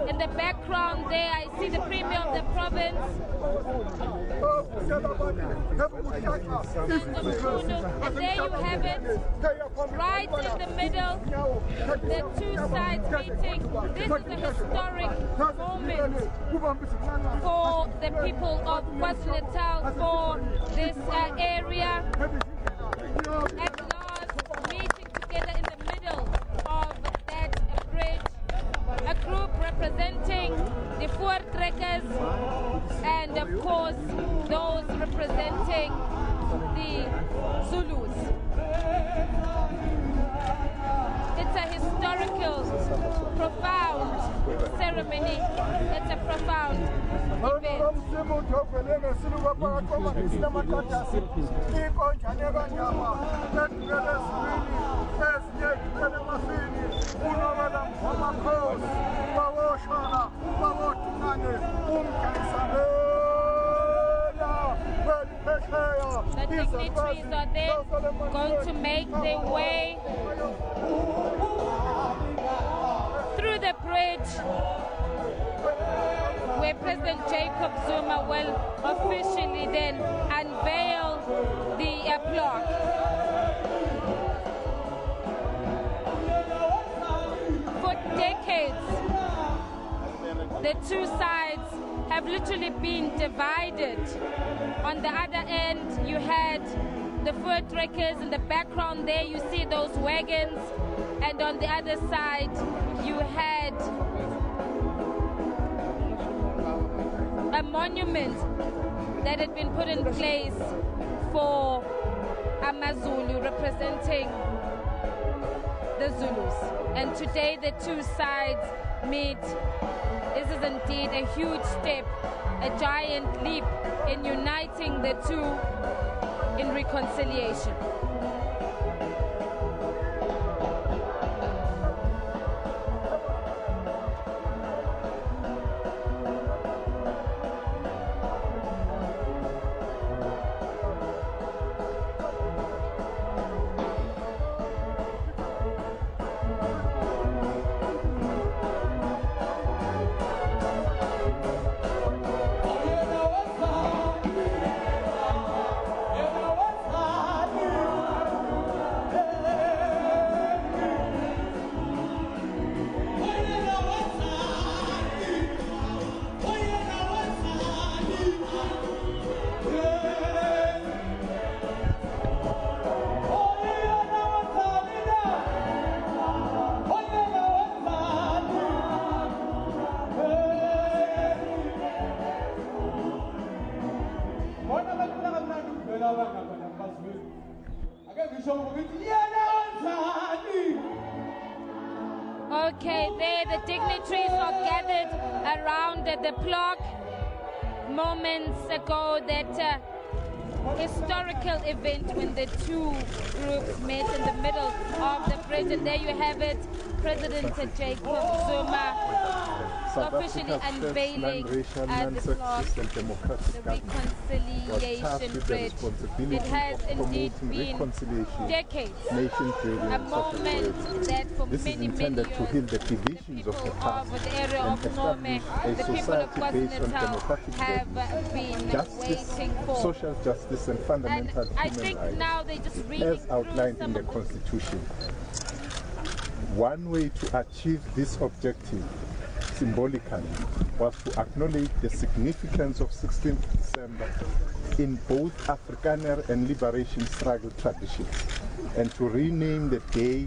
In the background there I see the Premier of the province, and there you have it, right in the middle, the two sides meeting. This is a historic moment for the people of KwaZulu-Natal, for this area. At last, meeting together in the middle of that bridge. A group representing the Voortrekkers and, of course, ceremony. It's a profound event. The dignitaries are there going to make their way through the bridge where President Jacob Zuma will officially then unveil the plaque. For decades, the two sides have literally been divided. On the other end, you had the fur trekkers. In the background there, you see those wagons. And on the other side, you had a monument that had been put in place for AmaZulu representing the Zulus. And today, the two sides meet. This is indeed a huge step, a giant leap in uniting the two in reconciliation. Okay, there the dignitaries are gathered around the plaque. Moments ago, that historical event when the two groups met in the middle of the bridge. And there you have it, President Jacob Zuma officially unveiling the plaque, the reconciliation bridge. It has indeed been decades, a moment that for many, many years, the people of the area of Ncome, the people of KwaZulu-Natal have been waiting for. Social justice and fundamental I human think rights, now they just reading as outlined in the Constitution. One way to achieve this objective symbolically was to acknowledge the significance of 16th December in both Afrikaner and liberation struggle traditions, and to rename the day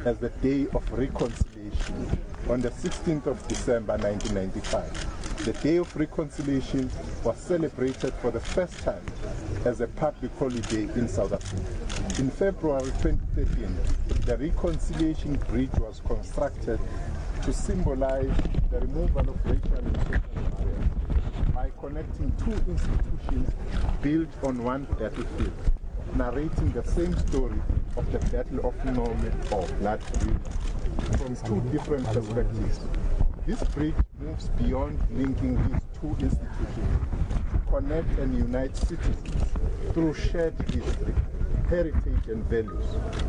as the Day of Reconciliation on the 16th of December 1995. The Day of Reconciliation was celebrated for the first time as a public holiday in South Africa. In February 2013, the Reconciliation Bridge was constructed to symbolize the removal of racial and social barriers by connecting two institutions built on one battlefield, narrating the same story of the Battle of Ncome or Blood River from two different perspectives. This bridge moves beyond linking these two institutions to connect and unite citizens through shared history, heritage and values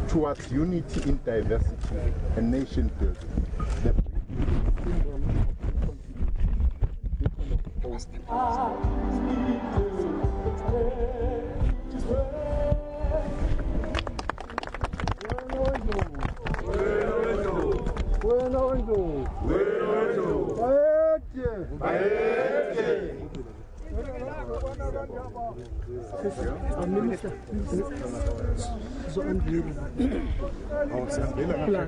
towards unity in diversity and nation building. The bridge is a symbol of reconciliation Minister, so unveiling. Oh, it's unveiling.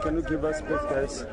Can you give us space, guys?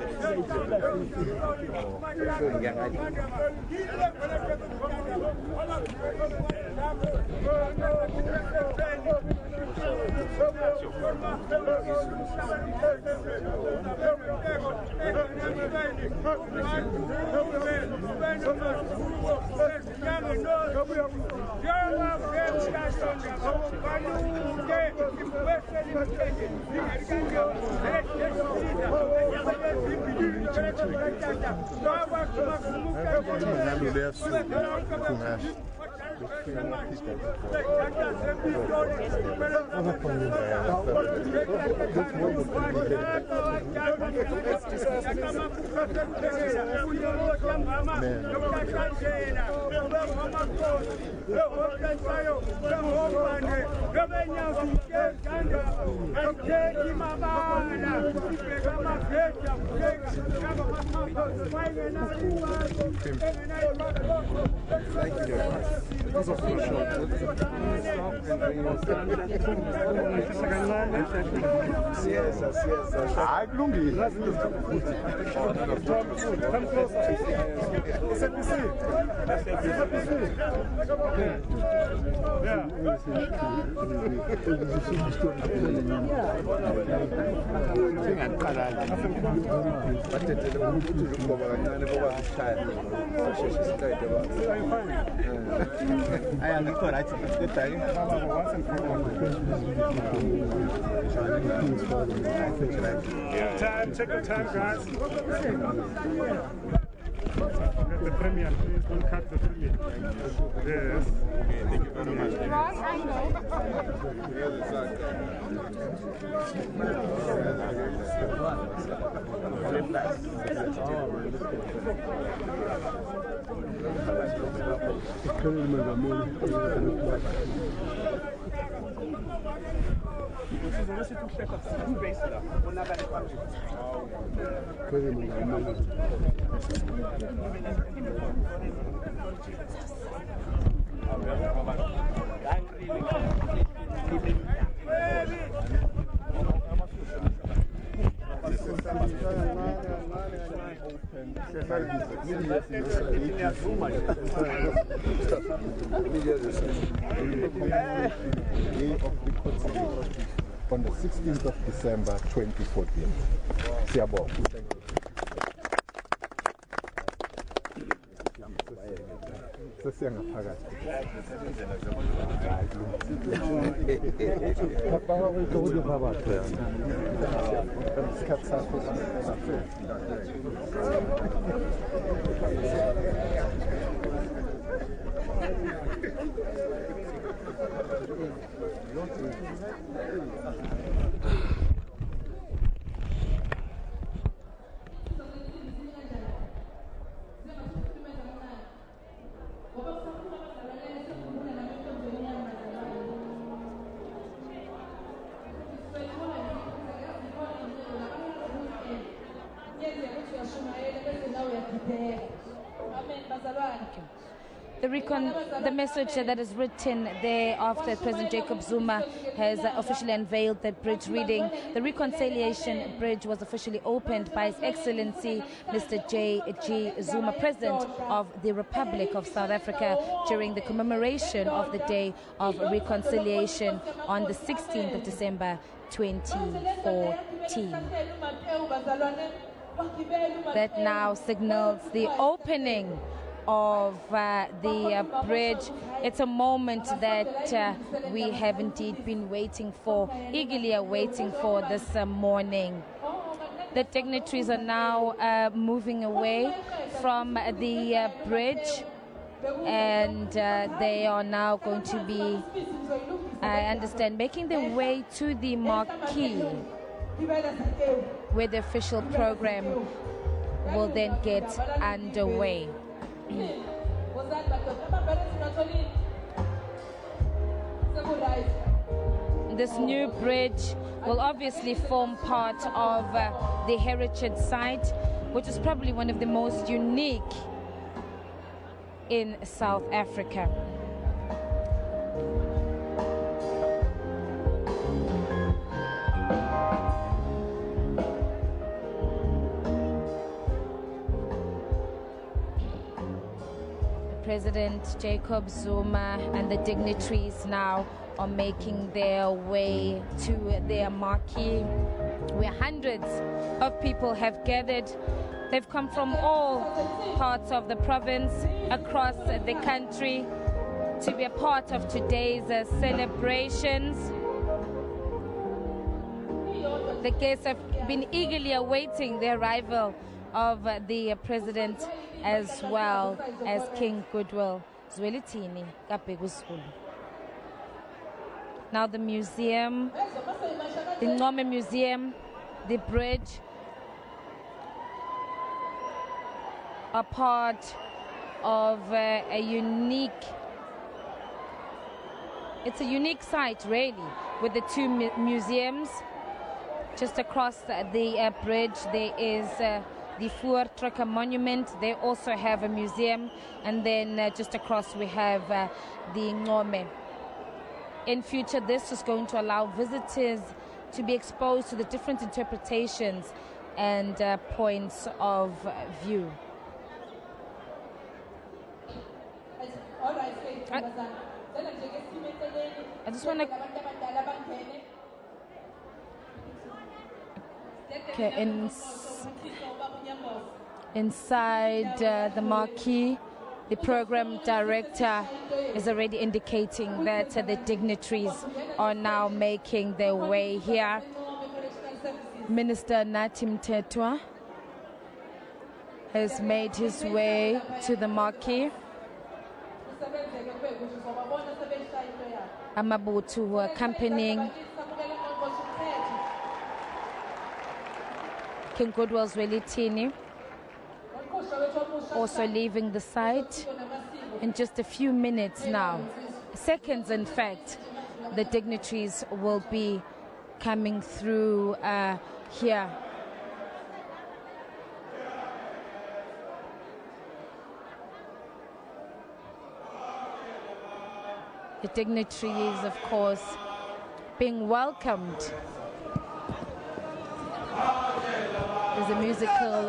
Check the time, guys. The premiere, please don't cut the premiere. Yes. Okay, thank you very much. On the 16th of December 2014. Siyabonga. The message that is written there after President Jacob Zuma has officially unveiled the bridge reading. The Reconciliation Bridge was officially opened by His Excellency Mr. J.G. Zuma, President of the Republic of South Africa, during the commemoration of the Day of Reconciliation on the 16th of December 2014. That now signals the opening of the bridge. It's a moment that we have indeed been waiting for, eagerly awaiting for this morning. The dignitaries are now moving away from the bridge, and they are now going to be, I understand, making their way to the marquee, where the official program will then get underway. this new bridge will obviously form part of the heritage site, which is probably one of the most unique in South Africa. President Jacob Zuma and the dignitaries now are making their way to their marquee, where hundreds of people have gathered. They've come from all parts of the province, across the country, to be a part of today's celebrations. The guests have been eagerly awaiting the arrival of the president, as well as King Goodwill Zwelithini Kapekuzulu. Now the museum, the Ncome Museum, the bridge, are part of a unique site, really, with the two museums. Just across the bridge there is the Voortrekker Monument. They also have a museum, and then just across we have the Ncome. In future, this is going to allow visitors to be exposed to the different interpretations and points of view. I just want to... Okay, inside the marquee, the program director is already indicating that the dignitaries are now making their way here. Minister Nathi Mthethwa has made his way to the marquee. Amabutho who are accompanying King Goodwill Zwelithini also leaving the site in just a few minutes now. Seconds, in fact, the dignitaries will be coming through here. The dignitaries, of course, being welcomed. There's a musical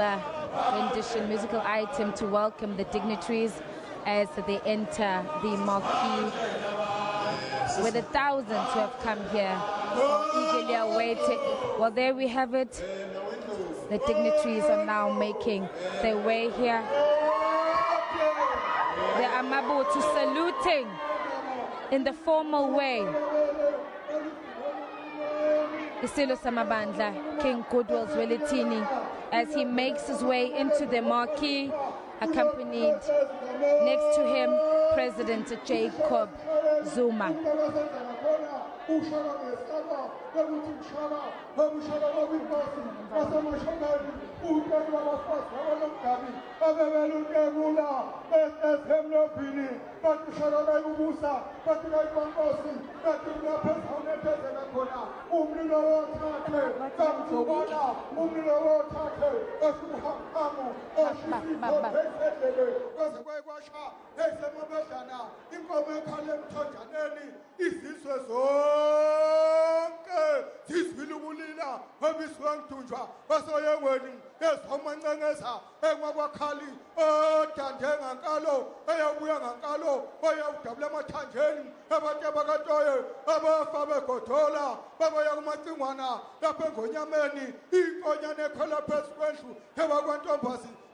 rendition, musical item to welcome the dignitaries as they enter the marquee, where the thousands who have come here are eagerly awaiting. Well, there we have it. The dignitaries are now making their way here. They are Amabutho saluting in the formal way Isilo Samabandla, King Goodwill Zwelithini, as he makes his way into the marquee, accompanied next to him President Jacob Zuma.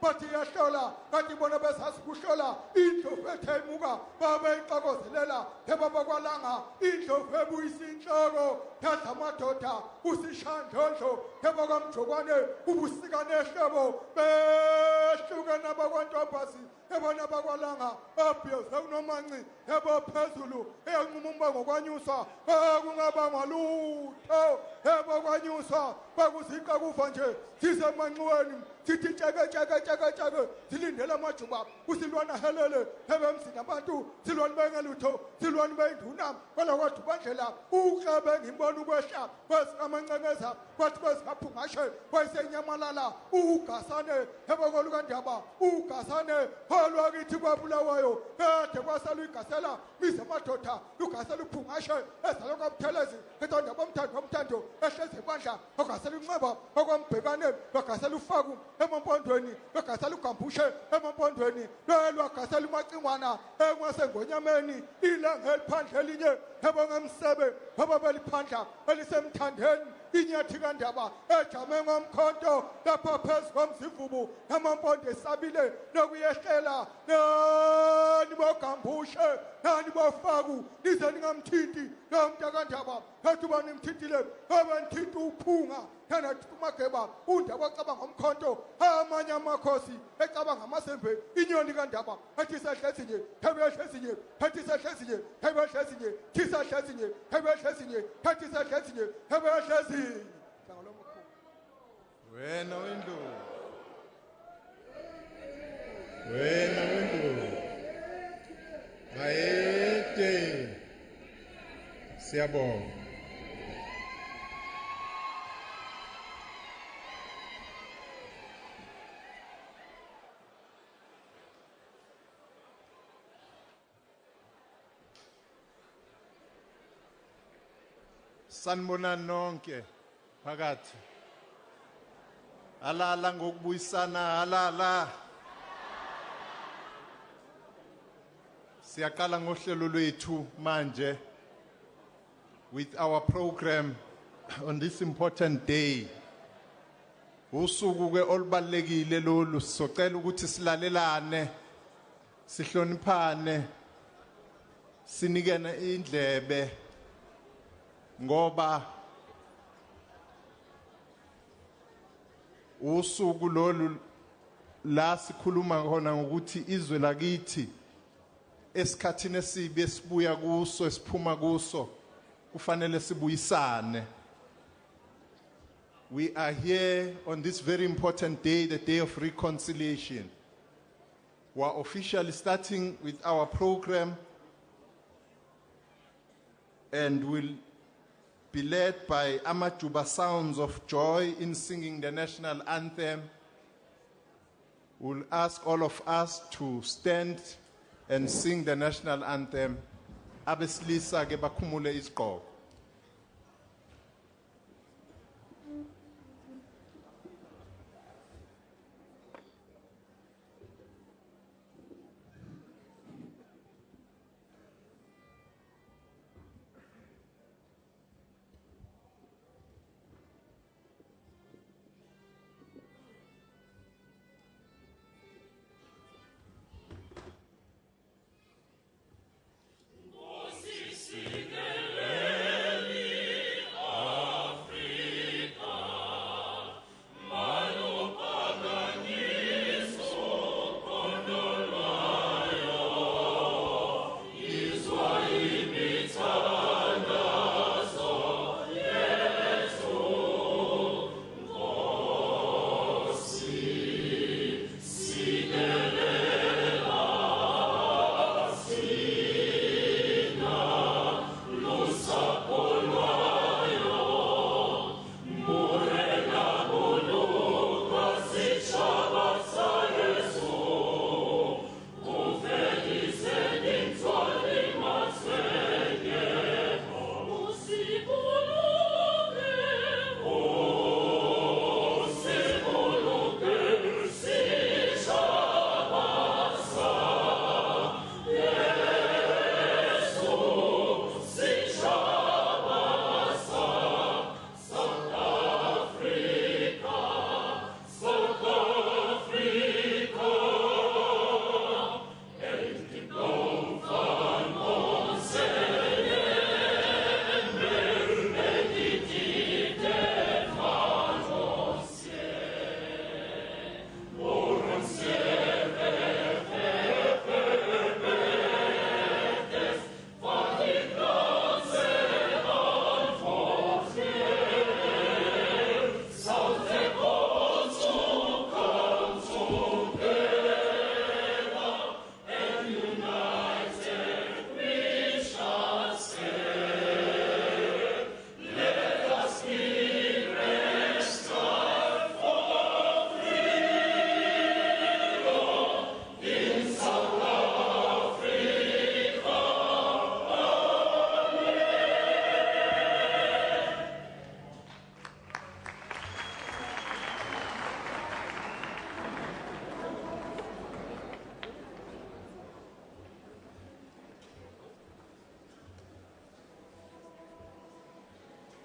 But yahlola kanti bona besasikuhlola indlovu ethemuka babeyixokozelela ebaba kwalanga indlovu ebuyisa inhloko thatha amadoda usishandlondlo ebakwamjokwane ubusika nehlebo behluka nabakwantombasi ebona bakwalanga abhiyoze unomanci ebophezulu eyanquma umbango kwanyuswa kungabanga lutho ebokwanyuswa bakuziqa kufa nje sisemanxiweni sithi tsheke silindele amajuba kusilwana helele ebemzini abantu silwane bengelutho silwane benduna kwala kwathu bandlela ukrebe ngimbona ukwehla kwesikamancenkeza kwathi kwesikaphungashe kwayisenyamalala ugasane ebokolukandyaba ugasane olwakithi kwabulawayo kade kwasala igasela bize amadoda lugasela uphungashe ezalo kwabuthelezi ethanda bomthando ehlezi ibandla ogasela unxeba okwambhekane lwagasela ufaku emampondweni lwagasela ugambushe emampondweni lwagasela umacingwana engasengonyameni ilanga eliphandle elinye ebongemsebe ababeliphandla elisemthandeni inyathi kandaba ejame ngomkhonto lapha phezu komzivubu namampondo esabile nokuyehlela nani bogambushe nani bofaku nize ningamthinti nomntakandaba ethi uba nimthintile abenithinti uphunga thanathi umageba undaba ocabanga ngomkhonto amanye amakhosi ecabanga amasembe inyoni kandaba ethi sehlezinye thebehlezinye ethi sehlezinye thebehlezinye thisahlezinye thebehlezinye ethi sehlezinye thebehlezinye wena wendlovu bayede siyabonga sanibonani nonke phakathi alala ngokubuyisana alala siyaqala ngohlelo lwethu manje with our program on this important day usuku ke olubalekile lolu sicela ukuthi silalelane sihloniphane sinikene indlebe ngoba usuku lolu la sikhuluma khona ngokuthi izwe lakithi esikhathini esibi esibuya kuso esiphuma kuso kufanele sibuyisane. We are here on this very important day, the day of reconciliation. We are officially starting with our program and will be led by Amajuba Sounds of Joy in singing the national anthem. We'll ask all of us to stand and sing the national anthem. Abesilisa ke bakhumule isigqoko. Sikele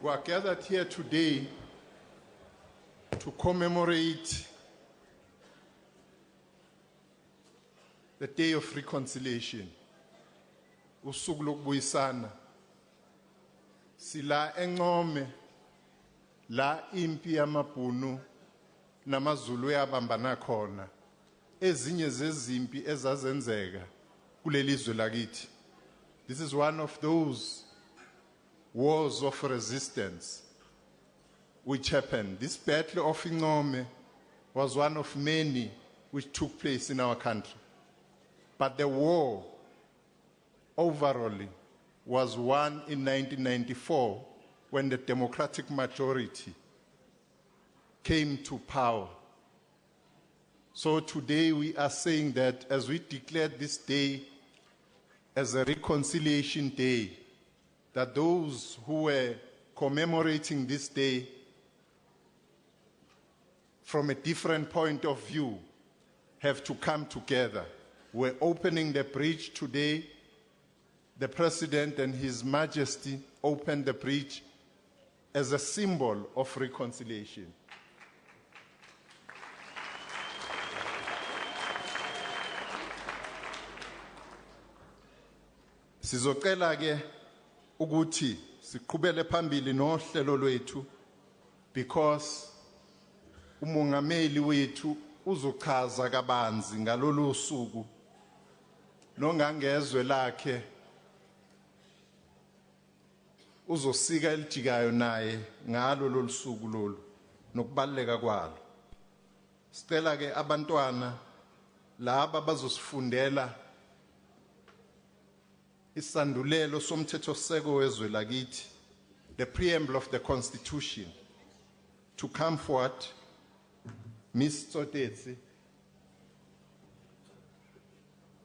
We are gathered here today to commemorate the Day of Reconciliation. Usuku lokubuyisana. Sila Ncome, la impi yamabhunu namaZulu yabambana khona. Ezinye zezimpi ezazenzeka kulelizwe lakithi. This is one of those wars of resistance which happened. This battle of Ncome was one of many which took place in our country. But the war overall was won in 1994 when the democratic majority came to power. So today we are saying that as we declared this day as a reconciliation day, that those who were commemorating this day from a different point of view have to come together. We're opening the bridge today. The President and His Majesty opened the bridge as a symbol of reconciliation. Sizocela ke ukuthi siqhubele phambili nohlelo lwethu because umongameli wethu uzochaza kabanzi ngalolu suku nongangezwe lakhe uzosika elijikayo naye ngalo lolusuku lolu nokubaleka kwalo. Sicela ke abantwana laba bazosifundela isandulelo somthethosisekelo wezwe lakithi, the preamble of the Constitution, to come forward. Ms. Tsotetsi,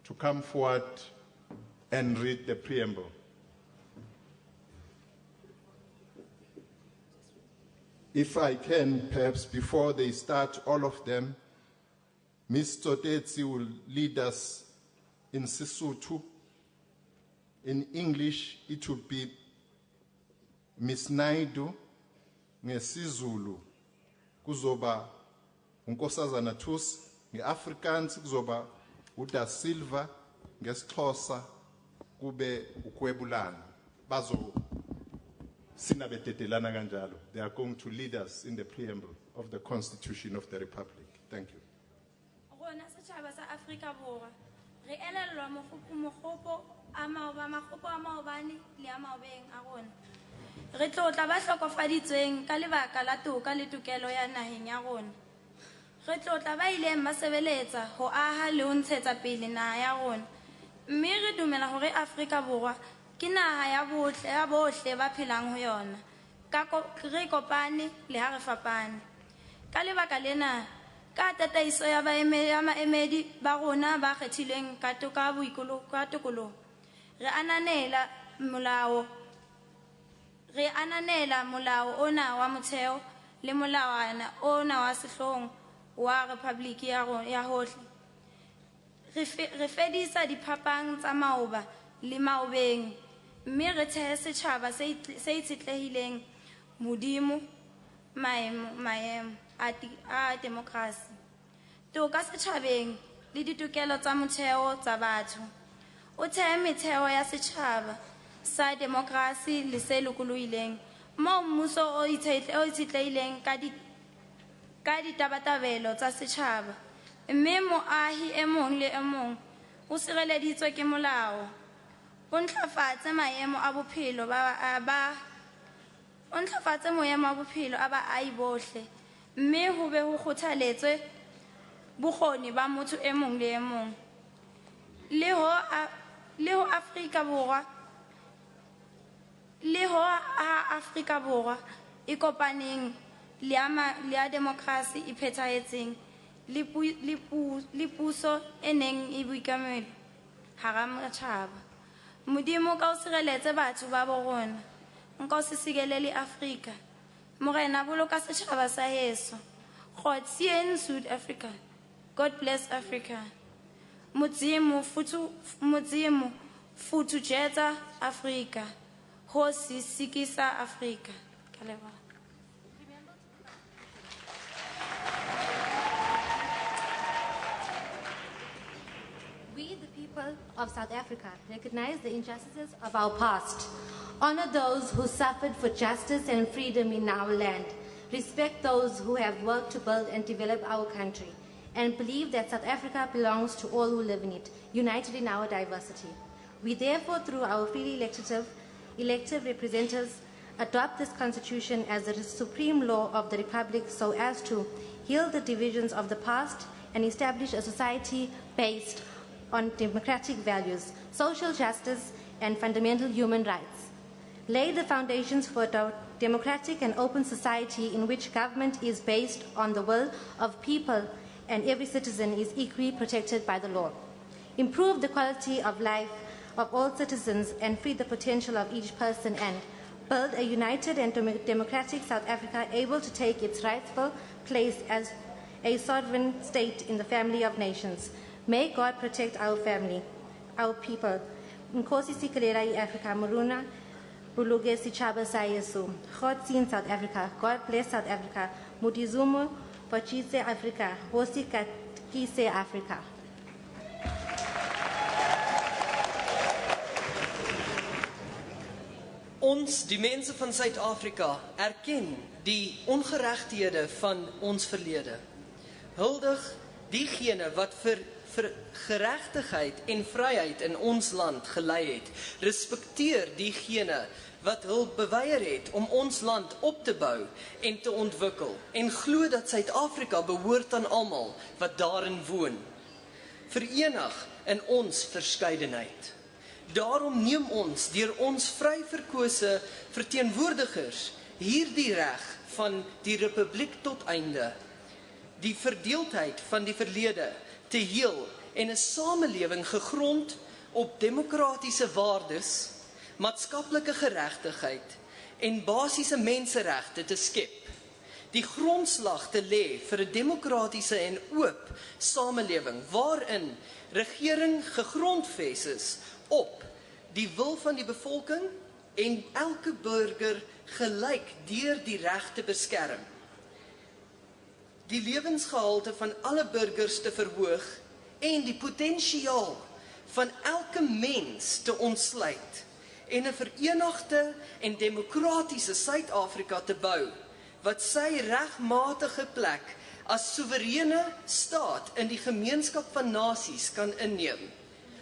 to come forward and read the preamble. If I can, perhaps before they start, all of them, Ms. Tsotetsi will lead us in Sesotho. In English, it will be Ms. Naidu, ngeSizulu, kuzoba unkosazana Thusi, nge-Afrikaans kuzoba uDa Silva, ngeSxhosa kube uKwebulana. Bazo sinabetetelana kanjalo. They are going to lead us in the preamble of the Constitution of the Republic. Thank you. Rona setjhaba sa Afrika Borwa re elellwa mogopolo a maobane le a maobeng a rona. Re tlotla ba hlokofaditsweng ka lebaka la toka le tokelo ya naheng ya rona. Re tlotla ba ileng ba sebeletsa ho aha le ho ntshetsa pele naha ya rona. Mme re dumela hore Afrika Borwa ke naha ya bohle ba phelang ho yona. Ka re kopane le ha re fapane. Ka lebaka lena ka tataiso ya maemedi ba rona ba kgethilweng ka toka tokoloho. Re ananela molao ona wa motheo le molawana ona wa sehlooho wa Republic ya hohle. Re fedisa diphapang tsa maoba le maobeng, mme re thehe setjhaba se itshetlehileng modimo maemo a democracy. Toka setjhabeng le ditokelo tsa motheo tsa batho. O thehe metheo ya setjhaba sa democracy le se lokolohileng, moo mmuso o itshetlehileng ka ditabatabelo tsa setjhaba, mme moahi e mong le e mong o sireleditswe ke molao. O ntlafatse maemo a bophelo a baahi bohle, mme ho be ho kgothaletswe bokgoni ba motho e mong le e mong. Le ho Afrika Borwa e kopaneng le a democracy e phethahetseng le puso e neng e boikamelo hara matjhaba. Modimo ka o sireletse batho ba bo rona. Nka o sikelele Afrika. Morena boloka setjhaba sa heso. God sien South Africa. God bless Africa. Mudzimu futu jeta Afrika. Hosi sikisa Afrika. We, the people of South Africa, recognize the injustices of our past, honor those who suffered for justice and freedom in our land, respect those who have worked to build and develop our country, and believe that South Africa belongs to all who live in it, united in our diversity. We therefore, through our freely elected representatives, adopt this constitution as the supreme law of the Republic so as to heal the divisions of the past and establish a society based on democratic values, social justice, and fundamental human rights. Lay the foundations for a democratic and open society in which government is based on the will of people and every citizen is equally protected by the law. Improve the quality of life of all citizens and free the potential of each person, and build a united and democratic South Africa able to take its rightful place as a sovereign state in the family of nations. May God protect our family, our people. Nkosi sikelela i-Africa Muruna, buluge sichaba sa Yesu. God in South Africa. God bless South Africa. Mudizumu, Pachise Africa. Hosi Katkise Africa. Ons, die mense van Suid-Afrika, erken die ongeregtighede van ons verlede. Huldig diegene wat vir geregtigheid en vryheid in ons land gelei het. Respekteer diegene wat hulp beweier het om ons land op te bou en te ontwikkel. En glo dat Suid-Afrika behoort aan almal wat daarin woon. Verenig in ons verskeidenheid. Daarom neem ons deur ons vryverkose verteenwoordigers hierdie reg van die Republiek tot einde, die verdeeldheid van die verlede te heel en 'n samelewing gegrond op demokratiese waardes, maatskaplike geregtigheid en basiese menseregte te skep. Die grondslag te lê vir 'n demokratiese en oop samelewing waarin regering gegrondves is op die wil van die bevolking en elke burger gelyk deur die reg te beskerm. Die lewensgehalte van alle burgers te verhoog en die potensiaal van elke mens te ontsluit en 'n verenigde en demokratiese Suid-Afrika te bou wat sy regmatige plek as soewereine staat in die gemeenskap van nasies kan inneem.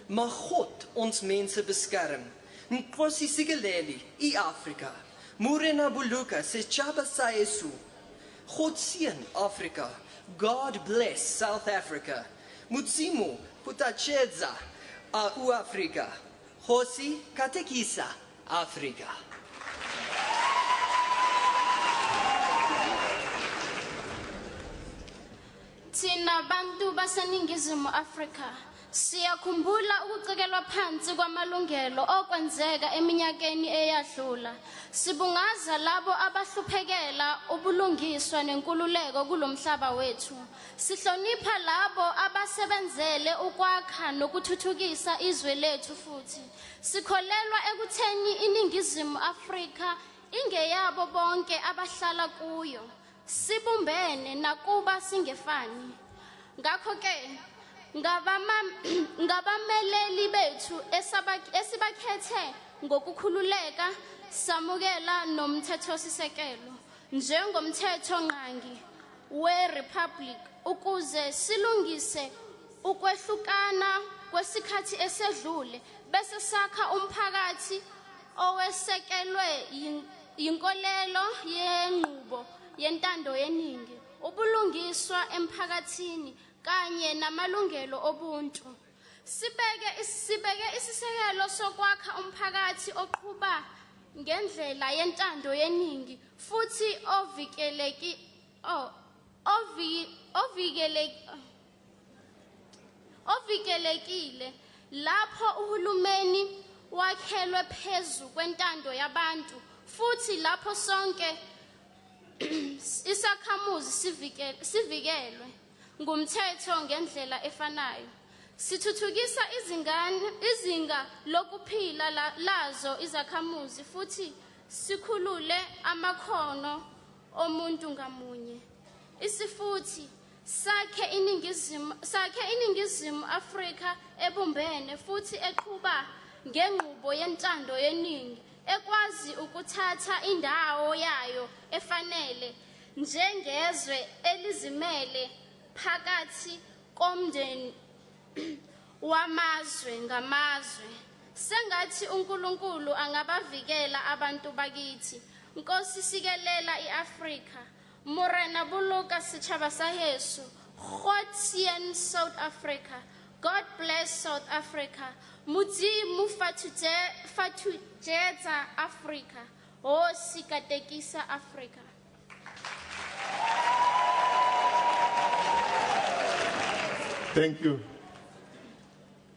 Mag God ons mense beskerm. Nkosi sikeleli i-Afrika. Murena buluka sechaba sa Yesu. God seën Afrika. God bless South Africa. Mutsimu putacheza a u-Afrika. Hosi katekisa Afrika. Thina bantu baseningizimu Afrika siyakhumbula ukucekelwa phansi kwamalungelo okwenzeka eminyakeni eyadlula. Sibungaza labo abahluphekela ubulungiswa nenkululeko kulomhlaba wethu. Sihlonipha labo abasebenzele ukwakha nokuthuthukisa izwe lethu futhi. Sikholelwa ekutheni iningizimu Afrika ingeyabo bonke abahlala kuyo. Sibumbene nakuba singefani. Ngakho ke ngabameleli bethu esibakhethe ngokukhululeka samukela nomthethosisekelo njengomthetho nqangi we-Republic ukuze silungise ukwehlukana kwesikhathi esedlule bese sakha umphakathi owesekelwe yinkolelo yenqubo yentando yeningi, ubulungiswa emphakathini kanye namalungelo obuntu. Sibeke isisekelo sokwakha umphakathi oqhuba ngendlela yentando yeningi futhi ovikelekile lapho uhulumeni wakhelwe phezu kwentando yabantu futhi lapho sonke isakhamuzi sivikelwe ngumthetho ngendlela efanayo. Sithuthukisa izinga lokuphila lazo izakhamuzi futhi sikhulule amakhono omuntu ngamunye. Isifuthi sakhe iningizimu Afrika ebumbene futhi eqhuba ngenqubo yentando yeningi ekwazi ukuthatha indawo yayo efanele njengezwe elizimele phakathi komndeni wamazwe ngamazwe. Sengathi uNkulunkulu angabavikela abantu bakithi. Nkosi sikelela iAfrika. Morena boloka setjhaba sa heso. God sien South Africa. God bless South Africa. Mudzimu fathujetsa Africa. O sikatekisa Africa. Thank you.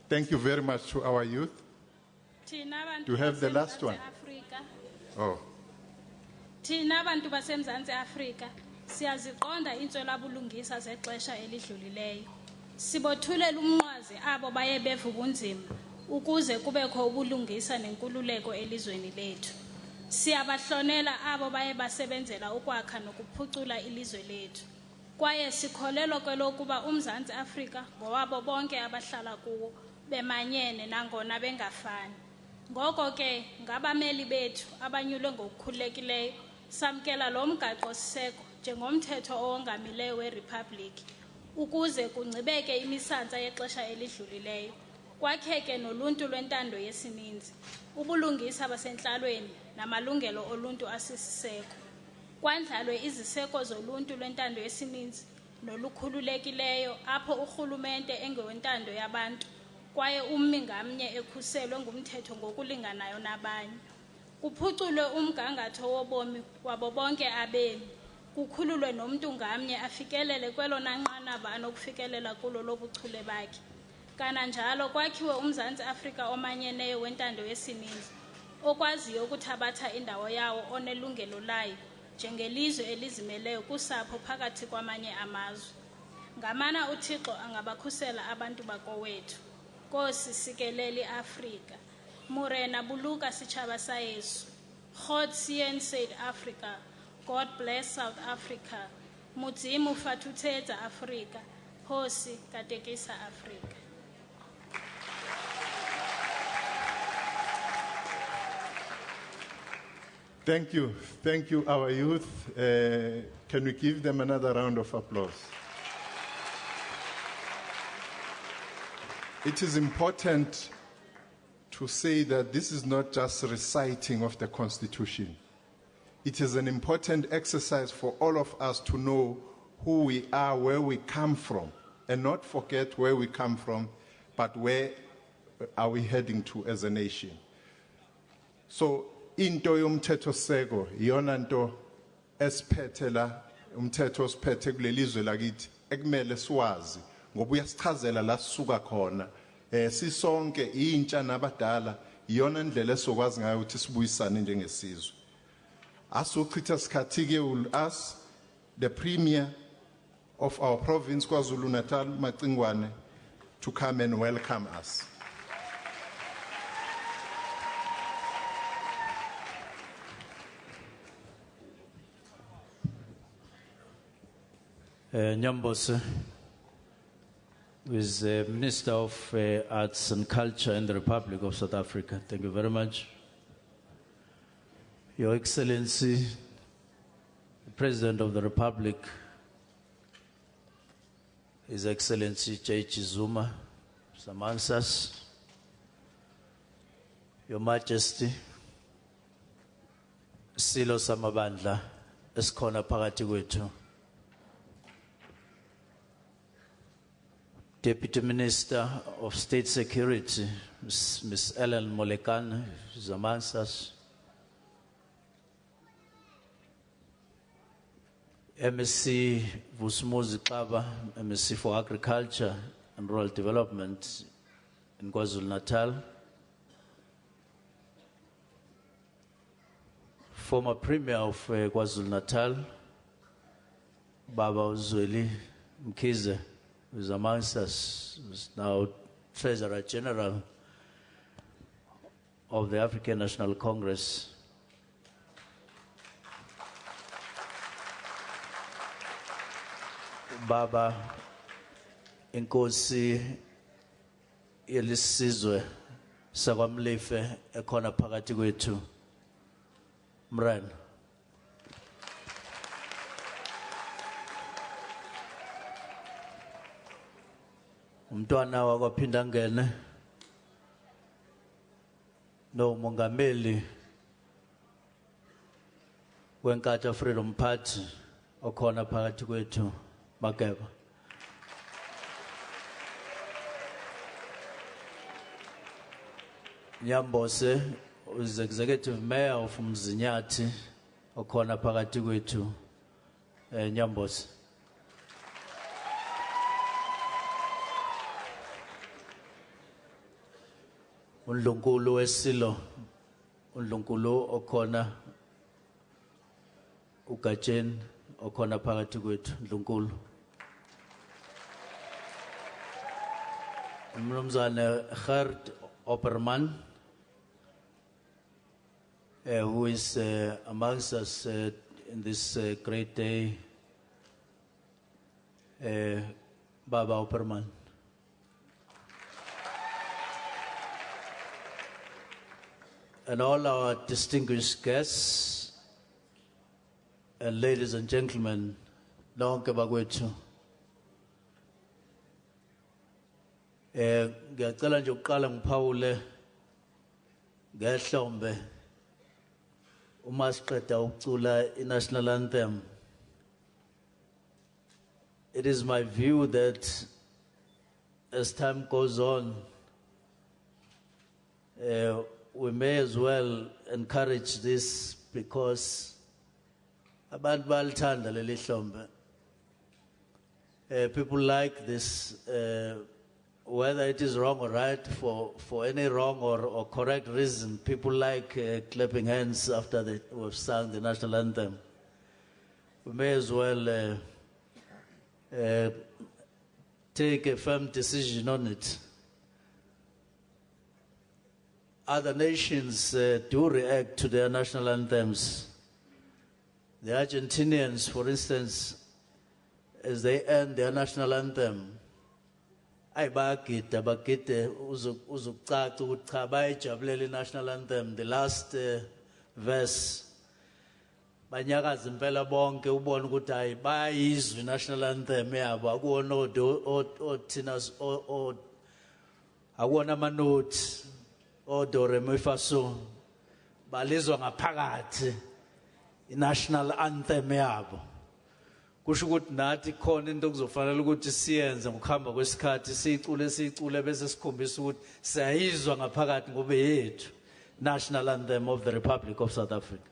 Thank you very much to our youth. Do you have the last one? Oh. Thina abantu basemzansi Afrika siyaziqonda intswelabulungisa zexesha elidlulileyo. Sibothulela umnqwazi abo baye beva ubunzima ukuze kubekho ubulungisa nenkululeko elizweni lethu. Siyabahlonela abo baye basebenzela ukwakha nokuphucula ilizwe lethu. Kwaye sikholelwa kwelokuba umzansi Afrika ngowabo bonke abahlala kuwo bemanyene nangona bengafani. Ngoko ke ngabameli bethu abanyulwe ngokukhululekileyo samkela lo mgaqo siseko njengomthetho owongamileyo weRepublic ukuze kuncibeke imisansa yexesha elidlulileyo kwakheke noluntu lwentando yesininzi ubulungisa basentlalweni namalungelo oluntu asisiseko kwandlalwe iziseko zoluntu lwentando yesininzi nolukhululekileyo apho urhulumente engewentando yabantu kwaye ummi ngamnye ekhuselwe ngumthetho ngokulinganayo nabanye. Kuphuculwe umgangatho wobomi wabo bonke abemi. Kukhululwe nomntu ngamnye afikelele kwelona nqanaba anokufikelela kulo lobuchule bakhe. Kananjalo kwakhiwe umzansi Afrika omanyeneyo wentando yesininzi okwaziyo ukuthabatha indawo yawo onelungelo layo njengelizwe elizimeleyo kusapho phakathi kwamanye amazwe. Ngamana uThixo angabakhusela abantu bakowethu. Nkosi sikeleli Afrika. Morena buluka sitjhaba sa Yesu. God sien South Africa. God bless South Africa. Mudzimu fathutetsa Afrika. Nkosi katekisa Afrika. Thank you. Thank you, our youth. Can we give them another round of applause? It is important to say that this is not just reciting of the Constitution. It is an important exercise for all of us to know who we are, where we come from, and not forget where we come from, but where are we heading to as a nation. So, into yomthetho seko iyona nto esiphethe la umthetho osiphethe kulelizwe lakithi ekumele siwazi ngoba uyasichazela la sisuka khona sisonke intsha nabadala iyona ndlela esokwazi ngayo ukuthi sibuyisane njengesizwe. Asochitha isikhathi ke will ask the premier of our province KwaZulu-Natal Macingwane to come and welcome us. Nyambose, who is the Minister of Arts and Culture in the Republic of South Africa. Thank you very much. Your Excellency, the President of the Republic, His Excellency J.H. Zuma, Samansas, Your Majesty, Silo Samabandla, esikhona phakathi kwethu, Deputy Minister of State Security, Ms. Ellen Molekane, Zamansas, MSc Vusumuzi Xaba, MSc for Agriculture and Rural Development in KwaZulu-Natal, former Premier of KwaZulu-Natal, Baba Uzweli Mkhize, who is amongst us, who is now Treasurer General of the African National Congress, Baba inkosi yelisizwe sakwamlife ekhona phakathi kwethu Mrena. Umntwana wakwaphinda ngene no mongameli weNkatha Freedom Party okhona phakathi kwethu Makeba. Nyambose is executive mayor of Mzinyathi okhona phakathi kwethu Nyambose. Undlunkulu wesilo undlunkulu okhona uGatsheni okhona phakathi kwethu Ndlunkulu. Umnumzane Gert Opperman who is amongst us in this great day, Baba Opperman. And all our distinguished guests, and ladies and gentlemen, lonke bakwethu. Ngiyacela nje uqala ngiphawule ngehlombe uma siqeda ukucula i-national anthem. It is my view that as time goes on, we may as well encourage this because abantu balithanda leli hlombe. People like this, whether it is wrong or right, for any wrong or correct reason, people like clapping hands after we've sung the national anthem. We may as well take a firm decision on it. Other nations do react to their national anthems. The Argentinians, for instance, as they end their national anthem, the national anthem, the last verse, banyakaza impela bonke ubona ukuthi hayi bayizwe national anthem yabo akuwona othina akuwona amanothi do re mi fa so balizwa ngaphakathi i-national anthem yabo. Kusho ukuthi nathi khona into okuzofanele ukuthi siyenze ngokuhamba kwesikhathi siyicule bese sikhombisa ukuthi siyayizwa ngaphakathi ngoba yethu national anthem of the Republic of South Africa.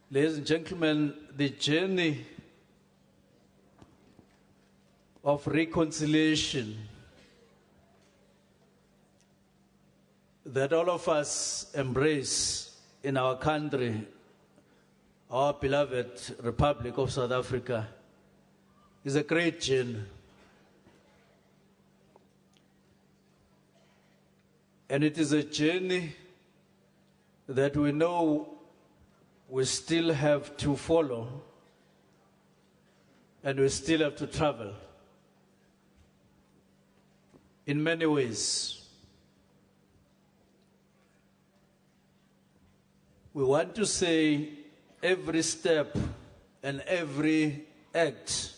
Ladies and gentlemen, the journey of reconciliation that all of us embrace in our country, our beloved Republic of South Africa, is a great journey. And it is a journey that we know we still have to follow and we still have to travel in many ways. We want to say every step and every act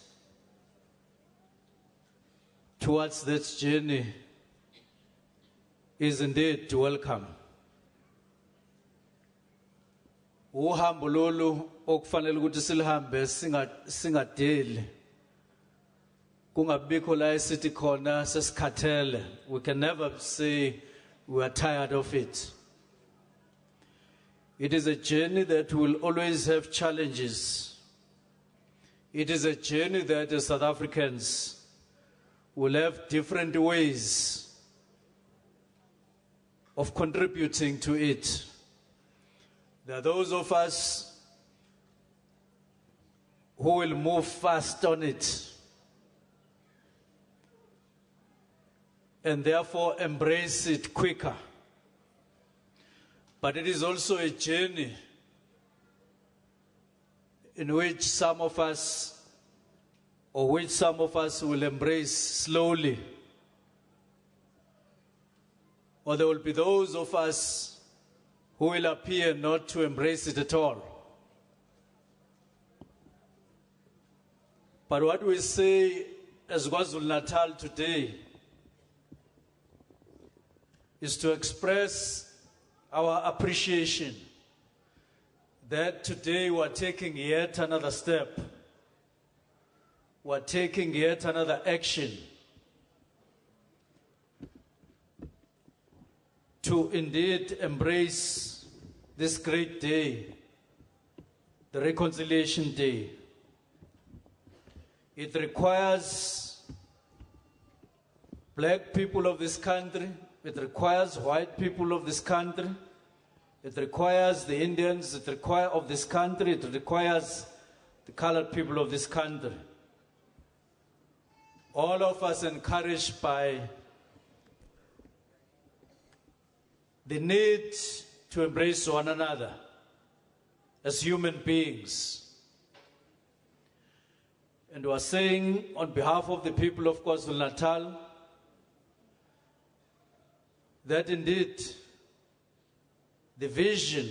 towards this journey is indeed welcome. Uhambo lolu okufanele ukuthi silihambe singadeli kungabikho la esithi khona sesikhathele. We can never say we are tired of it. It is a journey that will always have challenges. It is a journey that as South Africans will have different ways of contributing to it. There are those of us who will move fast on it and therefore embrace it quicker. But it is also a journey in which some of us will embrace slowly, or there will be those of us who will appear not to embrace it at all. But what we say as KwaZulu-Natal today is to express our appreciation that today we are taking yet another step. We are taking yet another action to indeed embrace this great day, the Reconciliation Day. It requires black people of this country, it requires white people of this country, it requires the Indians of this country, it requires the colored people of this country. All of us encouraged by the need to embrace one another as human beings. And we are saying on behalf of the people of KwaZulu-Natal that indeed the vision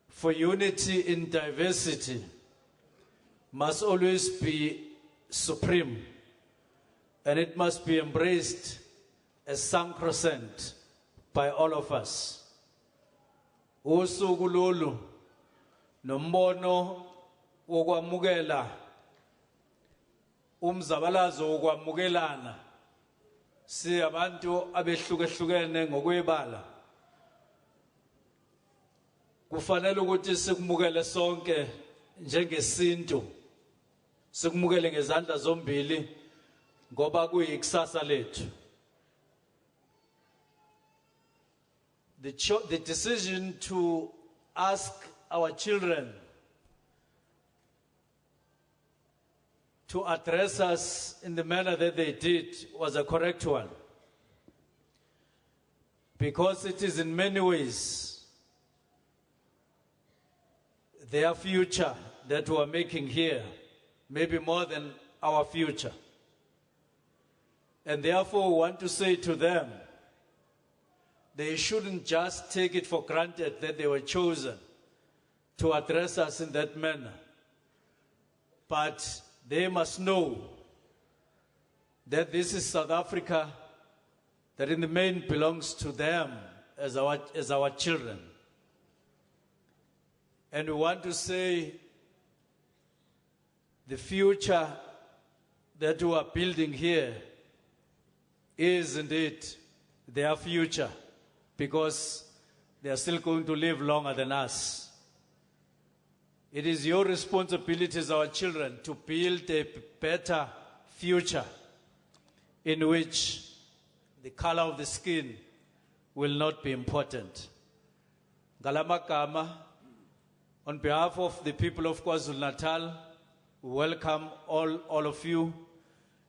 for unity in diversity must always be supreme, and it must be embraced as sacrosanct by all of us. Usuku lolu nombono wokwamukela umzabalazo wokwamukelana siyabantu abehlukehlukene ngokwebala, kufanele ukuthi sikumukele sonke njengesintu, sikumukele ngezandla zombili ngoba kuyikusasa lethu. The decision to ask our children to address us in the manner that they did was a correct one, because it is in many ways their future that we are making here, maybe more than our future. And therefore we want to say to them, they shouldn't just take it for granted that they were chosen to address us in that manner, but they must know that this is South Africa that in the main belongs to them as our children. And we want to say the future that we are building here is indeed their future, because they are still going to live longer than us. It is your responsibility as our children to build a better future in which the color of the skin will not be important. Galamagama, on behalf of the people of KwaZulu-Natal, we welcome all of you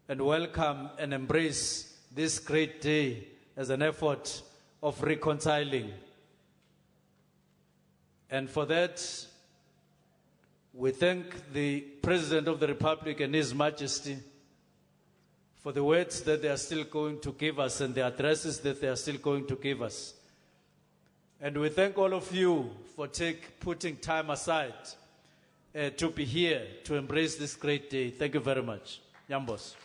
and welcome and embrace this great day as an effort of reconciling. And for that, we thank the President of the Republic and His Majesty for the words that they are still going to give us and the addresses that they are still going to give us. And we thank all of you for putting time aside to be here to embrace this great day. Thank you very much. Yambos.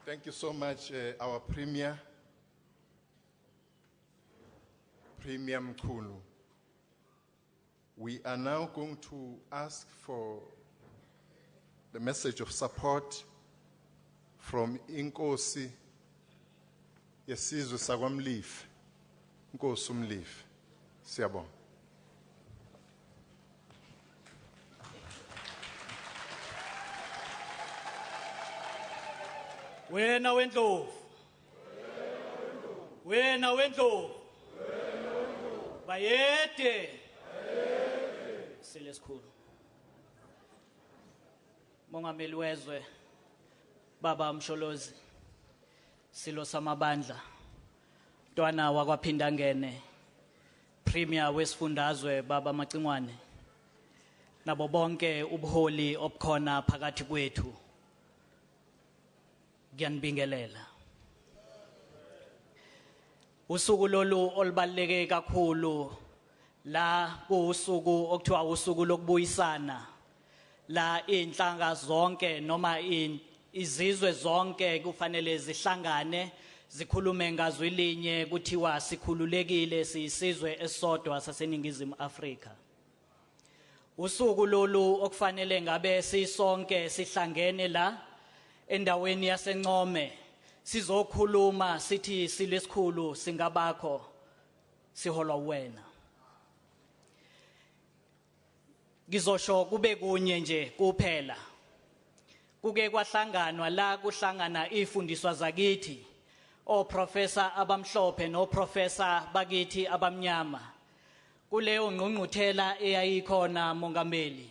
Thank you so much, our Premier Mkhulu. We are now going to ask for the message of support from Inkosi Yesizwe Sagwamlief, Nkosi Umlief. Siyabonga. Wena wendlovu, wena wendlovu, bayede silesikhulu. Mongameli wezwe Baba Msholozi, silo samabandla, Ntwana wakwaPhindangene, Premier wesifundazwe Baba Macingwane nabo bonke ubuholi obukhona phakathi kwethu ngiyanibingelela. Usuku lolu olubaluleke kakhulu la kusuku okuthiwa usuku lokubuyisana la inhlanga zonke noma izizwe zonke kufanele zihlangane zikhulume ngazwi linye kuthiwa sikhululekile siyisizwe esodwa saseNingizimu Afrika. Usuku lolu okufanele ngabe sisonke sihlangene la endaweni yaseNcome sizokhuluma sithi silesikhulu singabakho siholwa wena. Ngizosho kube kunye nje kuphela. Kuke kwahlanganwa la kuhlangana ifundiswa zakithi oprofessor abamhlophe noprofessor bakithi abamnyama. Kuleyo ngqungquthela eyayikhona mongameli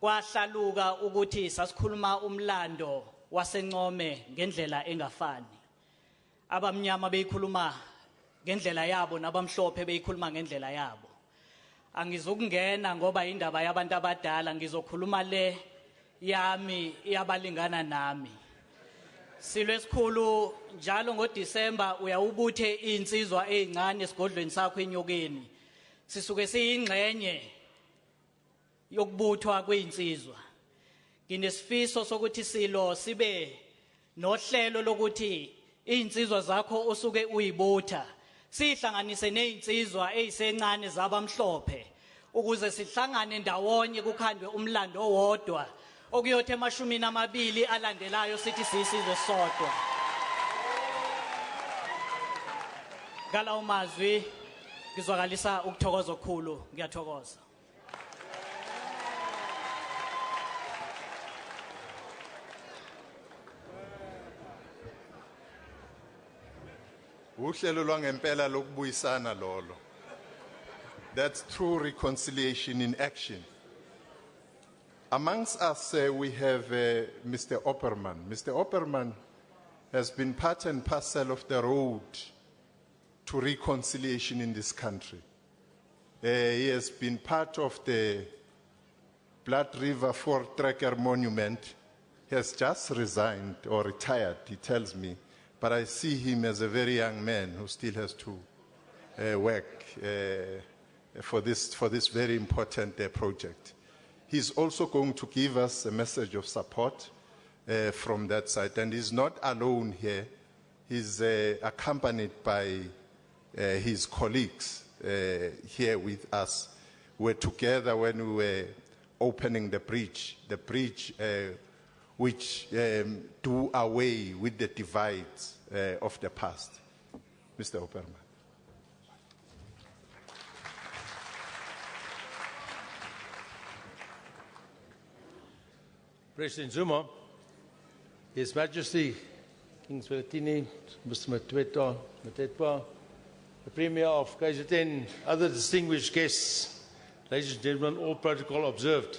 kwahlaluka ukuthi sasikhuluma umlando waseNcome ngendlela engafani. Abamnyama beyikhuluma ngendlela yabo nabamhlophe beyikhuluma ngendlela yabo. Angizokungena ngoba indaba yabantu abadala, ngizokhuluma le yami yabalingana nami. Silwesikhulu njalo ngoDisemba uyawubuthe insizwa ezincane esigodlweni sakho enyokeni. Sisuke siyingxenye yokubuthwa kweinsizwa. Nginesifiso sokuthi silo sibe nohlelo lokuthi insizwa zakho osuke uyibutha sihlanganise neinsizwa ezisencane zabamhlophe ukuze sihlangane ndawonye kukhandwe umlando owodwa okuyothi emashumini amabili alandelayo sithi siyisizwe sodwa. Ngalawo mazwi ngizwakalisa ukuthokoza okukhulu. Ngiyathokoza. Uhlelo lwangempela lokubuyisana lolo. That's true reconciliation in action. Amongst us, we have Mr. Opperman. Mr. Opperman has been part and parcel of the road to reconciliation in this country. He has been part of the Blood River four-tracker monument. He has just resigned or retired, he tells me, but I see him as a very young man who still has to work for this very important project. He's also going to give us a message of support from that side, and he's not alone here. He's accompanied by his colleagues here with us. We're together when we were opening the bridge which do away with the divides of the past. Mr. Opperman. President Zuma, His Majesty, King Swatini, Mr. Matwetwa, the Premier of KZN, other distinguished guests, ladies and gentlemen, all protocol observed.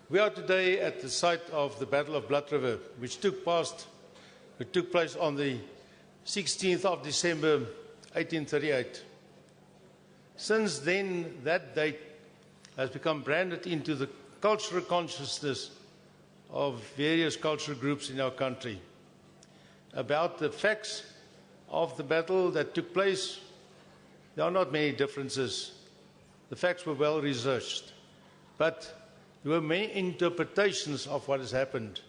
We are today at the site of the Battle of Blood River, which took place on the 16th of December 1838. Since then, that date has become branded into the cultural consciousness of various cultural groups in our country. About the facts of the battle that took place, there are not many differences. The facts were well researched, but there were many interpretations of what has happened.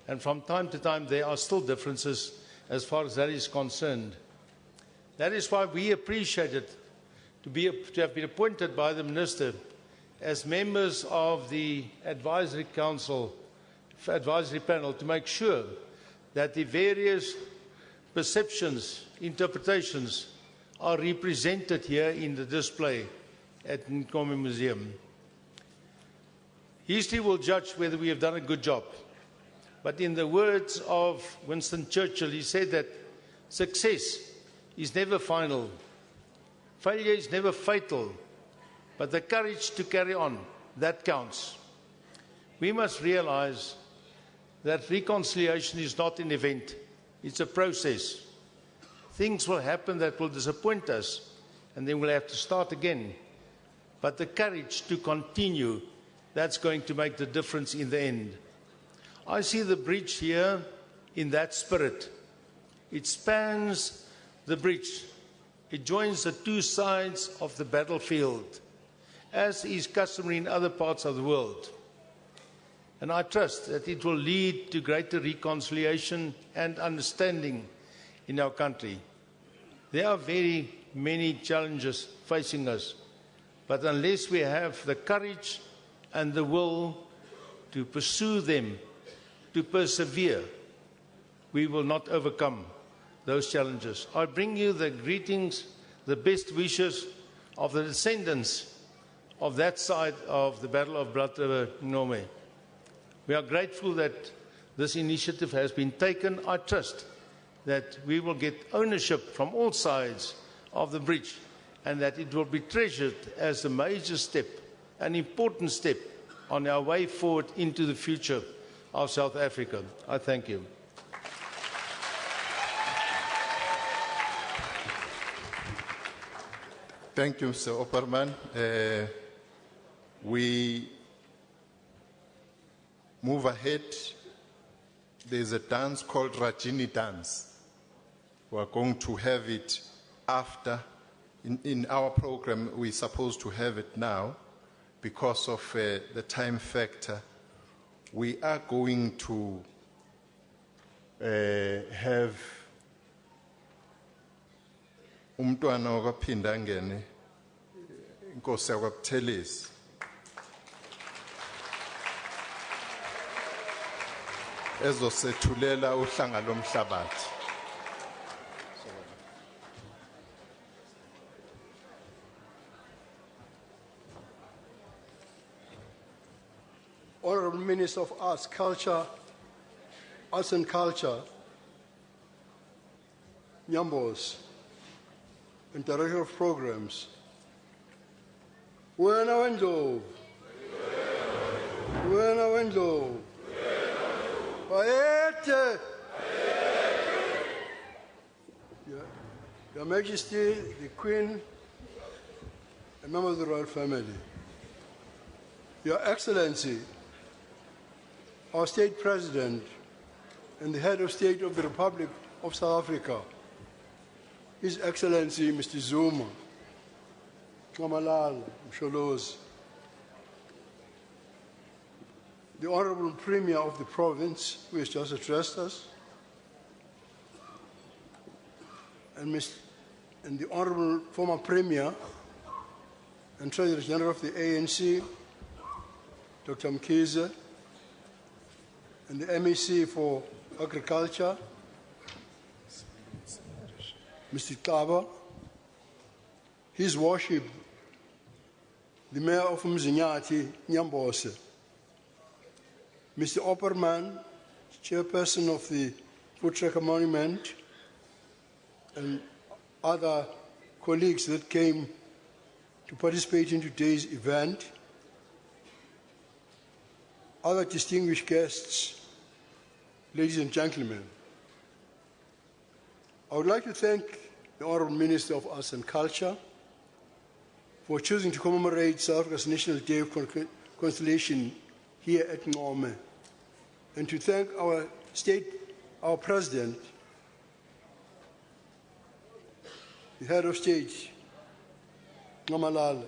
And from time to time, there are still differences as far as that is concerned. That is why we appreciated to have been appointed by the Minister as members of the advisory council, advisory panel, to make sure that the various perceptions, interpretations are represented here in the display at Ncome Museum. History will judge whether we have done a good job. But in the words of Winston Churchill, he said that success is never final, failure is never fatal, but the courage to carry on, that counts. We must realize that reconciliation is not an event, it's a process. Things will happen that will disappoint us, and then we'll have to start again. But the courage to continue, that's going to make the difference in the end. I see the bridge here in that spirit. It spans the bridge. It joins the two sides of the battlefield, as is customary in other parts of the world. And I trust that it will lead to greater reconciliation and understanding in our country. There are very many challenges facing us, but unless we have the courage and the will to pursue them, to persevere, we will not overcome those challenges. I bring you the greetings, the best wishes of the descendants of that side of the Battle of Blood River, Ncome. We are grateful that this initiative has been taken. I trust that we will get ownership from all sides of the bridge and that it will be treasured as a major step, an important step on our way forward into the future of South Africa. I thank you. Thank you, Mr. Opperman. We move ahead. There's a dance called Rajini dance. We're going to have it after. In our program, we're supposed to have it now. Because of the time factor, we are going to have umntwana wakaphinda angene inkosi yakwaButhelezi. Ezosethulela uhlanga lomhlabathi. Honorable Minister of Arts and Culture, Nyambos, and Director of Programs. Wena wendlovu. Wena wendlovu. Bayethe. Your Majesty, the Queen, and members of the royal family. Your Excellency, our State President and the Head of State of the Republic of South Africa, His Excellency Mr. Zuma, Ncome Museum, the Honorable Premier of the province, who has just addressed us, and the Honorable former Premier and Treasurer General of the ANC, Dr. Mkhize, and the MEC for Agriculture, Mr. Kaba, His Worship, the Mayor of Mzinyati, Nyambose, Mr. Opperman, Chairperson of the Food Tracker Monument, and other colleagues that came to participate in today's event, other distinguished guests, ladies and gentlemen. I would like to thank the Honourable Minister of Arts and Culture for choosing to commemorate South Africa's National Day of Conciliation here at Ncome, and to thank our President, the Head of State, Ncome.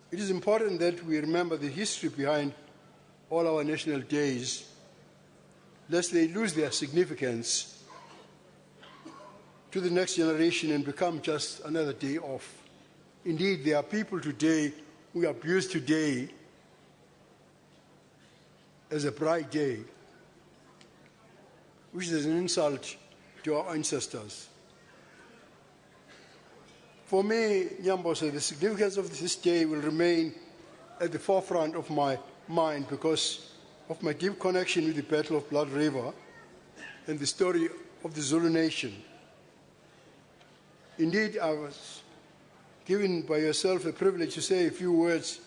It is important that we remember the history behind all our national days, lest they lose their significance to the next generation and become just another day off. Indeed, there are people today who abuse today as a bright day, which is an insult to our ancestors. For me, Nyambose, the significance of this day will remain at the forefront of my mind because of my deep connection with the Battle of Blood River and the story of the Zulu nation. Indeed, I was given by yourself a privilege to say a few words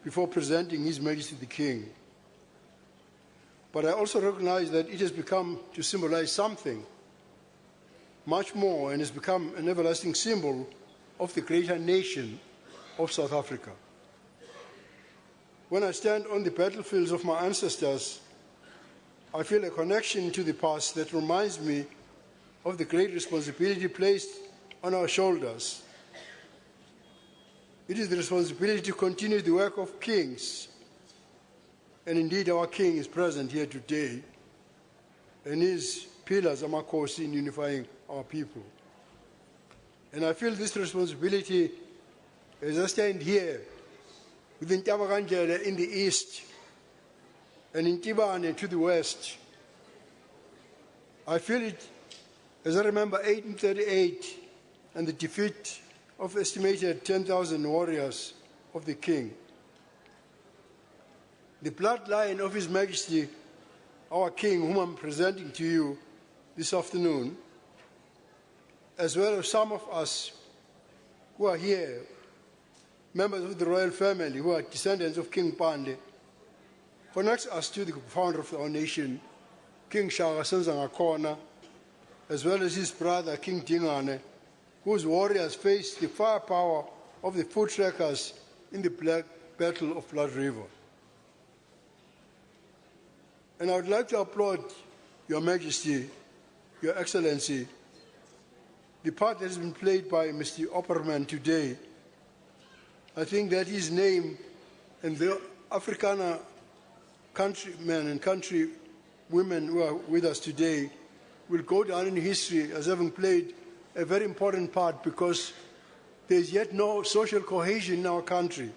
before presenting His Majesty the King. But I also recognize that it has become to symbolize something much more and has become an everlasting symbol of the greater nation of South Africa. When I stand on the battlefields of my ancestors, I feel a connection to the past that reminds me of the great responsibility placed on our shoulders. It is the responsibility to continue the work of kings, and indeed our king is present here today, and his pillars are amakhosi in unifying our people. And I feel this responsibility as I stand here within Ntavakanjele in the east and in Tibane to the west. I feel it as I remember 1838 and the defeat of estimated 10,000 warriors of the king. The bloodline of His Majesty, our king, whom I'm presenting to you this afternoon, as well as some of us who are here, members of the royal family who are descendants of King Pande, connects us to the founder of our nation, King Shaka Senzangakhona, as well as his brother, King Dingane, whose warriors faced the firepower of the foot trackers in the Black Battle of Blood River. And I would like to applaud Your Majesty, Your Excellency, the part that has been played by Mr. Opperman today. I think that his name and the Afrikaner countrymen and countrywomen who are with us today will go down in history as having played a very important part, because there is yet no social cohesion in our country.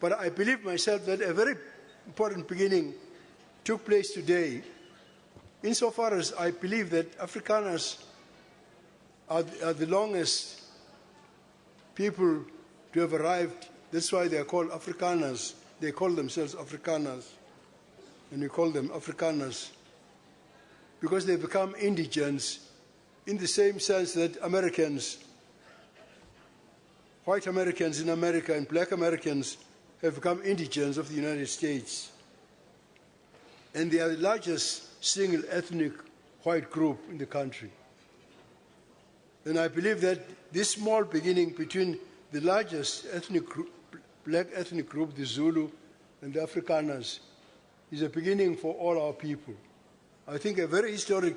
But I believe myself that a very important beginning took place today, insofar as I believe that Afrikaners are the longest people to have arrived. That's why they are called Afrikaners. They call themselves Afrikaners, and we call them Afrikaners, because they become indigents in the same sense that Americans, white Americans in America and black Americans have become indigents of the United States. And they are the largest single ethnic white group in the country. And I believe that this small beginning between the largest ethnic group, black ethnic group, the Zulu, and the Afrikaners, is a beginning for all our people. I think a very historic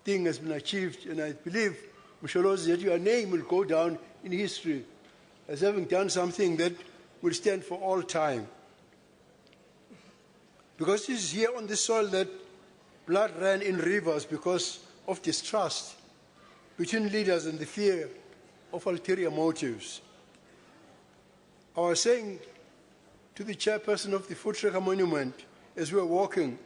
thing has been achieved, and I believe, Msholozi, that your name will go down in history as having done something that will stand for all time. Because it is here on this soil that blood ran in rivers because of distrust between leaders and the fear of ulterior motives. I was saying to the chairperson of the Foot Tracker Monument as we were walking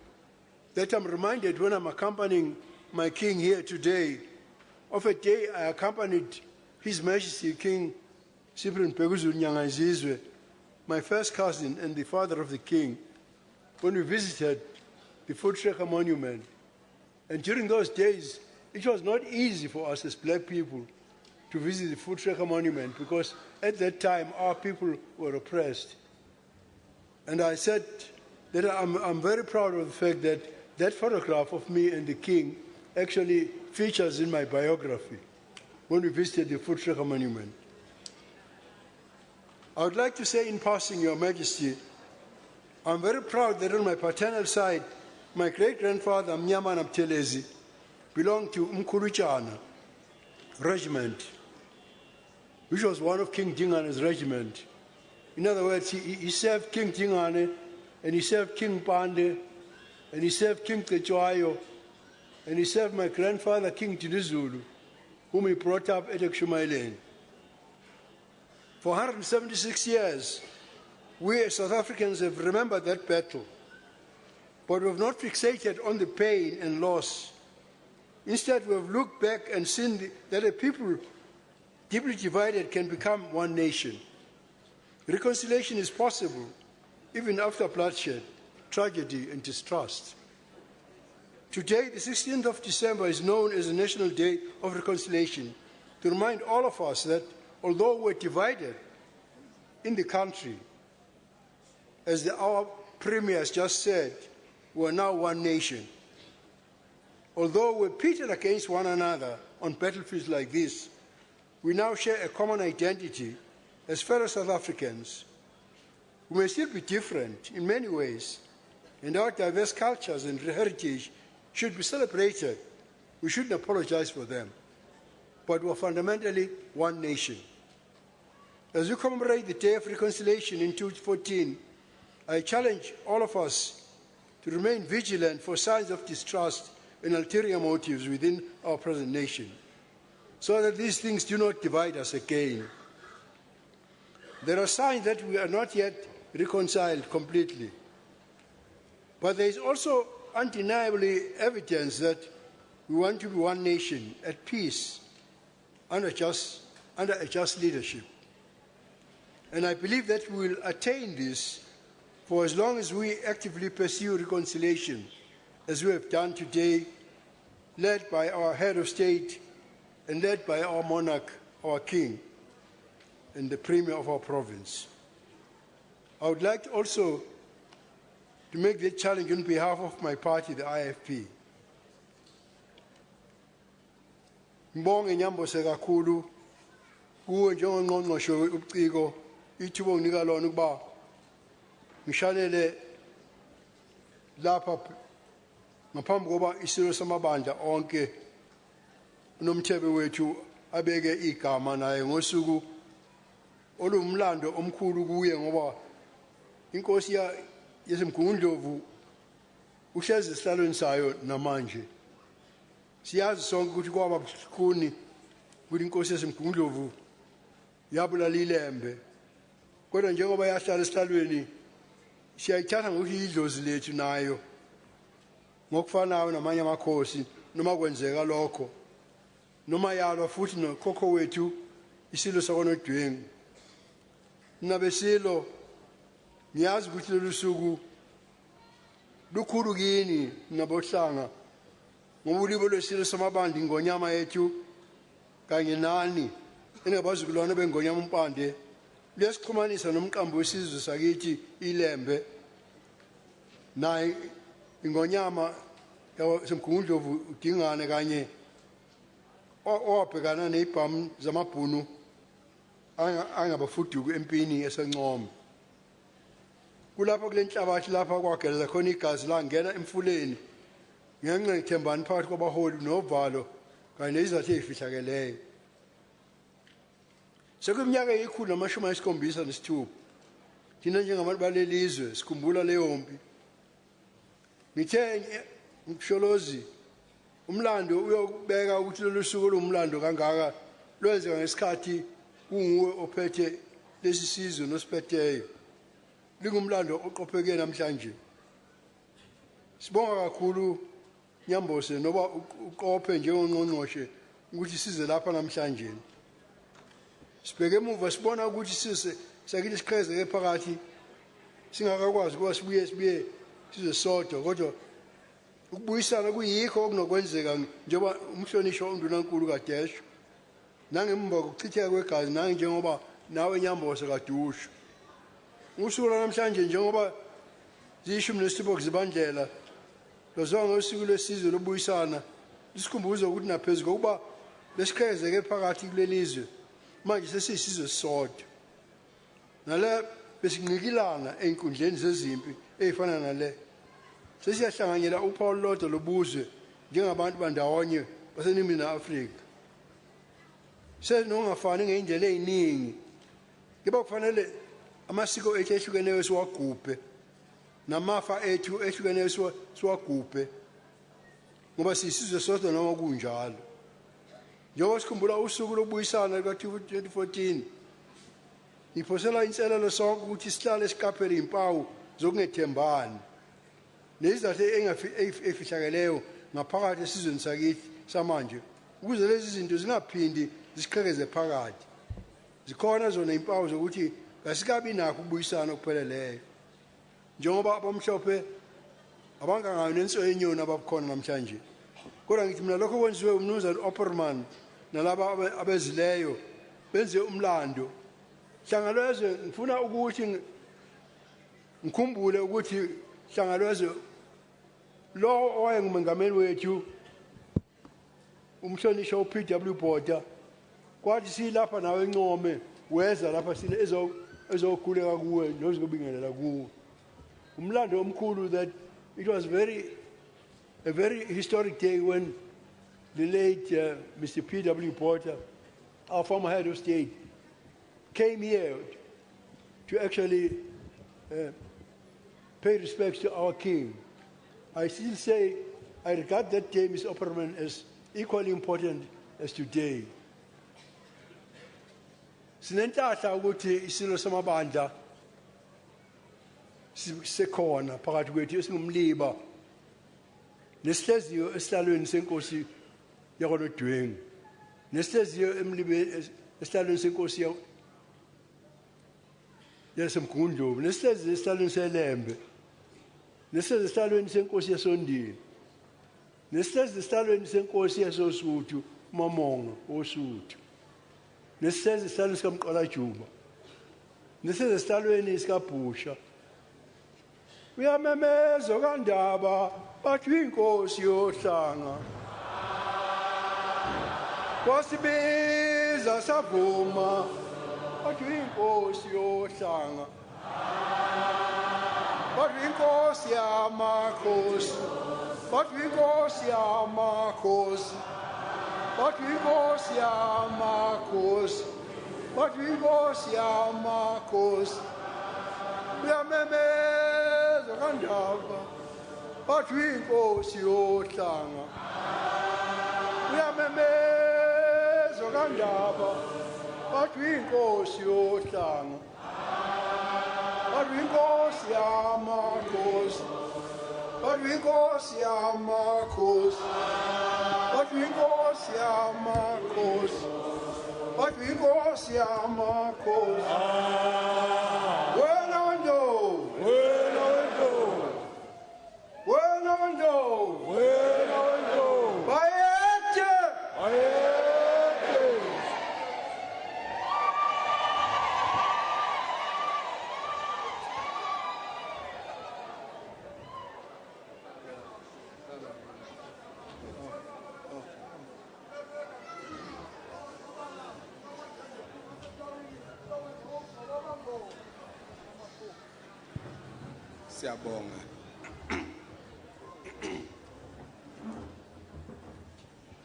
that I'm reminded when I'm accompanying my king here today of a day I accompanied His Majesty King Cyprian Peguzulu Nyangazizwe, my first cousin and the father of the king, when we visited the Foot Tracker Monument. And during those days, it was not easy for us as black people to visit the Foot Tracker Monument, because at that time our people were oppressed. And I said that I'm very proud of the fact that that photograph of me and the king actually features in my biography when we visited the Foot Tracker Monument. I would like to say in passing, Your Majesty, I'm very proud that on my paternal side, my great-grandfather, Mnyama Namtelezi, belonged to Mkuluchana regiment, which was one of King Dingane's regiment. In other words, he served King Dingane, and he served King Pande, and he served King Techoayo, and he served my grandfather, King Tinizulu, whom he brought up at Ekshumayeleni. For 176 years, we as South Africans have remembered that battle, but we have not fixated on the pain and loss. Instead, we have looked back and seen that a people deeply divided can become one nation. Reconciliation is possible, even after bloodshed, tragedy, and distrust. Today, the 16th of December, is known as the National Day of Reconciliation, to remind all of us that although we're divided in the country, as our Premier has just said, we're now one nation. Although we're pitted against one another on battlefields like this, we now share a common identity as fellow South Africans. We may still be different in many ways, and our diverse cultures and heritage should be celebrated. We shouldn't apologize for them. But we're fundamentally one nation. As we commemorate the Day of Reconciliation in 2014, I challenge all of us to remain vigilant for signs of distrust and ulterior motives within our present nation, so that these things do not divide us again. There are signs that we are not yet reconciled completely, but there is also undeniably evidence that we want to be one nation at peace under a just leadership. And I believe that we will attain this for as long as we actively pursue reconciliation, as we have done today, led by our head of state and led by our monarch, our king, and the premier of our province. I would like also to make the challenge on behalf of my party, the IFP. Ngibonge Nyambose kakhulu kuwe njengongqongqoshe ubuciko ithuba onginika lona ukuba ngishanele lapha ngaphambi koba isilo samabandla onke unomthebe wethu abeke igama naye ngosuku olumlando omkhulu kuye ngoba inkosi yasemgungundlovu uhlezi esihlalweni sayo namanje. Siyazi sonke ukuthi kwaba bukhuni ukuthi inkosi yasemgungundlovu yabulala ilembe, kodwa njengoba yahlala esihlalweni siyayithatha ngokuthi idlozi lethu nayo ngokufanayo namanye amakhosi, noma kwenzeka lokho, noma yalwa futhi nokhokho wethu isilo sakwaNodwengu. Nabesilo ngiyazi ukuthi lolu suku lukhulu kini nabohlanga ngoba ulibo lwesilo samabandi ngonyama yethu kanye nani engabazukulwane bengonyama umpande luyasixhumanisa nomqambo wesizwe sakithi ilembe naye ingonyama yasemgungundlovu udingane kanye owabhekana nezibhamu zamabhunu angabafuduku empini eseNcome. Kulapho kule nhlabathi lapha kwageleza khona igazi langena emfuleni ngenxa yethembani phakathi kwabaholi novalo kanye nezizathu ezifihlakeleyo. Sekwiminyaka eyikhulu namashumi ayisikhombisa nesithupha thina njengabantu balelizwe sikhumbula leyo mpi. Ngithe ngisholozi umlando uyobeka ukuthi lolu suku olumlando kangaka lwenzeka ngesikhathi kunguwe ophethe lesi sizwe nosiphetheyo. Lingumlando oqopheke namhlanje. Sibonga kakhulu Nyambose noba uqophe njengongqongqoshe ukuthi size lapha namhlanje. Sibheke emuva sibona ukuthi sakithi siqhezeke phakathi singakakwazi ukuba sibuye size sodwa, kodwa ukubuyisana kuyikho okunokwenzeka njengoba umhlonishwa undunankulu kaDesho nangemva kokuchitheka kwegazi nange njengoba nawe Nyambose kadusho. Usuku namhlanje njengoba zishumi nesithupha kuzibandlela lozonke usuku lwesizwe lobuyisana lisikhumbuza ukuthi naphezulu kokuba lesiqhezeke phakathi kulelizwe manje sesiyisizwe sodwa. Nale besinqikilana einkundleni zezimpi ezifana nale sesiyahlanganyela uphawu lodwa lobuzwe njengabantu bandawonye baseNingizimu Afrika. Senongafani ngeindlela eziningi kuba kufanele amasiko ethu ehlukeneyo siwagubhe namafa ethu ehlukeneyo siwagubhe ngoba sisizwe sodwa noma kunjalo. Njengoba sikhumbula usuku lokubuyisana luka-2014 ngiphosela inselelo sonke ukuthi sihlale esiqaphele impawu zokungethembani nezizathu ezifihlakeleyo ngaphakathi esizweni sakithi samanje ukuze lezi zinto zingaphindi zisiqhekeze phakathi. Zikhona zona impawu zokuthi kasikabi nakho ukubuyisana okupheleleyo njengoba abamhlophe abangangayo nenso yenyoni abakhona namhlanje. Kodwa ngithi mina lokho kwenziwe umnumzane Opperman nalaba abezileyo benze umlando. Hlangalwezwe ngifuna ukuthi ngikhumbule ukuthi hlangalwezwe lo owayengumengameli wethu umhlonisha uPW Botha kwathi silapha nawe eNcome weza lapha sine ezokhuleka kuwe nozobingelela kuwe umlando omkhulu that it was a very historic day when the late Mr. P.W. Botha, our former head of state, came here to actually pay respects to our king. I still say I regard that day, Mr. Opperman, as equally important as today. Sinentahla ukuthi isilo samabandla sikhona phakathi kwethu esingumliba nesihleziyo esihlalweni senkosi yakolodwengu nesihleziyo emlibeni esihlalweni senkosi yasemgundlovu nesihleziyo esihlalweni selembe nesihleziyo esihlalweni senkosi yasondini nesihleziyo esihlalweni senkosi yasosuthu uMamonga osuthu nesihleziyo esihlalweni sikaMqalajuba nesihleziyo esihlalweni sikaBhusha uyamemeza kaNdaba bathi inkosi yohlanga wasibiza savuma bathi inkosi yohlanga bathi inkosi yamakhosi bathi inkosi yamakhosi bathi inkosi yamakhosi bathi inkosi yamakhosi uyamemeza kaNdaba bathi inkosi yohlanga uyamemeza kaNdaba bathi inkosi yohlanga bathi inkosi yamakhosi bathi inkosi yamakhosi bathi inkosi yamakhosi bathi inkosi yamakhosi wena ndo bayethe Siyabonga.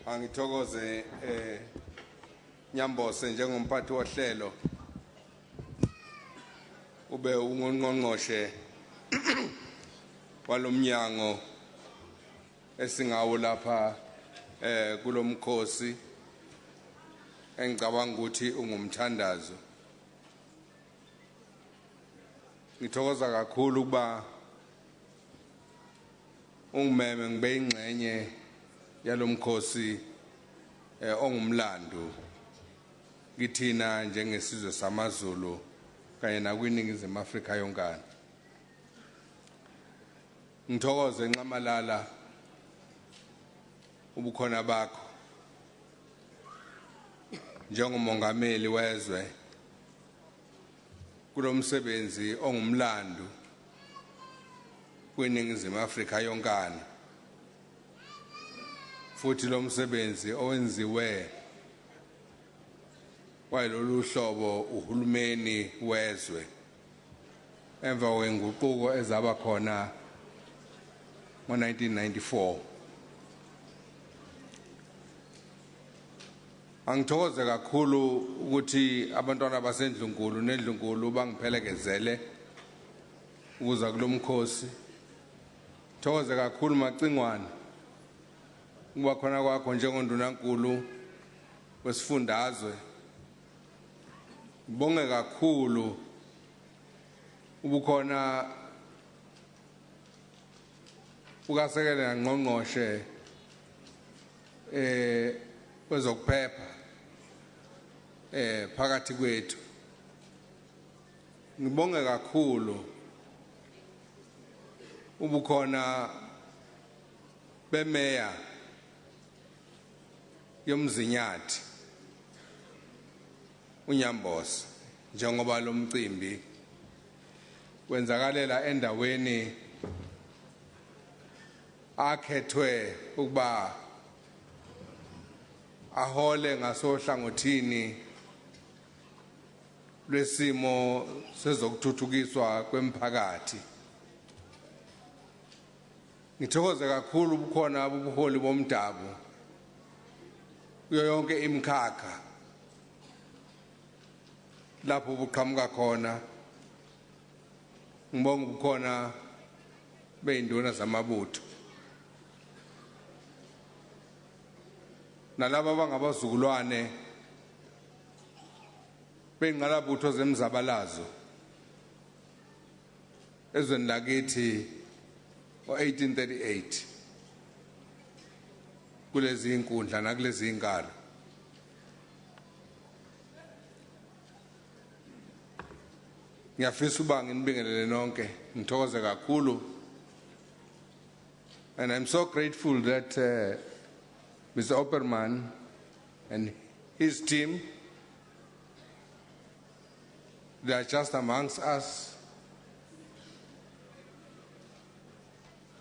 Angithokoze Nyambose njengomphathi wohlelo ube ungqongqoshe walomnyango esingawo lapha kulomkhosi engicabanga ukuthi ungumthandazo. Ngithokoza kakhulu kuba ungimeme ngibe ingxenye yalomkhosi ongumlando kithina njengesizwe samaZulu kanye nakwiningizimu Afrika yonkana. Ngithokoze Ncamalala ubukhona bakho njengomongameli wezwe kulomsebenzi ongumlando kwiningizimu Afrika yonkana futhi lo msebenzi owenziwe kwalolu hlobo uhulumeni wezwe emva kwenguquko ezaba khona ngo-1994. Angithokoze kakhulu ukuthi abantwana baseNdlunkulu neNdlunkulu bangiphelekezele ukuza kulomkhosi. Thokoze kakhulu Macingwane kuba khona kwakho njengondunankulu wesifundazwe. Ngibonge kakhulu ubukhona ukasekela ngqongqoshe wezokuphepha phakathi kwethu. Ngibonge kakhulu ubukhona bemeya yomzinyathi uNyambose njengoba lo mcimbi wenzakalela endaweni akhethwe ukuba ahole ngasohlangothini lwesimo sezokuthuthukiswa kwemphakathi. Ngithokoze kakhulu bukhona ubuholi bomdabu kuyo yonke imikhakha lapho buqhamuka khona. Ngibonga bukhona beinduna zamabutho nalabo abangabazukulwane bengqalabutho zemzabalazo ezweni lakithi ngo-1838 kulezi inkundla nakulezi inkalo. Ngiyafisa uba nginibingelele nonke, ngithokoze kakhulu, and I'm so grateful that Mr. Opperman and his team, they are just amongst us,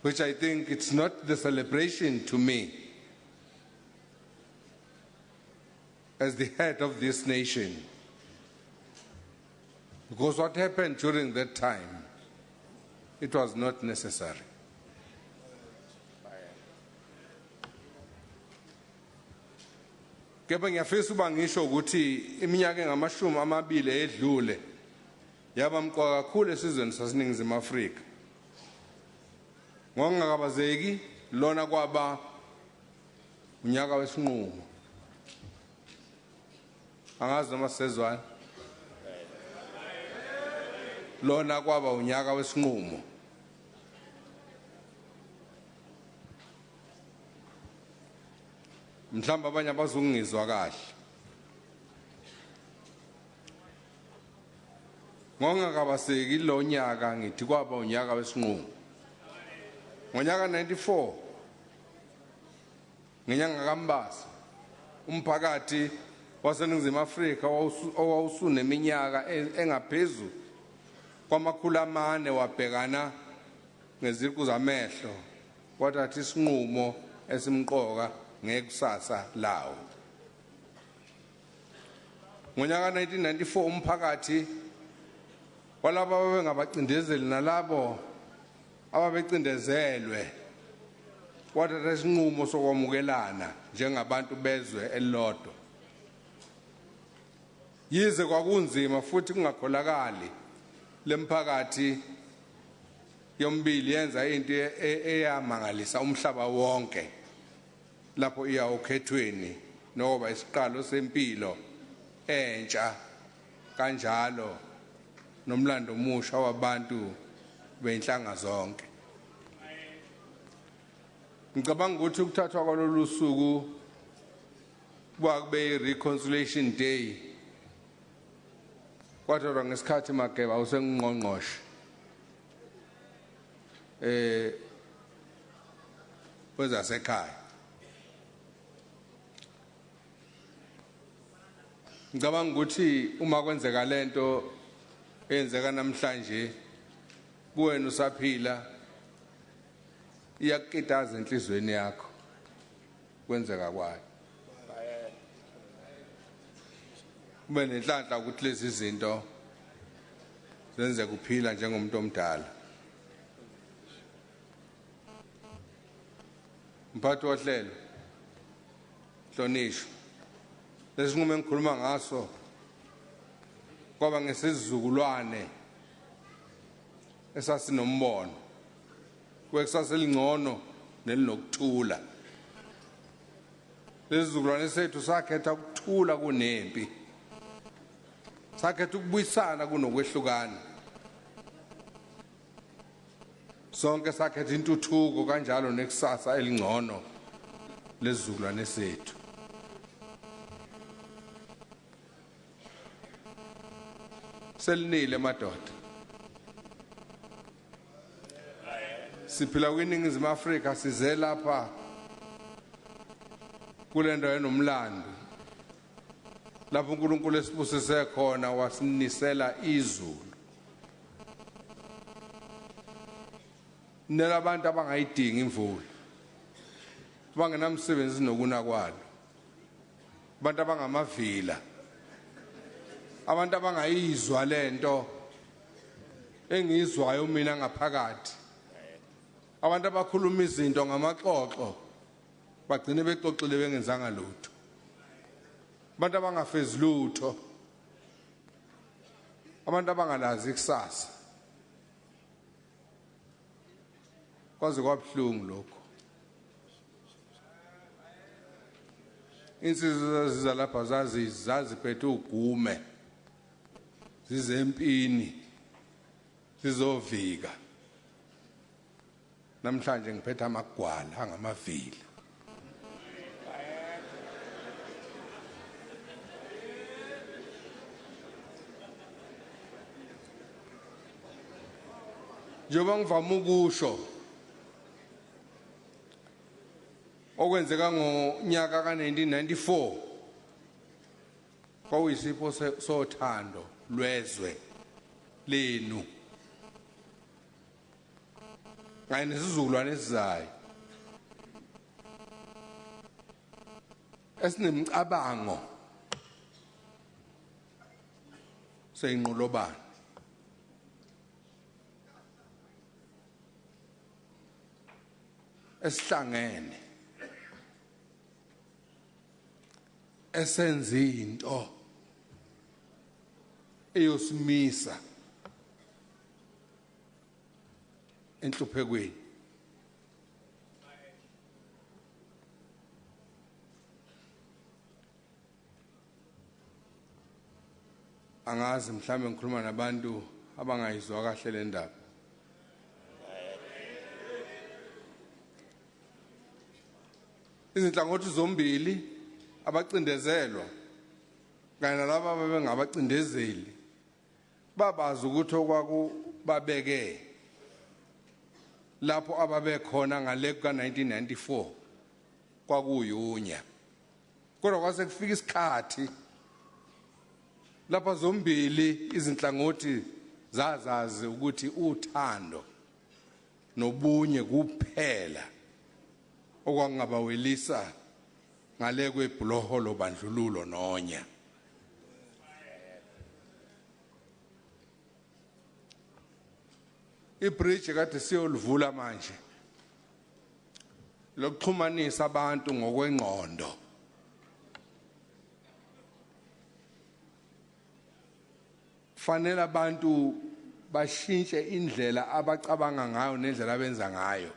which I think it's not the celebration to me as the head of this nation. Because what happened during that time, it was not necessary. Kepha ngiyafisa uba ngisho ukuthi iminyaka engamashumi amabili edlule yaba mqoka kakhulu esizweni saseNingizimu Afrika. Ngokungakabazeki lona kwaba unyaka wesinqumo. Angazi noma sezwana. Lona kwaba unyaka wesinqumo. Mhlawumbe abanye abazungizwa kahle. Ngokungakabaseki lo nyaka ngithi kwaba unyaka wesinqumo. Ngonyaka 94 ngenyanga kaMbasa umphakathi waseNingizimu Afrika owawusuneminyaka engaphezulu kwamakhulu amane wabhekana ngeziqu zamehlo wathatha isinqumo esimqoka ngekusasa lawo. Ngonyaka 1994 umphakathi walabo ababengabacindezeli nalabo ababecindezelwe wathatha isinqumo sokwamukelana njengabantu bezwe elilodwa. Yize kwakunzima futhi kungakholakali lemphakathi yombili yenza into eyamangalisa umhlaba wonke lapho iya okhethweni noba isiqalo sempilo entsha kanjalo nomlando omusha wabantu beinhlanga zonke. Ngicabanga ukuthi ukuthathwa kwalolu suku kwakube reconciliation day kwathiwa ngesikhathi Mageba usengqongqoshe wezasekhaya. Ngicabanga ukuthi uma kwenzeka lento eyenzeka namhlanje kuwena usaphila iyakitaza enhlizweni yakho kwenzeka kwayo. Ube nenhlanhla ukuthi lezi zinto zenze kuphila njengomuntu omdala. Mphathi wohlelo Hlonishwa, lesinqumo engikhuluma ngaso kwaba ngesizukulwane esasinombono kwekusasa elingcono nelinokuthula. Lesizukulwane sethu sakhetha ukuthula kunempi, sakhetha ukubuyisana kunokwehlukana. Sonke sakhetha intuthuko kanjalo nekusasa elingcono lesizukulwane sethu. Selinile madoda, siphila kwiNingizimu Afrika, size lapha kule ndawo enomlando lapho uNkulunkulu esibusise khona wasinisela izulu. Nelabantu abangayidingi imvula, bangenamsebenzi nokuna kwalo. abantu abangamavila abantu abangayizwa lento engizwayo mina ngaphakathi abantu abakhuluma izinto ngamaxoxo bagcine bexoxile bengenzanga lutho abantu abangafezi lutho abantu abangalazi ikusasa kwaze kwabhlungu lokho insizwa zizalapha zaziphethe ugume zizempini zizovika namhlanje ngiphethe amagwala angamavila njengoba ngivama ukusho okwenzeka ngonyaka ka1994 kwakuyisipho sothando lwezwe lenu kanye nesizukulwane esizayo esinemcabango seyinqolobana esihlangene esenza into eyosimisa enhluphekweni angazi mhlambe ngikhuluma nabantu abangayizwa kahle le ndaba izinhlangothi zombili abacindezelwa kanye nalabo ababengabacindezeli babazi ukuthi okwakubabeke lapho ababekhona ngale ka1994 kwakuyunya kodwa kwase kufika isikhathi lapha zombili izinhlangothi zazazi ukuthi uthando nobunye kuphela okwangabawelisa ngale kwebhloholo bandlululo nonya ibridge kade siyolivula manje lokuxhumanisa abantu ngokwengqondo fanele abantu bashintshe indlela abacabanga ngayo nendlela abenza ngayo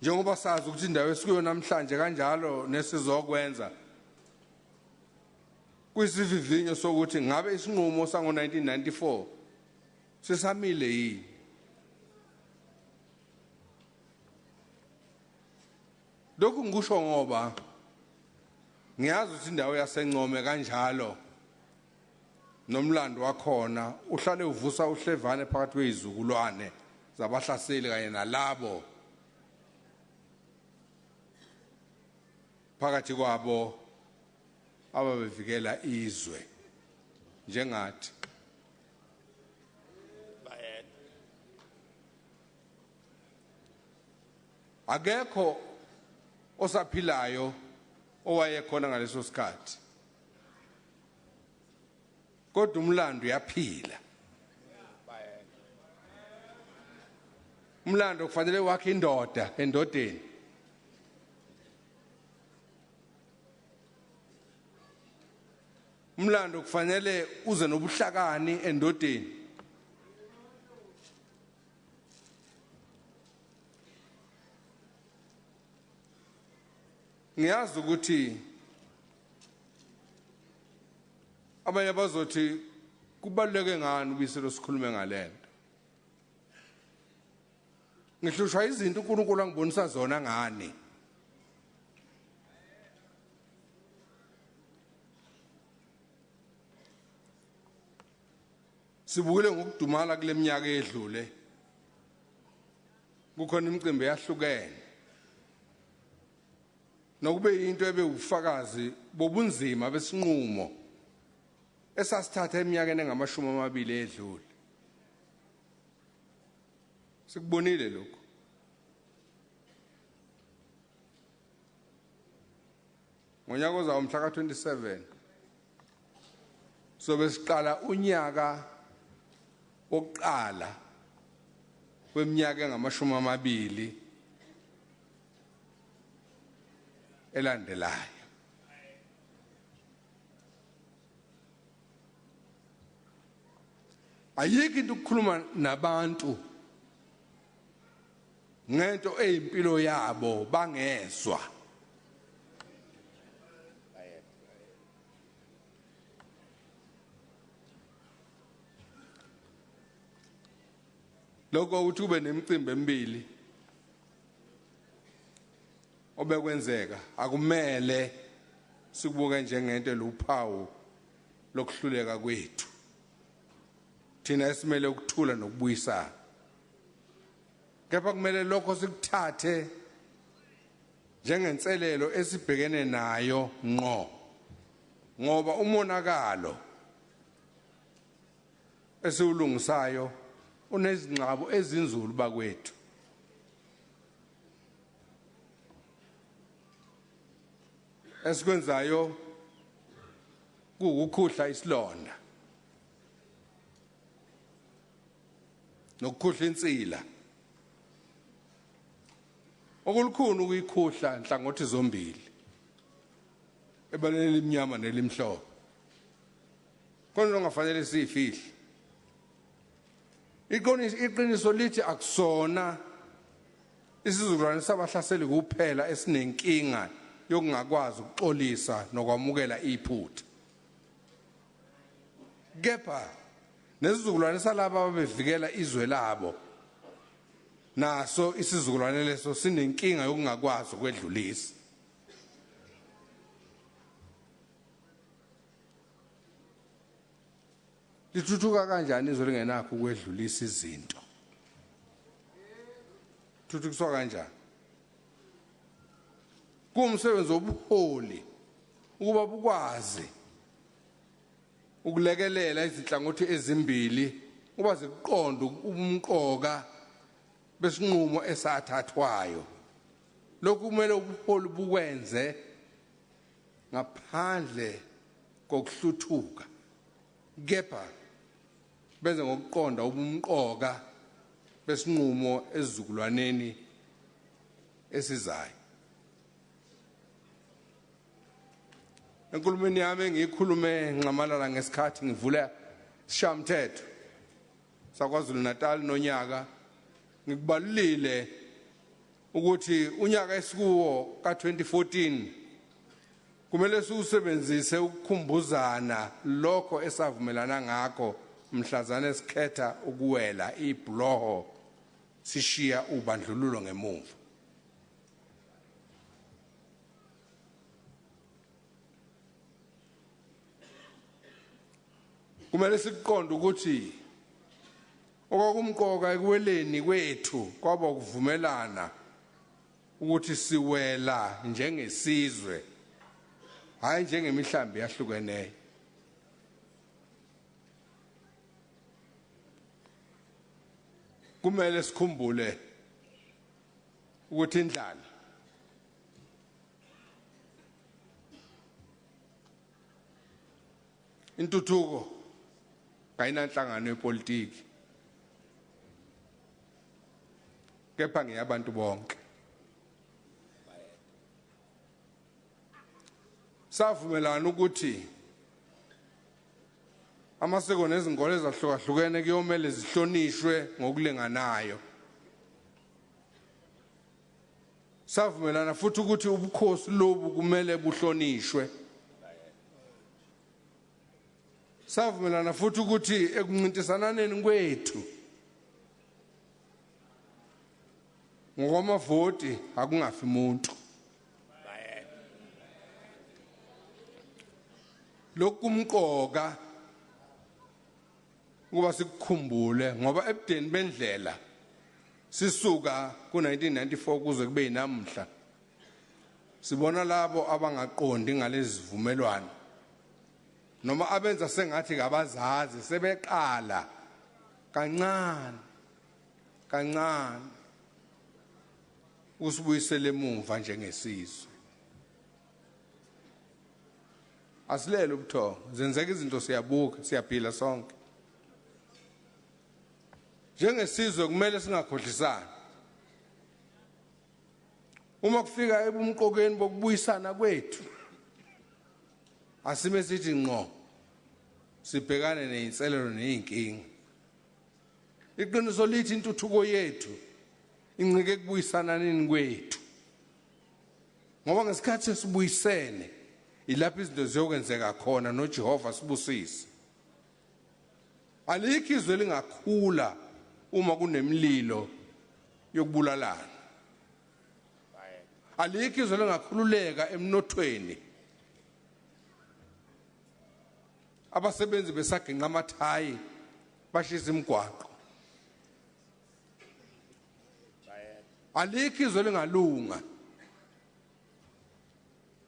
njengoba sazi ukuthi indawo esikuyo namhlanje kanjalo nesizokwenza kwisivivinyo sokuthi ngabe isinqumo sango1994 sisamile yini lokhu ngisho ngoba ngiyazi ukuthi indawo yaseNcome kanjalo nomlando wakhona uhlale uvusa uhlevane phakathi kwezizukulwane zabahlaseli kanye nalabo phakathi kwabo ababevikela izwe njengathi akekho osaphilayo owayekhona ngaleso sikhathi kodwa umlando uyaphila umlando kufanele wakhe indoda endodeni umlando kufanele uze nobuhlakani endodeni ngiyazi ukuthi abanye bazothi kubaluleke ngani ubiselo sikhulume ngalento ngihlushwa izinto uNkulunkulu angibonisa zona ngani sibukile ngokudumala kule minyaka edlule kukhona imicimbi yahlukene nokube into ebewufakazi bobunzima besinqumo esasithatha eminyakeni engama-20 edlule sikubonile lokho ngonyaka ozayo mhla ka-27 sobe siqala unyaka wokuqala kweminyaka engama-20 elandelayo. Ayikho into ukukhuluma nabantu ngento eyimpilo yabo bangezwa. Lokho uthi ube nemicimbi emibili obekwenzeka akumele sikubuke njengento luphawu lokuhluleka kwethu. Thina esimele ukuthula nokubuyisana. Kepha kumele lokho sikuthathe njengenselelo esibhekene nayo ngqo. Ngoba umonakalo esiwulungisayo unezingqabo ezinzulu bakwethu. Esikwenzayo ukukhuhla isilonda nokukhuhla insila. Okulukhulu ukuyikhuhla nhlangothi zombili. Ebaleni elimnyama nelimhlophe. Konke ongafanele siyifihle. Iqiniso lithi akusona isizukulwane sabahlaseli kuphela esinenkinga yokungakwazi ukuxolisa nokwamukela iphutha. Kepha nesizukulwane salabo ababevikela izwe labo naso isizukulwane leso sinenkinga yokungakwazi ukwedlulisa. Lithuthuka kanjani izwe lingenakho ukwedlulisa izinto? Thuthukiswa kanjani? Kumsebenzi obuholi ukuba bukwazi ukulekelela izinhlangothi ezimbili uba ziqonde umqoka besinqumo esathathwayo. Lokhu kumele ubuholi bukwenze ngaphandle kokuhluthuka. Kepha benze ngokuqonda ubumqoka besinqumo ezizukulwaneni esizayo. Enkulumeni yami engiyikhulume nqamalala ngesikhathi ngivula isishamthetho saKwaZulu-Natal nonyaka ngikubalulile ukuthi unyaka esikuwo ka-2014 kumele siwusebenzise ukukhumbuzana lokho esavumelana ngakho mhlazana esikhetha ukuwela ibhuloho sishiya ubandlululo ngemuva. Kumele siqonde ukuthi okwakumqoka ekuweleni kwethu kwaba ukuvumelana ukuthi siwela njengesizwe hayi njengemihlambi yahlukeneyo. Kumele sikhumbule ukuthi indlala intuthuko kayinanhlangano yepolitiki kepha ngeyabantu bonke. Savumelana ukuthi amasiko nezinkolo ezahlukahlukene kuyomele zihlonishwe ngokulinganayo. Savumelana futhi ukuthi ubukhosi lobu kumele buhlonishwe. Savumelana futhi ukuthi ekuncintisananeni kwethu ngokwamavoti akungafi umuntu. Lokhu kumqoka ukuba sikukhumbule ngoba ebudeni bendlela sisuka ku-1994 kuze kube yinamhla sibona labo abangaqondi ngalezi zivumelwano noma abenza sengathi kabazazi sebeqala kancane usibuyisele emuva njengesizwe. asilele ubuthongo zenzeka izinto siyabuka siyaphila sonke njengesizwe kumele singakhohlisani uma kufika ebumqokeni bokubuyisana kwethu asime sithi ngqo sibhekane nezinselelo nezinkinga iqiniso lithi intuthuko yethu incike ekubuyisananeni kwethu ngoba ngesikhathi sibuyisene ilapho izinto ziyokwenzeka khona noJehova sibusise alikho izwe lingakhula uma kunemlilo yokubulalana alikho izwe lingakhululeka emnothweni abasebenzi besaginqa amathayi bashisa imigwaqo alikho izwe lingalunga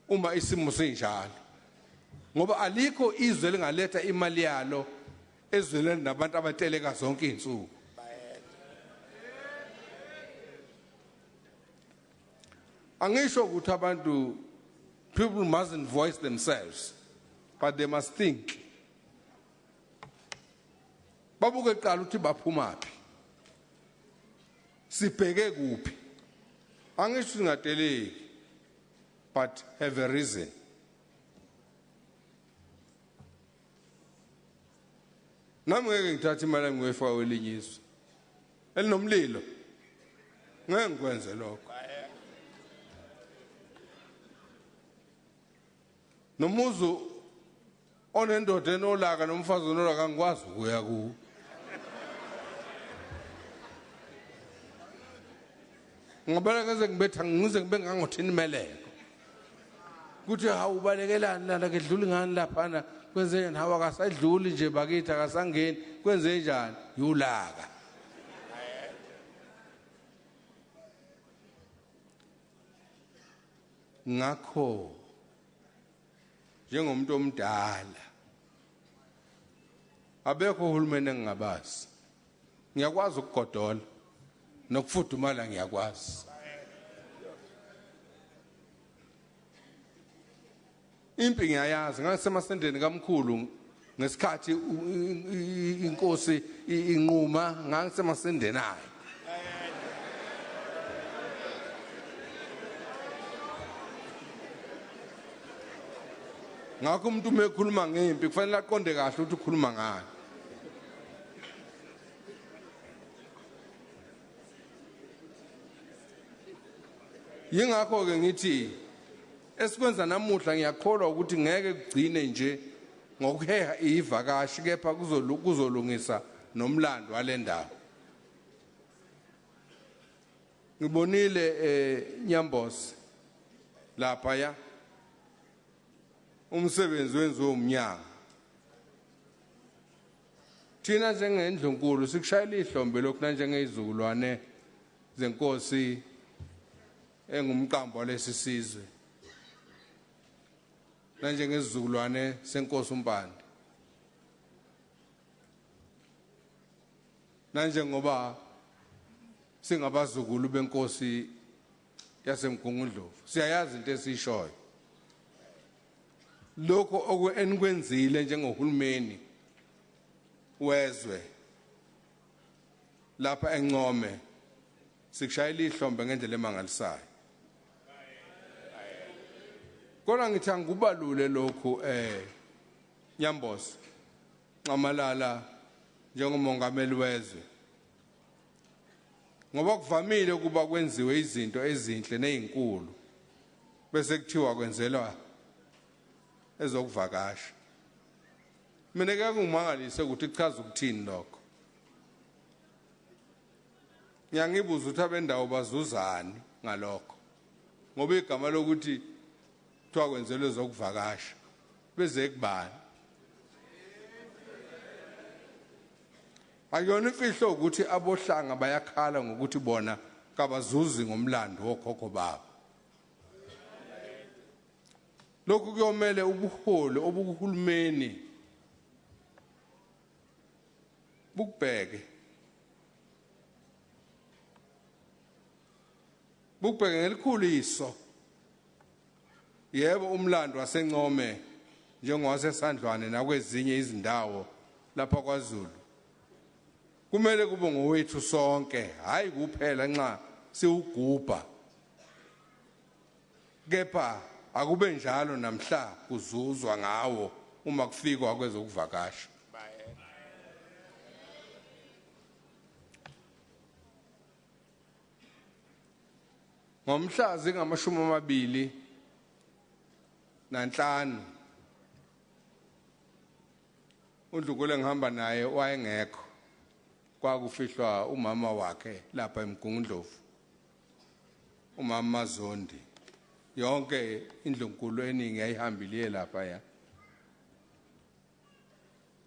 uma isimo sinjalo ngoba alikho izwe lingaletha imali yalo ezweleni nabantu abateleka zonke izinsuku angisho ukuthi abantu people mustn't voice themselves but they must think babuke qala ukuthi baphumaphi sibheke kuphi angisho singadeleki but have a reason nami ngeke ngithathe imali ngiyifaka kwelinye izwe elinomlilo ngeke ngikwenze lokho nomuzu onendoda enolaka nomfazi onolaka ngikwazi ukuya kuwo ngibelekeze ngibetha ngize ngibe ngangothini imeleko kuthi awubalekelani lana kedlula ngani laphana kwenze njani hawa akasadluli nje bakithi akasangeni kwenze njani yulaka ngakho njengomuntu omdala abekho uhulumeni engingabazi ngiyakwazi ukugodola nokufudumala ngiyakwazi impi ngiyayazi ngasemasendeni kamkhulu ngesikhathi inkosi inquma ngasemasendeni ayo ngakho umuntu uma ekhuluma ngempi kufanele aqonde kahle ukuthi ukhuluma ngani yingakho ke ngithi esikwenza namuhla ngiyakholwa ukuthi ngeke kugcine nje ngokuheha ivakashi kepha kuzolungisa nomlando walendawo ngibonile Nyambosi lapha ya umsebenzi wenziwe umnyango thina njengendlunkulu sikushayela ihlombe lokhu nanjengezizukulwane zenkosi engumqambo lesisizwe nanjengezizukulwane senkosi uMpande nanjengoba singabazukulu benkosi yasemgungundlovu siyayazi into esishoyo lokho okweenikwenzile njengohulumeni wezwe lapha eNcome sikushayela ihlombe ngendlela emangalisayo kodwa ngithi angikubalule lokhu Nyambosi Ncamalala njengomongameli wezwe ngoba kuvamile ukuba kwenziwe izinto ezinhle nezinkulu bese kuthiwa kwenzelwa ezokuvakasha mina ke kungimangalise ukuthi ichaza ukuthini lokho ngiyangibuza ukuthi abendawo bazuzani ngalokho ngoba igama lokuthi kuthiwa kwenzelwe ezokuvakasha beze kubani ayona imfihlo ukuthi abohlanga bayakhala ngokuthi bona kabazuzi ngomlando wokhokho babo lokhu kuyomele ubuholi obukuhulumeni bukubheke ngelikhulu iso yebo umlando waseNcome njengowasesandlwane nakwezinye izindawo lapha kwaZulu kumele kube ngowethu sonke hayi kuphela nxa siwugubha kepha akube njalo namhla kuzuzwa ngawo uma kufikwa kwezokuvakasha. Ngomhla zingama-25 uNdlukule ngihamba naye wayengekho kwakufihlwa umama wakhe lapha eMgungundlovu umama Mazondi yonke indlunkulu eningi yayihambile lapha ya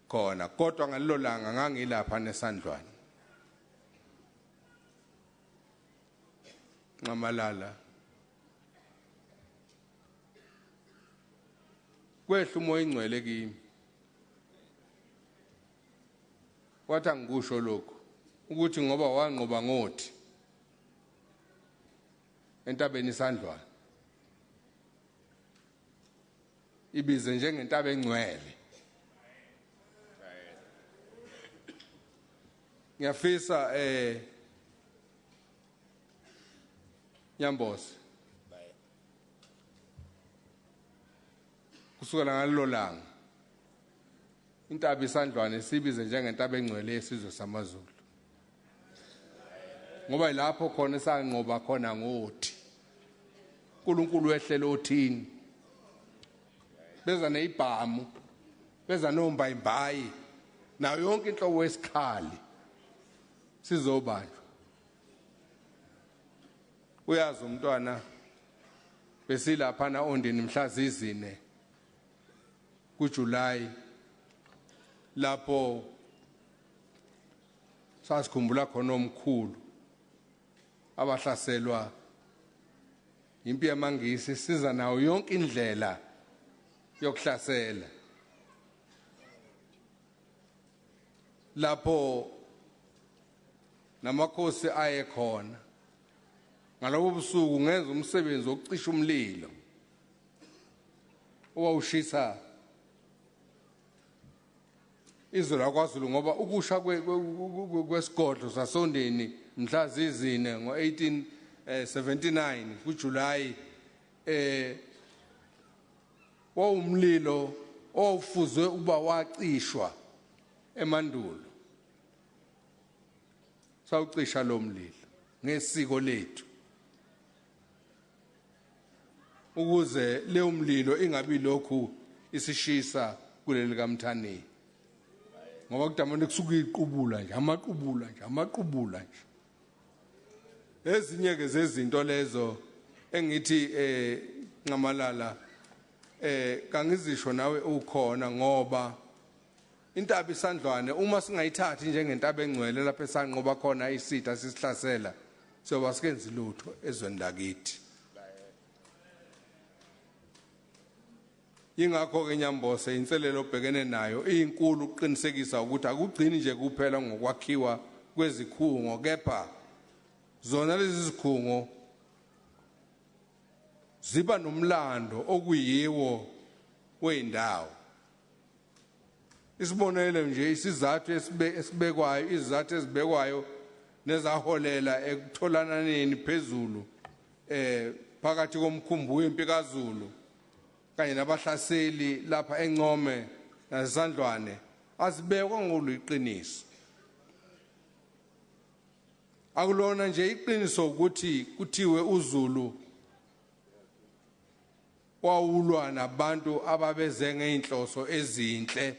khona kodwa ngalelo langa ngangilapha neSandlwane ngamalala kwehla umoya ingcwele kimi wathi angikusho lokho ukuthi ngoba wanqoba ngothi entabeni iSandlwane ibize njengentaba engcwele. Ngiyafisa Nyambosi kusukela ngalelo langa intaba iSandlwane sibize njengentaba engcwele yesizwe samaZulu ngoba ilapho khona sanqoba khona ngothi uNkulunkulu wehlele othini beza neibhamu beza nombayimbayi nayo yonke inhlobo yesikhali sizobanjwa. Uyazi umntwana besilapha na ondini mhla zizine kuJuly lapho sasikhumbula khona omkhulu abahlaselwa impi yamangisi siza nayo yonke indlela yokuhlasela lapho namakhosi ayekhona ngalobo busuku ngenza umsebenzi wokucisha umlilo owawushisa izwe lakwaZulu ngoba ukusha kwesigodlo sasondeni mhla zizine ngo-1879 kuJuly wawumlilo owufuzwe uba wacishwa emandulo sawucisha lo mlilo ngesiko lethu ukuze leyo mlilo ingabi lokhu isishisa kuleli kaMthani ngoba kudamane kusuka iqubula nje amaqubula nje ezinye ke zezinto lezo engithi ngamalala kangizisho nawe ukhona ngoba intaba iSandlwane uma singayithathi njengentaba engcwele lapha esanqoba khona isitha sisihlasela soba sikenzi lutho ezweni lakithi. Ingakho ke Nyambose inselelo obhekene nayo inkulu ukuqinisekisa ukuthi akugcini nje kuphela ngokwakhiwa kwezikhungo kepha zona lezi zikhungo ziba nomlando okuyiwo wendawo. Isibonelo nje isizathu esibekwayo izizathu ezibekwayo nezaholela ekutholananeni phezulu phakathi komkhumbulo wempi kaZulu kanye nabahlaseli lapha eNcome naseSandlwane azibekwa ngoluqiniso. Akulona nje iqiniso ukuthi kuthiwe uZulu wawulwa nabantu ababeze ngeinhloso ezinhle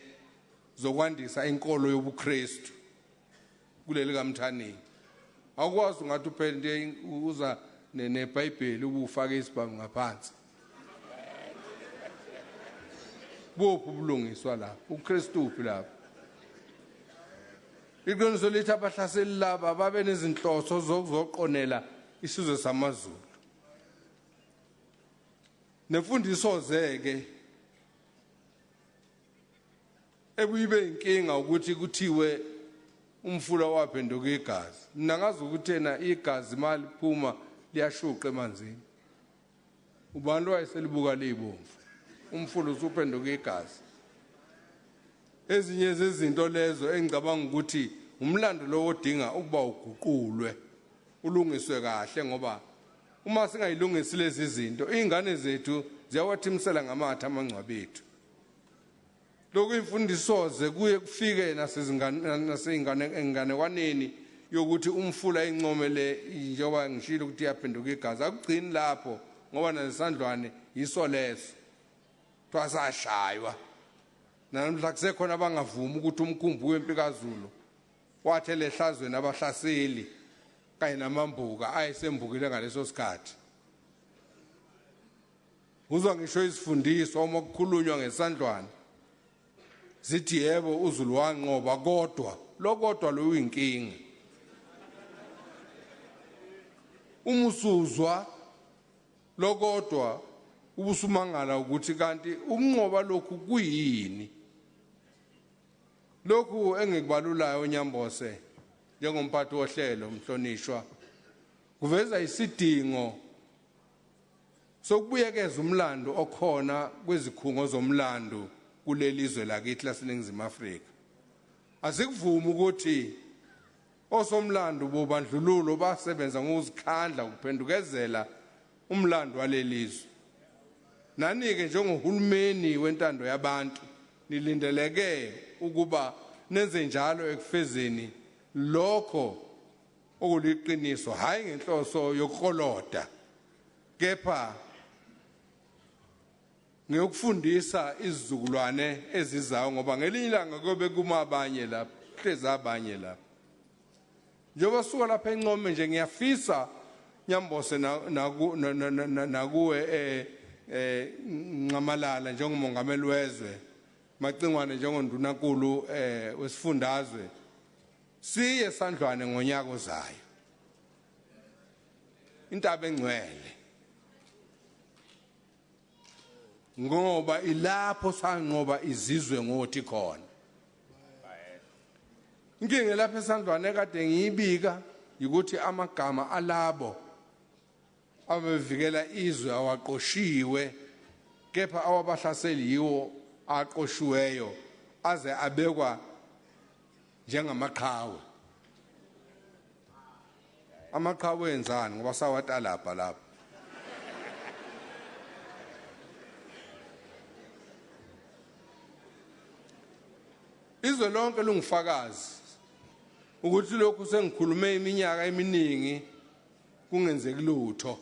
zokwandisa inkolo yobuKristu kuleli kaMthani. Akwazi ngathi uphende uza neBhayibheli ubufake isibhamu ngaphansi. Bophu bulungiswa lapha uKristu uphi lapha. Iqiniso lithi abahlaseli laba babe nezinhloso zokuzoqonela isizwe samaZulu. Nemfundiso zeke ebuyibe inkinga ukuthi kuthiwe umfula waphenduka igazi. Mina ngazi ukuthi ena igazi mali phuma liyashuqa emanzini. Ubantu wayeselibuka libomvu. umfula usuphenduka igazi. Ezinye zezinto lezo engicabanga ukuthi umlando lo odinga ukuba uguqulwe ulungiswe kahle ngoba uma singayilungisi lezi zinto izingane zethu ziyawathimisela ngamatha amangcwaba ethu. Lokhu imfundiso ze kuye kufike naseyinganekwaneni yokuthi umfula Ncome le njengoba ngishilo ukuthi yaphenduka igazi akugcini lapho ngoba nesandlwane yiso leso twasashaywa namhla kusekhona abangavuma ukuthi umkhumbi wempi kaZulu wathi lehlazweni abahlaseli kanye namambuka ayesembukile ngaleso sikhathi. Uzwa ngisho izifundiswa uma kukhulunywa ngesandlwane zithi yebo uZulu wanqoba kodwa lokodwa lo uyinkinga. Umusuzwa lokodwa ubusumangala ukuthi kanti ukunqoba lokhu kuyini. Lokhu engikubalulayo Nyambose njengomphathi wohlelo umhlonishwa kuveza isidingo sokubuyekeza umlando okhona kwezikhungo zomlando kulelizwe lakithi laseNingizimu Afrika. Asikuvumi ukuthi osomlando bobandlululo basebenza ngokuzikhandla ukuphendukezela umlando walelizwe. Nani-ke njengohulumeni wentando yabantu nilindeleke ukuba nenze njalo ekufezeni lokho okuliqiniso hayi ngenhloso yokukholoda kepha ngiyokufundisa izizukulwane ezizayo ngoba ngelinye ilanga kobe kuma abanye lapha hlezi abanye lapha. Njengoba suka lapha Ncome nje ngiyafisa Nyambose nakuwe Ncamalala njengomongameli wezwe Macingwane njengondunankulu wesifundazwe siye esandlwane ngonyaka ozayo intaba engcwele ngoba ilapho sanqoba izizwe ngothi khona. Inkinga lapha esandlwane kade ngiyibika ukuthi amagama alabo abavikela izwe awaqoshiwe kepha awabahlaseli yiwo aqoshiweyo aze abekwa njengamaqhawe. Amaqhawe enzani ngoba sawatalapha lapha. Izwe lonke lungifakazi ukuthi lokhu sengikhulume iminyaka eminingi kungenzeki lutho.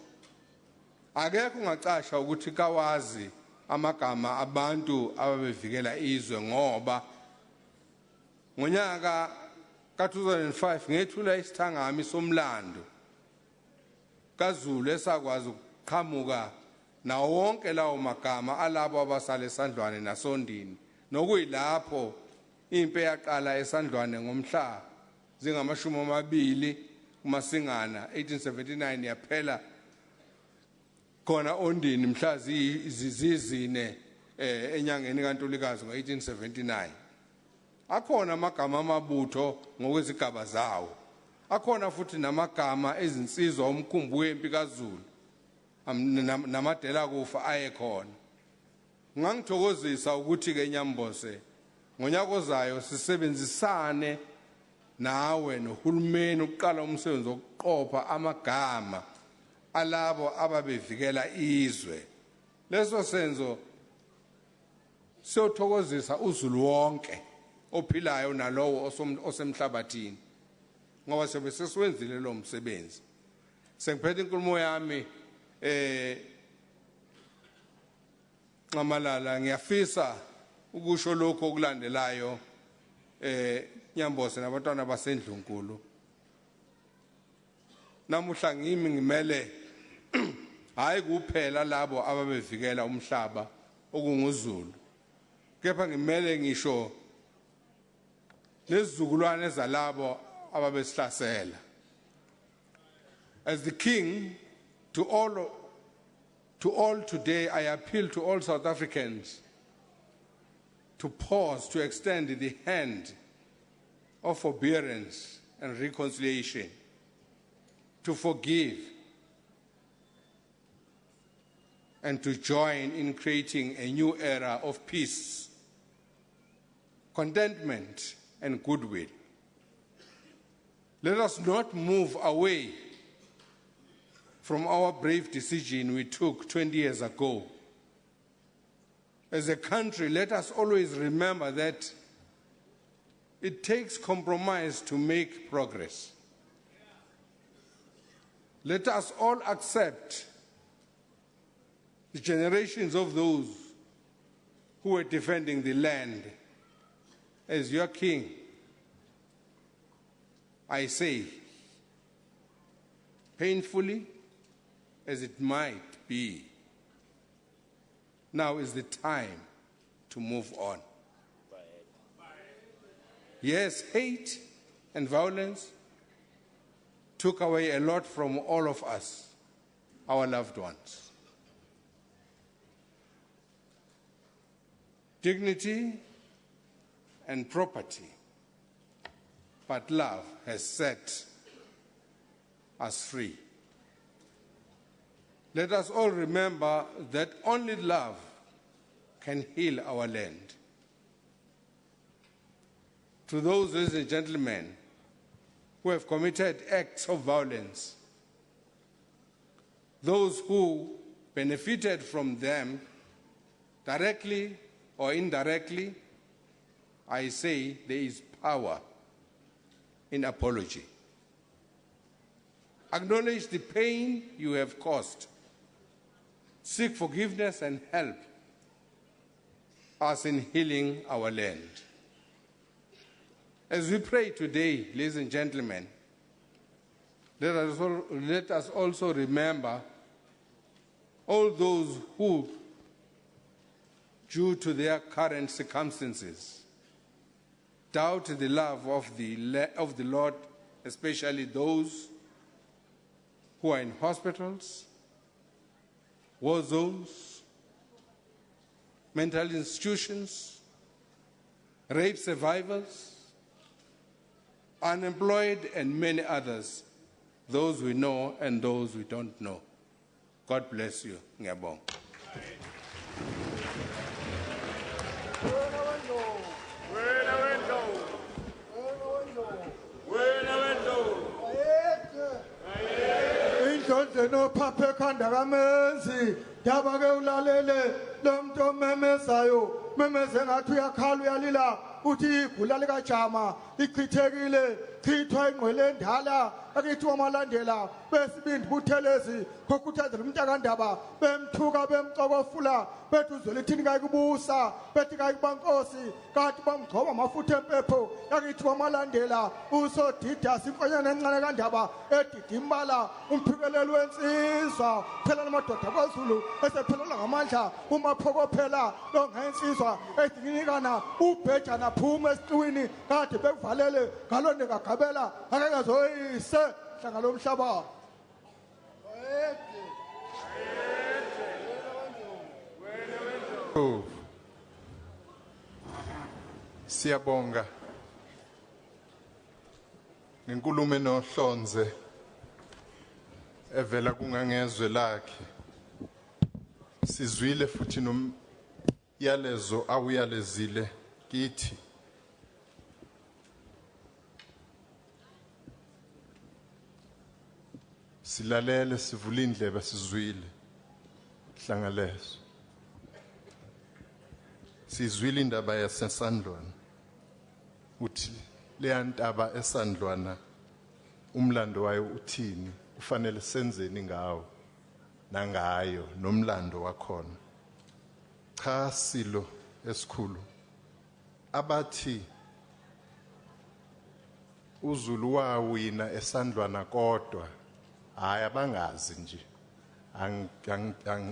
Akekho ungacasha ukuthi kawazi amagama abantu ababevikela izwe ngoba ngonyaka ka2005 ngethula isithangami somlando kaZulu esakwazi ukuqhamuka nawo wonke lawo magama alabo abasale esandlwane nasondini nokuyilapho impe yaqala esandlwane ngomhla zingama20 kuMasingana 1879 yaphela khona ondini mhla zizine enyangeni kaNtulikazi ngo1879. Akhona amagama amabutho ngokwezigaba zawo. Akhona futhi namagama ezinsizwa umkhumbi wempi kaZulu namadela kufa ayekhona. Ngangithokozisa ukuthi ke Nyambose ngonyaka ozayo sisebenzisane nawe nohulumeni ukuqala umsebenzi wokuqopha amagama alabo ababevikela izwe. Leso senzo siyothokozisa uZulu wonke ophilayo nalowo osemhlabathini ngoba sobe sesiwenzile lo msebenzi. Sengiphethe inkulumo yami Ncamalala ngiyafisa ukusho lokho okulandelayo Nyambose nabantwana basendlunkulu. Namuhla ngimi ngimele hayi kuphela labo ababevikela umhlaba okunguZulu kepha ngimele ngisho nezizukulwane zalabo ababesihlasela. As the king to all today I appeal to all South Africans to pause, to extend the hand of forbearance and reconciliation, to forgive, and to join in creating a new era of peace, contentment, and goodwill. Let us not move away from our brave decision we took 20 years ago. As a country, let us always remember that it takes compromise to make progress. Let us all accept the generations of those who were defending the land. As your king, I say, painfully as it might be, now is the time to move on. Yes, hate and violence took away a lot from all of us, our loved ones. Dignity and property, but love has set us free. Let us all remember that only love can heal our land. To those, ladies and gentlemen, who have committed acts of violence, those who benefited from them directly or indirectly, I say there is power in apology. Acknowledge the pain you have caused. Seek forgiveness and help us in healing our land. As we pray today, ladies and gentlemen, let us also remember all those who, due to their current circumstances, doubt the love of the Lord, especially those who are in hospitals, war zones, mental institutions, rape survivors, unemployed, and many others, those we know and those we don't know. God bless you. Ngiyabonga. No papa kandagamenzi dabake ulalele lomntu memezayo memeze ngathi uyakhala uyalila uthi igula likajama ichithekile chithwa ingqwele endala akithi wamalandela besibindi buthelezi kokhuthazela umntakandaba bemthuka bemcokofula bethi uzolithini kayikubusa bethi kayikubankosi kanti bamgcoba amafutha empepho yakithi wamalandela usodidasi inkonyana encane kandaba edidimbala umphikeleli wensizwa phela namadoda kwaZulu esephelelwa ngamandla umaphokophela longensizwa edinikana ubhejana phuma esiqiwini kade bekuvalele ngalonde kagabela akengazoyise hlanga lomhlaba. Siyabonga ngenkulumo enohlonze evela kungangezwe lakhe. Sizwile futhi nomyalezo awuyalezile kithi. Silalele sivula indlebe sizwile hlangalezo. Sizwile indaba yaseSandlwana uthi leya ntaba eSandlwana umlando wayo uthini, ufanele senzeni ngawo nangayo nomlando wakhona. Cha silo esikhulu abathi uZulu wawina eSandlwana kodwa hayi abangazi nje,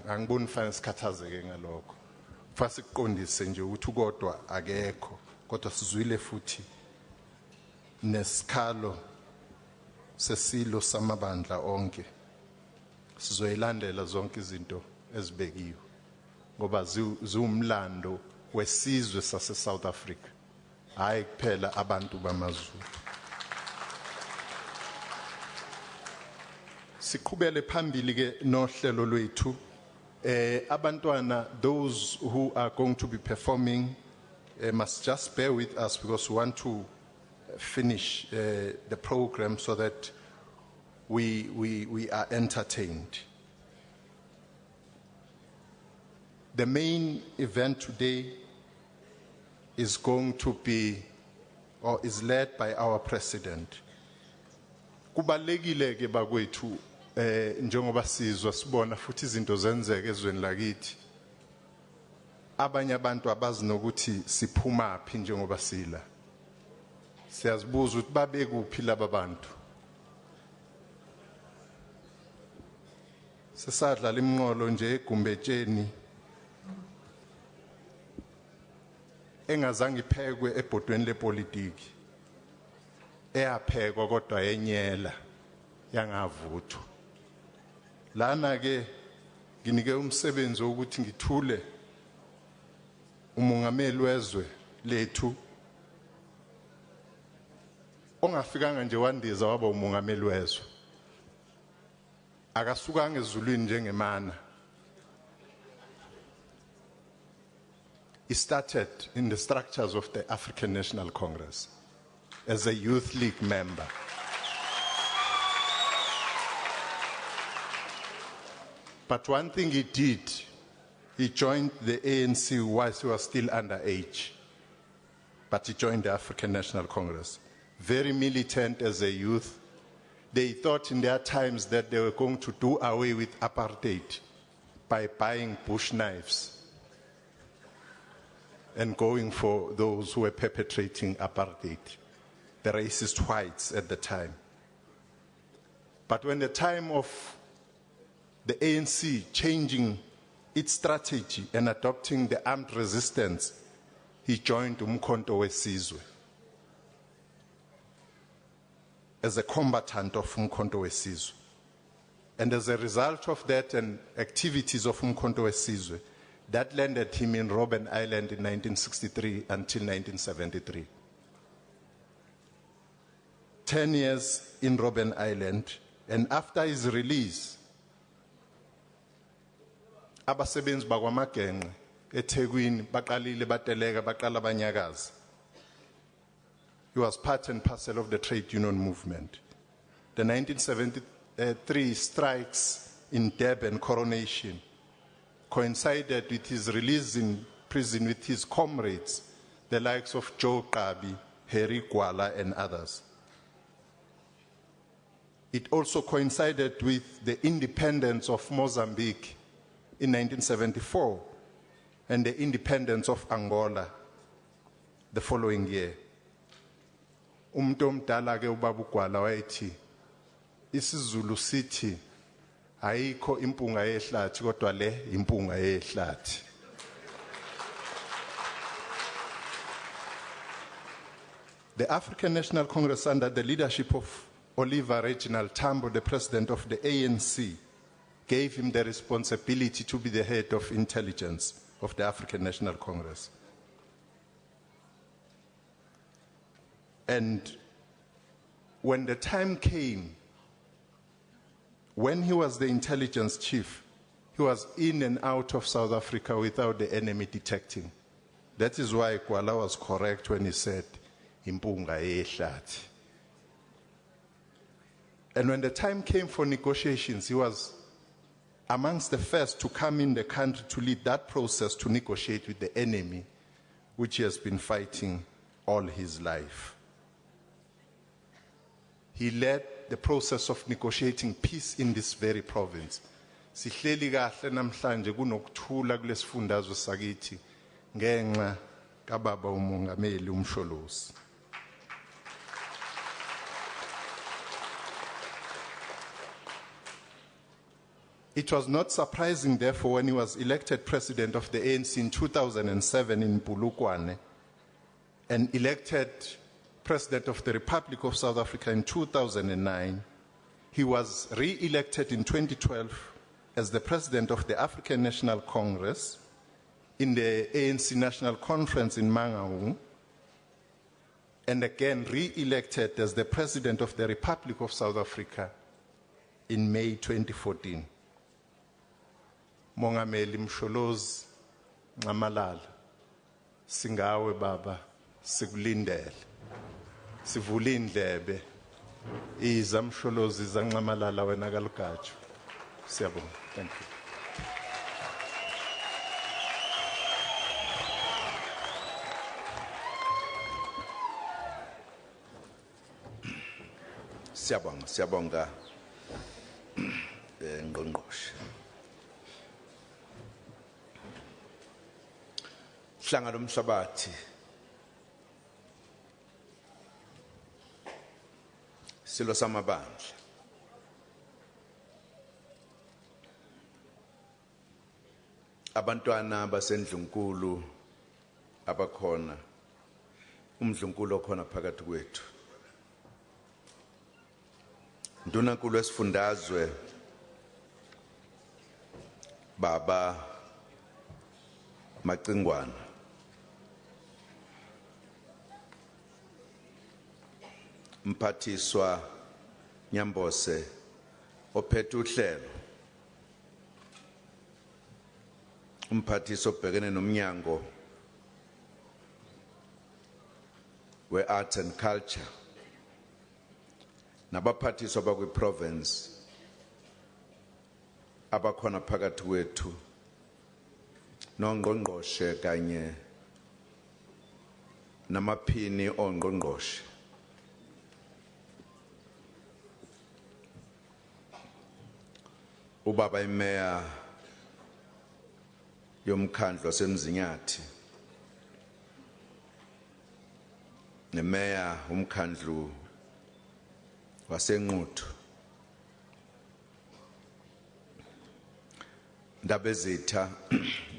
angiboni fanele sikhathazeke ngalokho. Kufanele siqondise nje ukuthi kodwa akekho, kodwa sizwile futhi nesikhalo sesilo samabandla onke. Sizoyilandela zonke izinto ezibekiwe ngoba ziwumlando wesizwe sase-South Africa, hayi kuphela abantu bamaZulu. Siqhubele phambili ke nohlelo lwethu Abantwana, those who are going to be performing must just bear with us because we want to finish the program so that we are entertained. The main event today is going to be, or is led by our president. Kubalekile ke bakwethu njengoba sizwa sibona futhi izinto zenzeke ezweni lakithi. Abanye abantu abazi nokuthi siphuma phi njengoba sila. Siyazibuza ukuthi babe kuphi laba bantu. Sesadla limnqolo nje egumbetsheni engazange iphekwe ebhodweni lepolitiki. Eyaphekwa kodwa yenyela yangavuthwa. Lana ke nginike umsebenzi ukuthi ngithule umongameli wezwe lethu ongafikanga nje wandiza waba umongameli wezwe. Akasukanga ezulwini njengemana. He started in the structures of the African National Congress as a youth league member. But one thing he did, he joined the ANC whilst he was still underage. But he joined the African National Congress. Very militant as a youth. They thought in their times that they were going to do away with apartheid by buying bush knives and going for those who were perpetrating apartheid, the racist whites at the time. But when the time of the ANC changing its strategy and adopting the armed resistance, he joined Umkhonto weSizwe as a combatant of Umkhonto weSizwe. And as a result of that and activities of Umkhonto weSizwe, that landed him in Robben Island in 1963 until 1973. 10 years in Robben Island, and after his release, abasebenzi bakwamagenge eThekwini baqalile bateleka baqala banyakaza. He was part and parcel of the trade union movement. The 1973 strikes in Durban Coronation coincided with his release in prison with his comrades, the likes of Joe Qabi, Harry Gwala, and others. It also coincided with the independence of Mozambique in 1974 and the independence of Angola the following year. Umuntu omdala ke ubaba uGwala wayethi isiZulu sithi ayikho impunga yehlathi kodwa le impunga yehlathi. The African National Congress, under the leadership of Oliver Reginald Tambo, the president of the ANC, gave him the responsibility to be the head of intelligence of the African National Congress. And when the time came, when he was the intelligence chief, he was in and out of South Africa without the enemy detecting. That is why Gwala was correct when he said, impunga yehlathi. And when the time came for negotiations, he was amongst the first to come in the country to lead that process to negotiate with the enemy, which he has been fighting all his life. He led the process of negotiating peace in this very province. Sihleli kahle namhlanje kunokuthula kulesifundazwe sakithi ngenxa kababa umongameli uMsholozi. It was not surprising, therefore, when he was elected president of the ANC in 2007 in Polokwane and elected President of the Republic of South Africa in 2009, he was re-elected in 2012 as the President of the African National Congress in the ANC National Conference in Mangaung, and again re-elected as the President of the Republic of South Africa in May 2014. Mongameli Msholozi Ncamalala, singawe baba, sikulindele. Sivule indlebe. Iza Msholozi zaNcamalala wena kalugatshu. Siyabonga. Thank you. Siyabonga ngqongqoshe. Hlanga lomhlabathi silo samabandla. Abantwana basendlunkulu abakhona, umdlunkulu okhona phakathi kwethu. Ndunankulu wesifundazwe Baba Macingwana, Mphathiswa Nyambose ophethe uhlelo, umphathiswa obhekene nomnyango we-Arts and Culture, nabaphathiswa bakwi-province abakhona phakathi kwethu, nongqongqoshe kanye namaphini ongqongqoshe. Ubaba imeya yomkhandlu waseMzinyathi, nemeya umkhandlu waseNquthu, Ndabezitha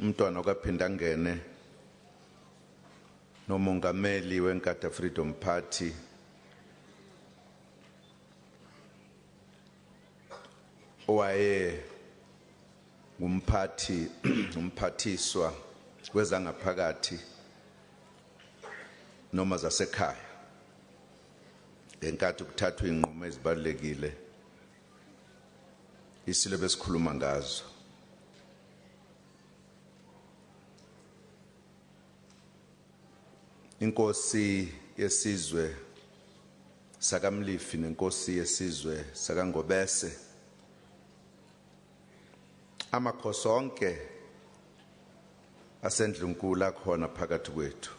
umntwana okaphinda ngene, nomongameli weNkatha Freedom Party, owaye umphathiswa wezangaphakathi noma zasekhaya ngenkathi kuthathwa inqumo ezibalekile isilo besikhuluma ngazo. Inkosi yesizwe sakamlifi nenkosi yesizwe sakangobese, amakhosi onke asendlunkulu akhona phakathi kwethu.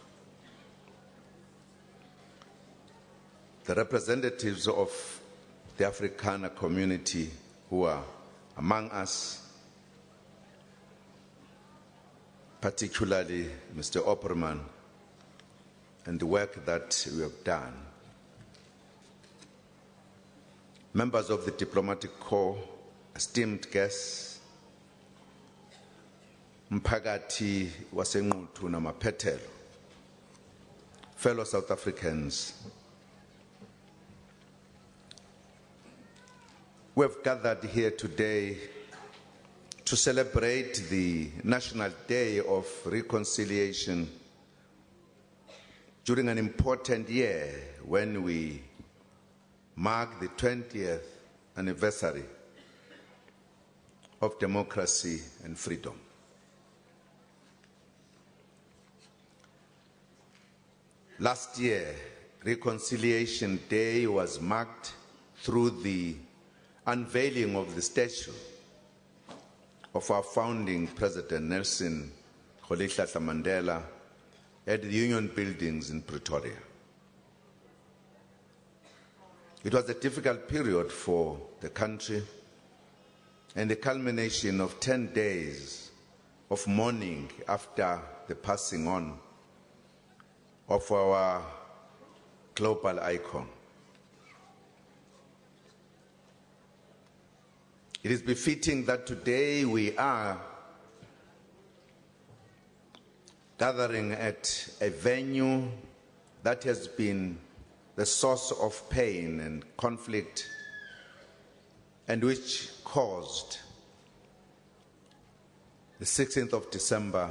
The representatives of the Afrikaner community who are among us, particularly Mr. Opperman, and the work that we have done. Members of the diplomatic corps, esteemed guests, Mphakathi waseNquthu namaphethelo, fellow South Africans, we have gathered here today to celebrate the National Day of Reconciliation during an important year when we mark the 20th anniversary of democracy and freedom. Last year, Reconciliation Day was marked through the unveiling of the statue of our founding President Nelson Rolihlahla Mandela at the Union Buildings in Pretoria. It was a difficult period for the country and the culmination of 10 days of mourning after the passing on of our global icon. It is befitting that today we are gathering at a venue that has been the source of pain and conflict and which caused the 16th of December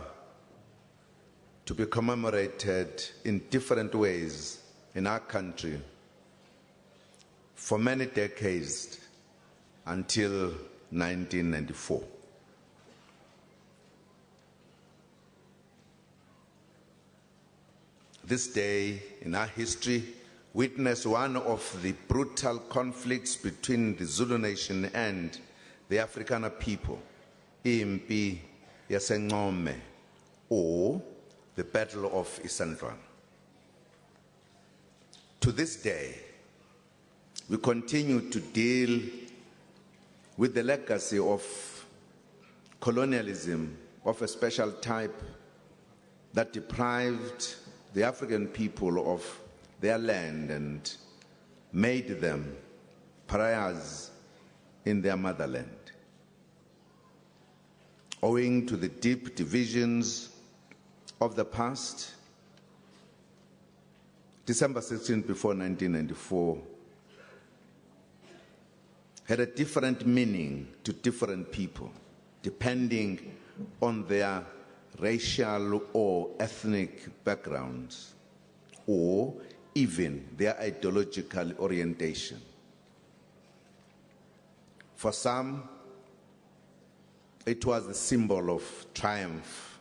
to be commemorated in different ways in our country for many decades until 1994. this day in our history witnessed one of the brutal conflicts between the Zulu nation and the Afrikaner people, impi yaseNcome, or the Battle of Isandlwana. To this day, we continue to deal with the legacy of colonialism of a special type that deprived the African people of their land and made them pariahs in their motherland. Owing to the deep divisions of the past, December 16 before 1994 had a different meaning to different people, depending on their racial or ethnic backgrounds, or even their ideological orientation. For some, it was a symbol of triumph.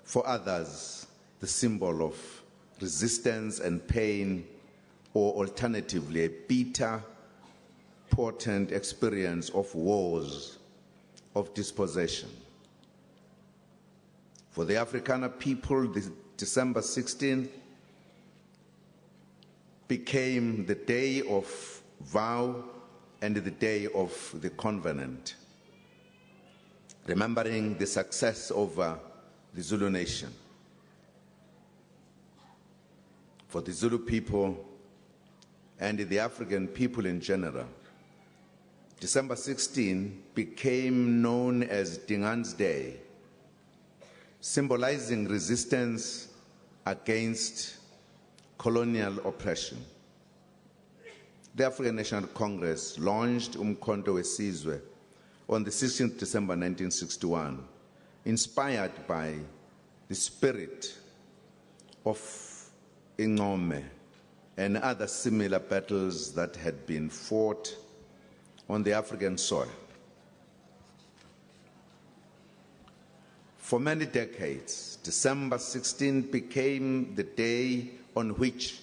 For others, the symbol of resistance and pain, or alternatively, a bitter, potent experience of wars, of dispossession. For the Afrikaner people, December 16th became the day of vow and the day of the covenant, remembering the success over the Zulu nation. For the Zulu people and the African people in general, December 16 became known as Dingan's Day, symbolizing resistance against colonial oppression. The African National Congress launched Umkhonto weSizwe on the 16th December 1961, inspired by the spirit of Ncome and other similar battles that had been fought on the African soil. For many decades, December 16 became the day on which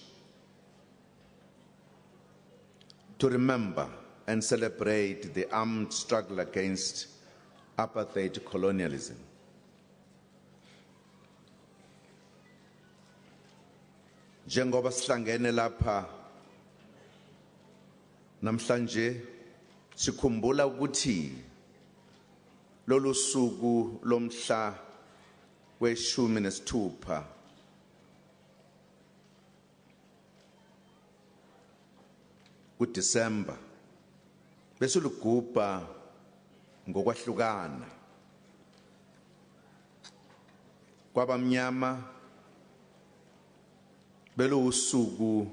to remember and celebrate the armed struggle against apartheid colonialism. Njengoba sihlangene lapha namhlanje sikhumbula ukuthi lolu suku lomhla we-16 kuDisemba besilugubha ngokwahlukana, kwabamnyama belusuku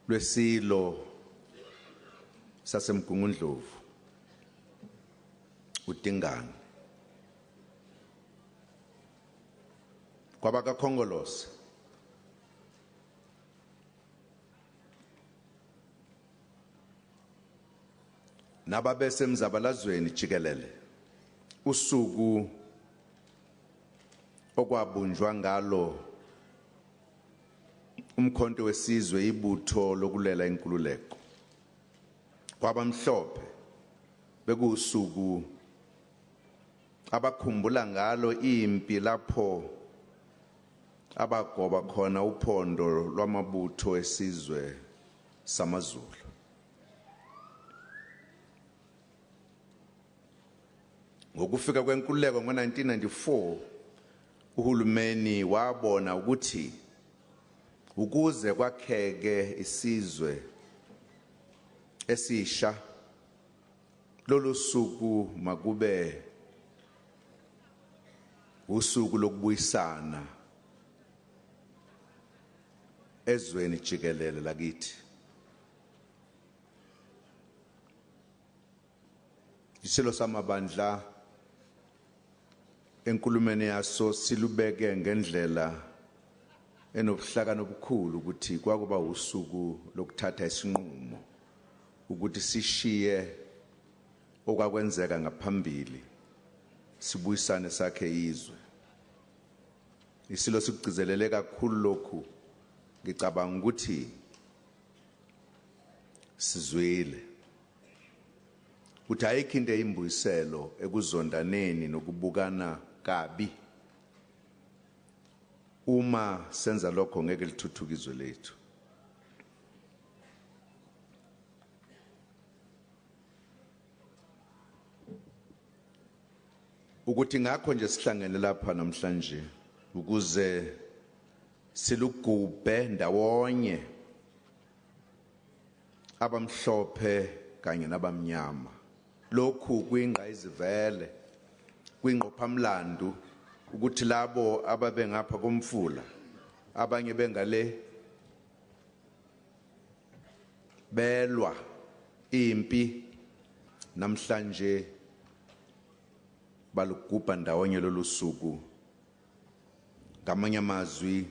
lwesilo sasemgungundlovu uDingane, kwabakakhongolose nababesemzabalazweni jikelele usuku okwabunjwa ngalo umkhonto wesizwe, ibutho lokulela inkululeko. Kwabamhlophe bekusuku abakhumbula ngalo impi lapho abagoba khona uphondo lwamabutho esizwe samaZulu. Ngokufika kwenkululeko ngo-1994, uhulumeni wabona ukuthi ukuze kwakheke isizwe esisha, lolu suku makube usuku lokubuyisana ezweni jikelele lakithi. Isilo samabandla enkulumeni yaso silubeke ngendlela enobuhlakani obukhulu ukuthi kwakuba usuku lokuthatha isinqumo ukuthi sishiye okwakwenzeka ngaphambili, sibuyisane sakhe izwe. isilo sikugcizelele kakhulu lokhu ngicabanga ukuthi sizwile ukuthi ayikho into eyimbuyiselo ekuzondaneni nokubukana kabi uma senza lokho ngeke lithuthukizwe izwe lethu. Ukuthi ngakho nje sihlangene lapha namhlanje ukuze silugubhe ndawonye abamhlophe kanye nabamnyama. Lokhu kuyingqayizivele kuyingqophamlando ukuthi labo ababe ngapha komfula abanye bengale belwa impi namhlanje balugubha ndawonye lolu suku. Ngamanye amazwi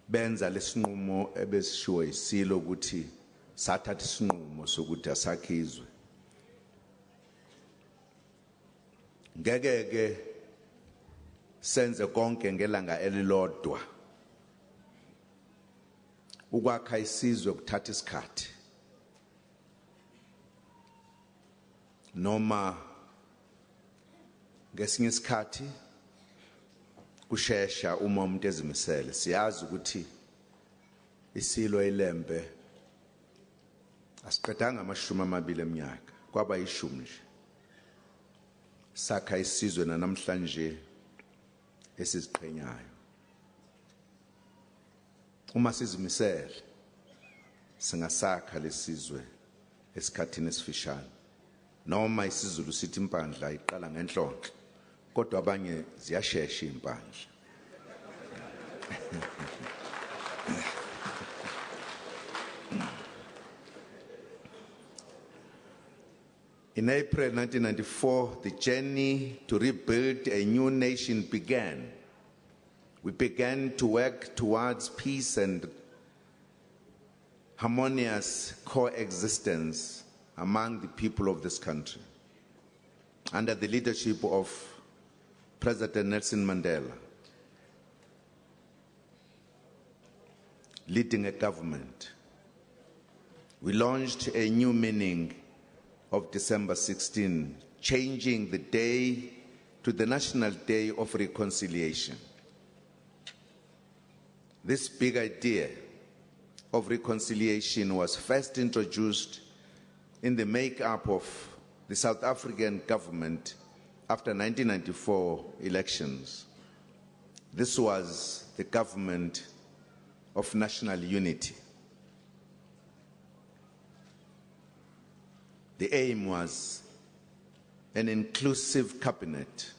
benza lesinqumo ebesishiwo isilo ukuthi sathatha isinqumo sokuthi asakhizwe. Ngeke senze konke ngelanga elilodwa. Ukwakha isizwe kuthatha isikhathi. Noma ngesinye isikhathi kushesha uma umuntu ezimisele. Siyazi ukuthi isilo eLembe asiqedanga 20 eminyaka, kwaba 10 nje. Sakha isizwe namhlanje esiziqhenyayo. Uma sizimisele singasakha lesizwe esikhathini esifishane. Noma isiZulu sithi impandla iqala ngenhlonhlo, kodwa abanye ziyashesha impandla. In April 1994, the journey to rebuild a new nation began. We began to work towards peace and harmonious coexistence among the people of this country, under the leadership of President Nelson Mandela, leading a government. We launched a new meaning of December 16, changing the day to the National Day of Reconciliation. This big idea of reconciliation was first introduced in the make-up of the South African government after 1994 elections. This was the government of national unity. The aim was an inclusive cabinet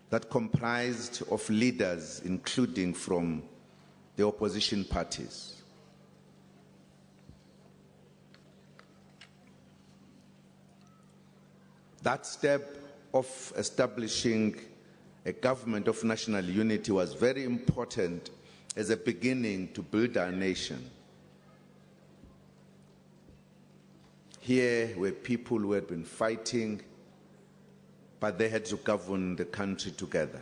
that comprised of leaders including from the opposition parties. That step of establishing a government of national unity was very important as a beginning to build our nation. Here were people who had been fighting, but they had to govern the country together,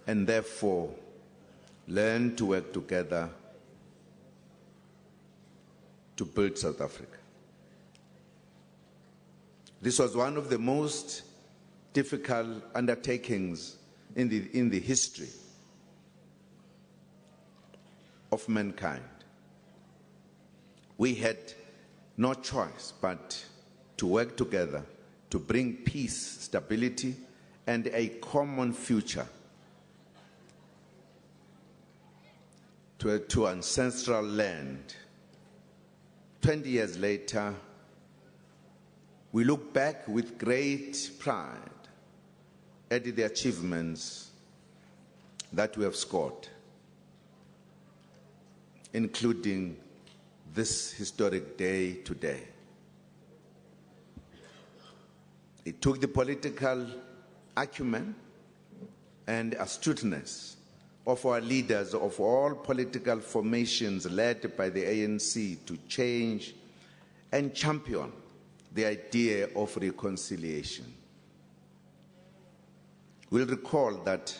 and therefore learn to work together to build South Africa. This was one of the most difficult undertakings in the history of mankind. We had no choice but to work together to bring peace, stability, and a common future to ancestral land. 20 years later, we look back with great pride at the achievements that we have scored, including this historic day today. It took the political acumen and astuteness of our leaders of all political formations led by the ANC to change and champion the idea of reconciliation. will recall that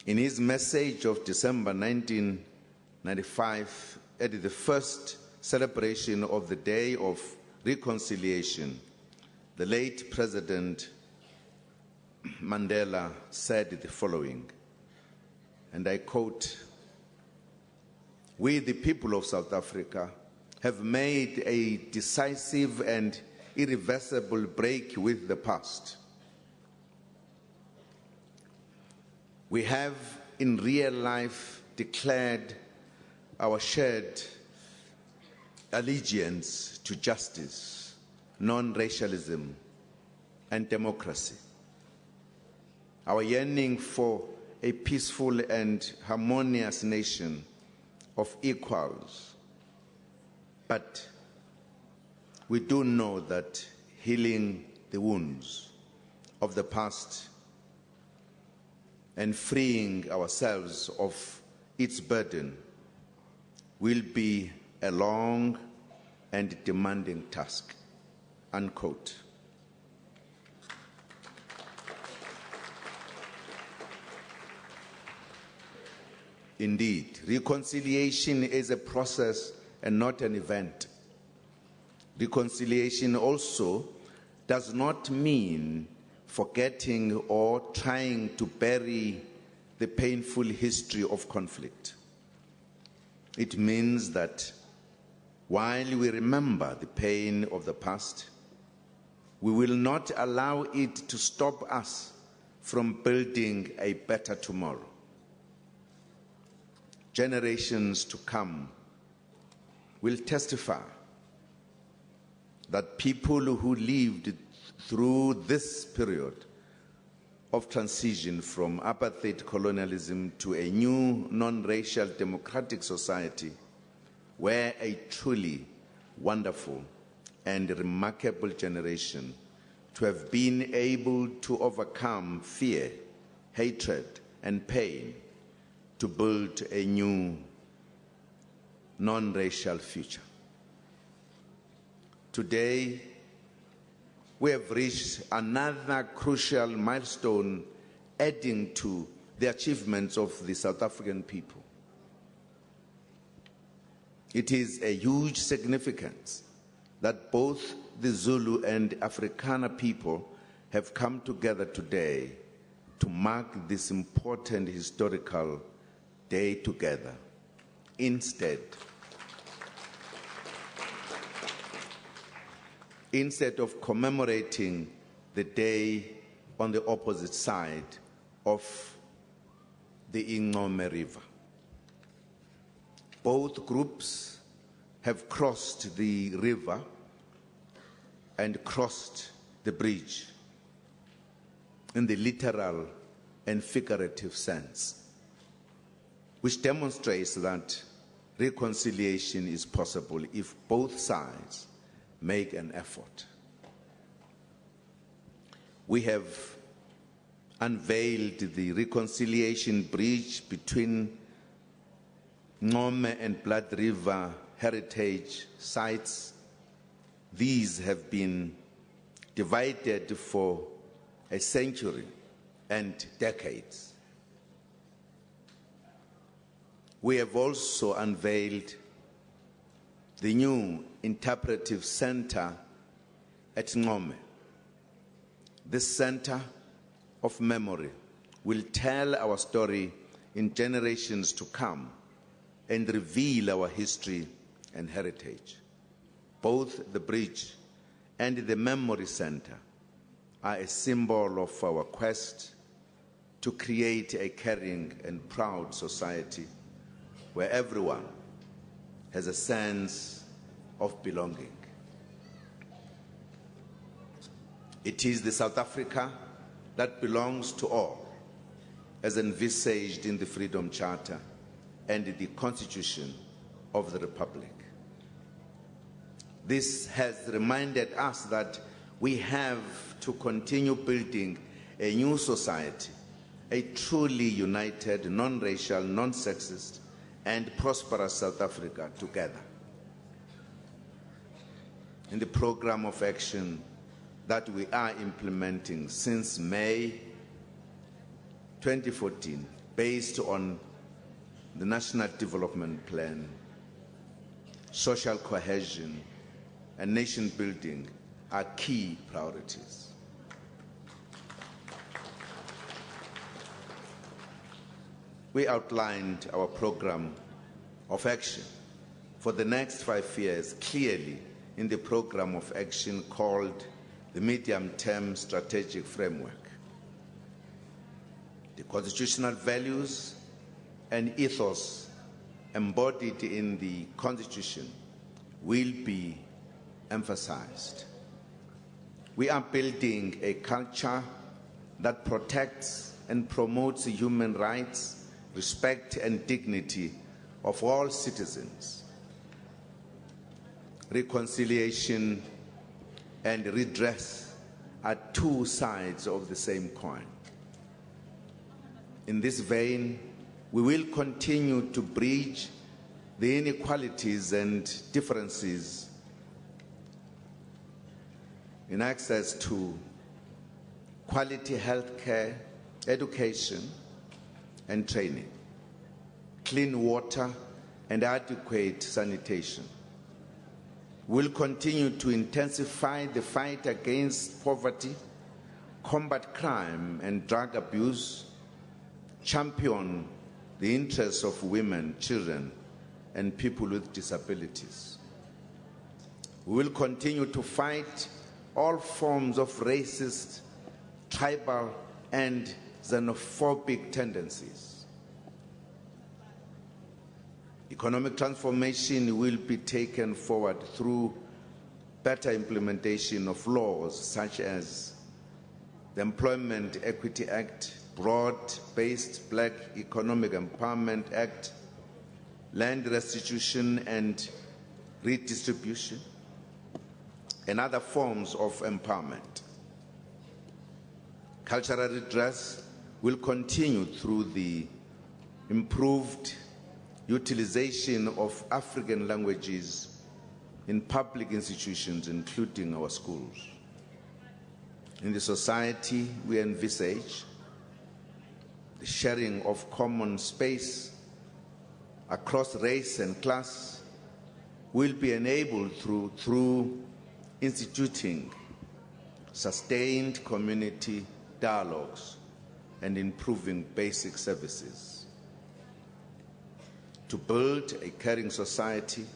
in his message of December 1995, at the first celebration of the Day of Reconciliation, the late President Mandela said the following, and I quote, "We, the people of South Africa, have made a decisive and irreversible break with the past. We have in real life declared our shared allegiance to justice, non-racialism, and democracy. Our yearning for a peaceful and harmonious nation of equals. But we do know that healing the wounds of the past and freeing ourselves of its burden will be a long and demanding task." Unquote. Indeed, reconciliation is a process and not an event. Reconciliation also does not mean forgetting or trying to bury the painful history of conflict. It means that while we remember the pain of the past, we will not allow it to stop us from building a better tomorrow. Generations to come will testify that people who lived through this period of transition from apartheid colonialism to a new non-racial democratic society were a truly wonderful and remarkable generation to have been able to overcome fear, hatred, and pain to build a new non-racial future. Today, we have reached another crucial milestone, adding to the achievements of the South African people. It is a huge significance that both the Zulu and Afrikaner people have come together today to mark this important historical day together. Instead of commemorating the day on the opposite side of the Ncome River. Both groups have crossed the river and crossed the bridge in the literal and figurative sense, which demonstrates that reconciliation is possible if both sides make an effort. We have unveiled the reconciliation bridge between Ncome and Blood River heritage sites. These have been divided for a century and decades. We have also unveiled the new interpretive center at Ncome. This center of memory will tell our story in generations to come and reveal our history and heritage. Both the bridge and the memory center are a symbol of our quest to create a caring and proud society where everyone has a sense of belonging. It is the South Africa that belongs to all, as envisaged in the Freedom Charter and the Constitution of the Republic. This has reminded us that we have to continue building a new society, a truly united, non-racial, non-sexist, and prosperous South Africa together. In the program of action that we are implementing since May 2014, based on the National Development Plan, social cohesion, and nation building are key priorities. We outlined our program of action for the next 5 years clearly in the program of action called the Medium-Term Strategic Framework. The constitutional values and ethos embodied in the Constitution will be emphasized. We are building a culture that protects and promotes human rights, respect and dignity of all citizens. Reconciliation and redress are two sides of the same coin. In this vein, we will continue to bridge the inequalities and differences in access to quality health care, education, and training, clean water, and adequate sanitation. We'll continue to intensify the fight against poverty, combat crime and drug abuse, champion the interests of women, children, and people with disabilities. We will continue to fight all forms of racist, tribal, and xenophobic tendencies. Economic transformation will be taken forward through better implementation of laws such as the Employment Equity Act, Broad-Based Black Economic Empowerment Act, Land Restitution and Redistribution, and other forms of empowerment. Cultural redress will continue through the improved utilization of African languages in public institutions, including our schools. In the society we envisage, the sharing of common space across race and class will be enabled through instituting sustained community dialogues and improving basic services. To build a caring society,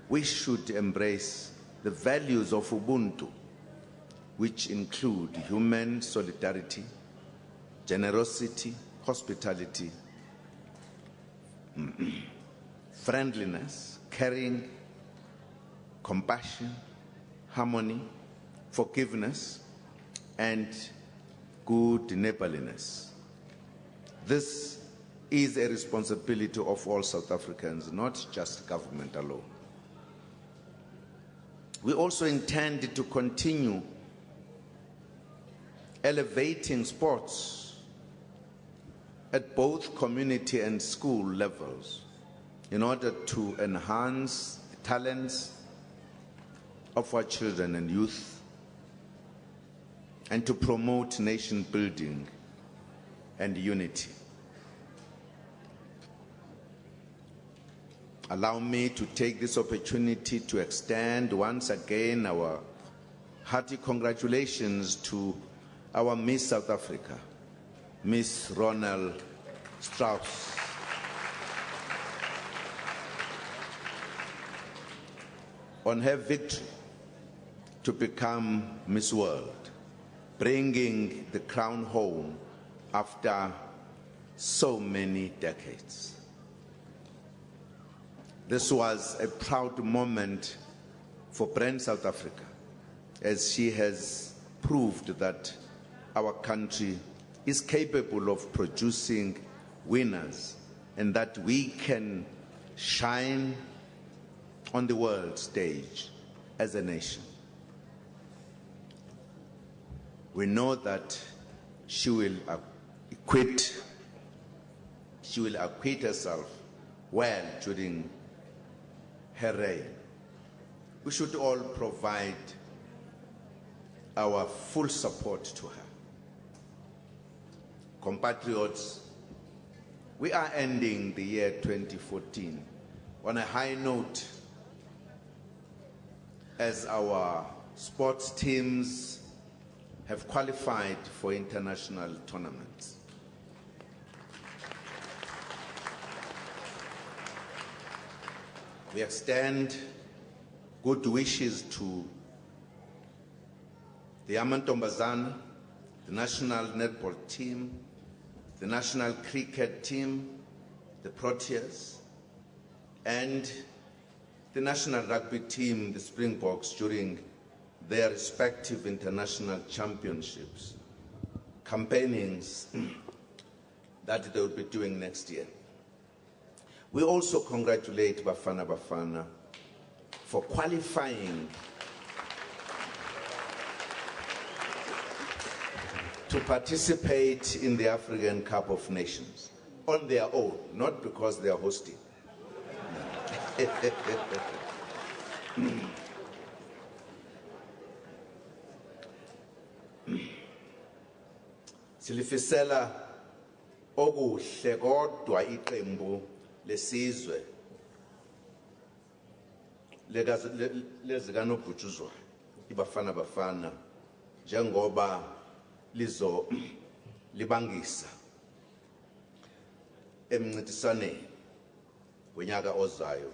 we should embrace the values of Ubuntu, which include human solidarity, generosity, hospitality, friendliness, caring, compassion, harmony, forgiveness, and good neighborliness. This is a responsibility of all South Africans, not just government alone. We also intend to continue elevating sports at both community and school levels in order to enhance the talents of our children and youth and to promote nation building and unity. Allow me to take this opportunity to extend once again our hearty congratulations to our Miss South Africa, Miss Ronald Strauss. On her victory to become Miss World, bringing the crown home after so many decades. This was a proud moment for brand South Africa, as she has proved that our country is capable of producing winners and that we can shine on the world stage as a nation. We know that she will acquit herself well during her reign. We should all provide our full support to her. compatriots, we are ending the year 2014 on a high note as our sports teams have qualified for international tournaments. We extend good wishes to the Amantombazana, the national netball team, the national cricket team, the Proteas, and the national rugby team, the Springboks, during their respective international championships, campaignings that they will be doing next year. We also congratulate Bafana Bafana for qualifying to participate in the African Cup of Nations on their own, not because they are hosting. Silifisela okuhle kodwa iqembu lesizwe lezikanobhutshuzwayo iBafana Bafana njengoba lizo libangisa emncintiswaneni ngonyaka ozayo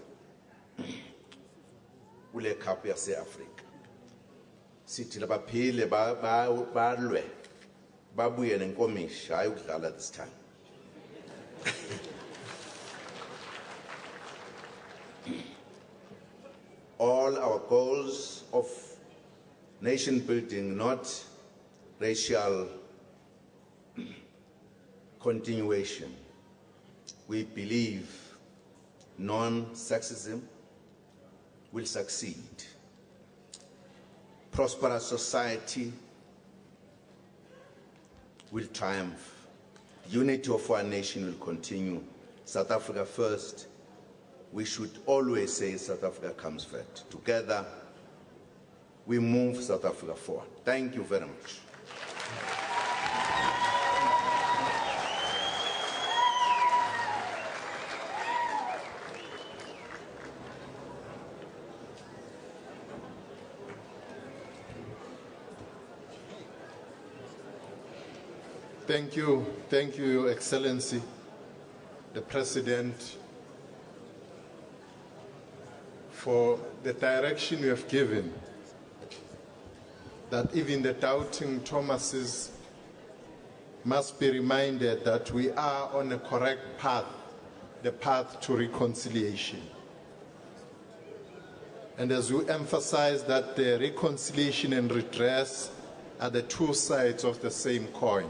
kule cup yase-Afrika. Sithi labaphile balwe babuye nenkomishi hayi ukudlala this time. All our goals of nation building, not racial continuation. We believe non-sexism will succeed. Prosperous society will triumph. Unity of our nation will continue. South Africa first. We should always say South Africa comes first. Together, we move South Africa forward. Thank you very much. Thank you, Your Excellency, the President, for the direction you have given, that even the doubting Thomases must be reminded that we are on a correct path, the path to reconciliation. And as you emphasize that the reconciliation and redress are the two sides of the same coin,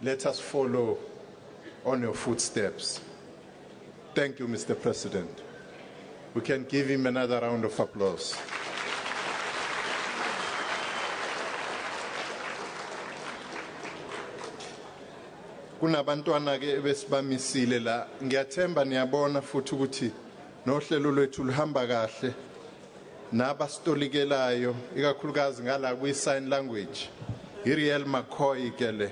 let us follow on your footsteps. Thank you, Mr. President. We can give him another round of applause. Kunabantwana ke besibamisile la, ngiyathemba niyabona futhi ukuthi nohlelo lwethu luhamba kahle nabasitolikelayo ikakhulukazi ngala kwi sign language iReal McCoy ke le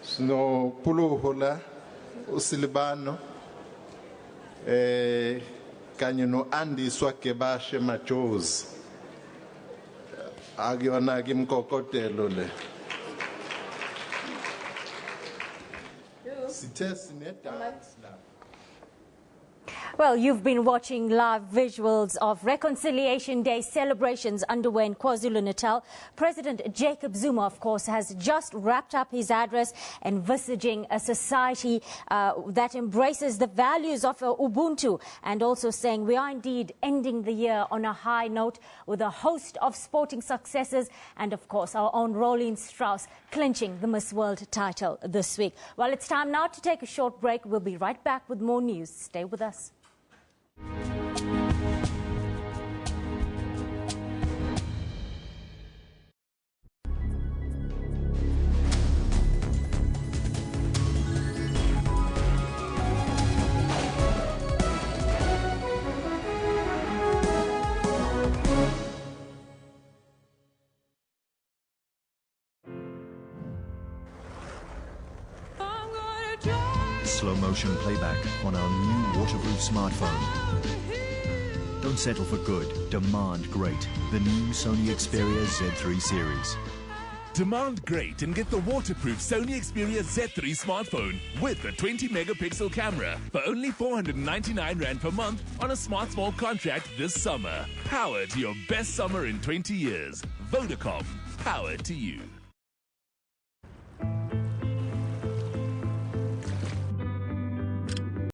sino Puluhola usilibano kanye no Andy Swakebashe Majozi akuyona kimkokotelo le sithe sinedance la. Well, you've been watching live visuals of Reconciliation Day celebrations underway in KwaZulu-Natal. President Jacob Zuma, of course, has just wrapped up his address envisaging a society that embraces the values of Ubuntu, and also saying we are indeed ending the year on a high note with a host of sporting successes and, of course, our own Rolene Strauss clinching the Miss World title this week. Well, it's time now to take a short break. We'll be right back with more news. Stay with us. slow motion playback on our new waterproof smartphone. Don't settle for good, demand great. The new Sony Xperia Z3 series. Demand great and get the waterproof Sony Xperia Z3 smartphone with a 20-megapixel camera for only 499 Rand per month on a Smart Small contract this summer. Power to your best summer in 20 years. Vodacom. Power to you.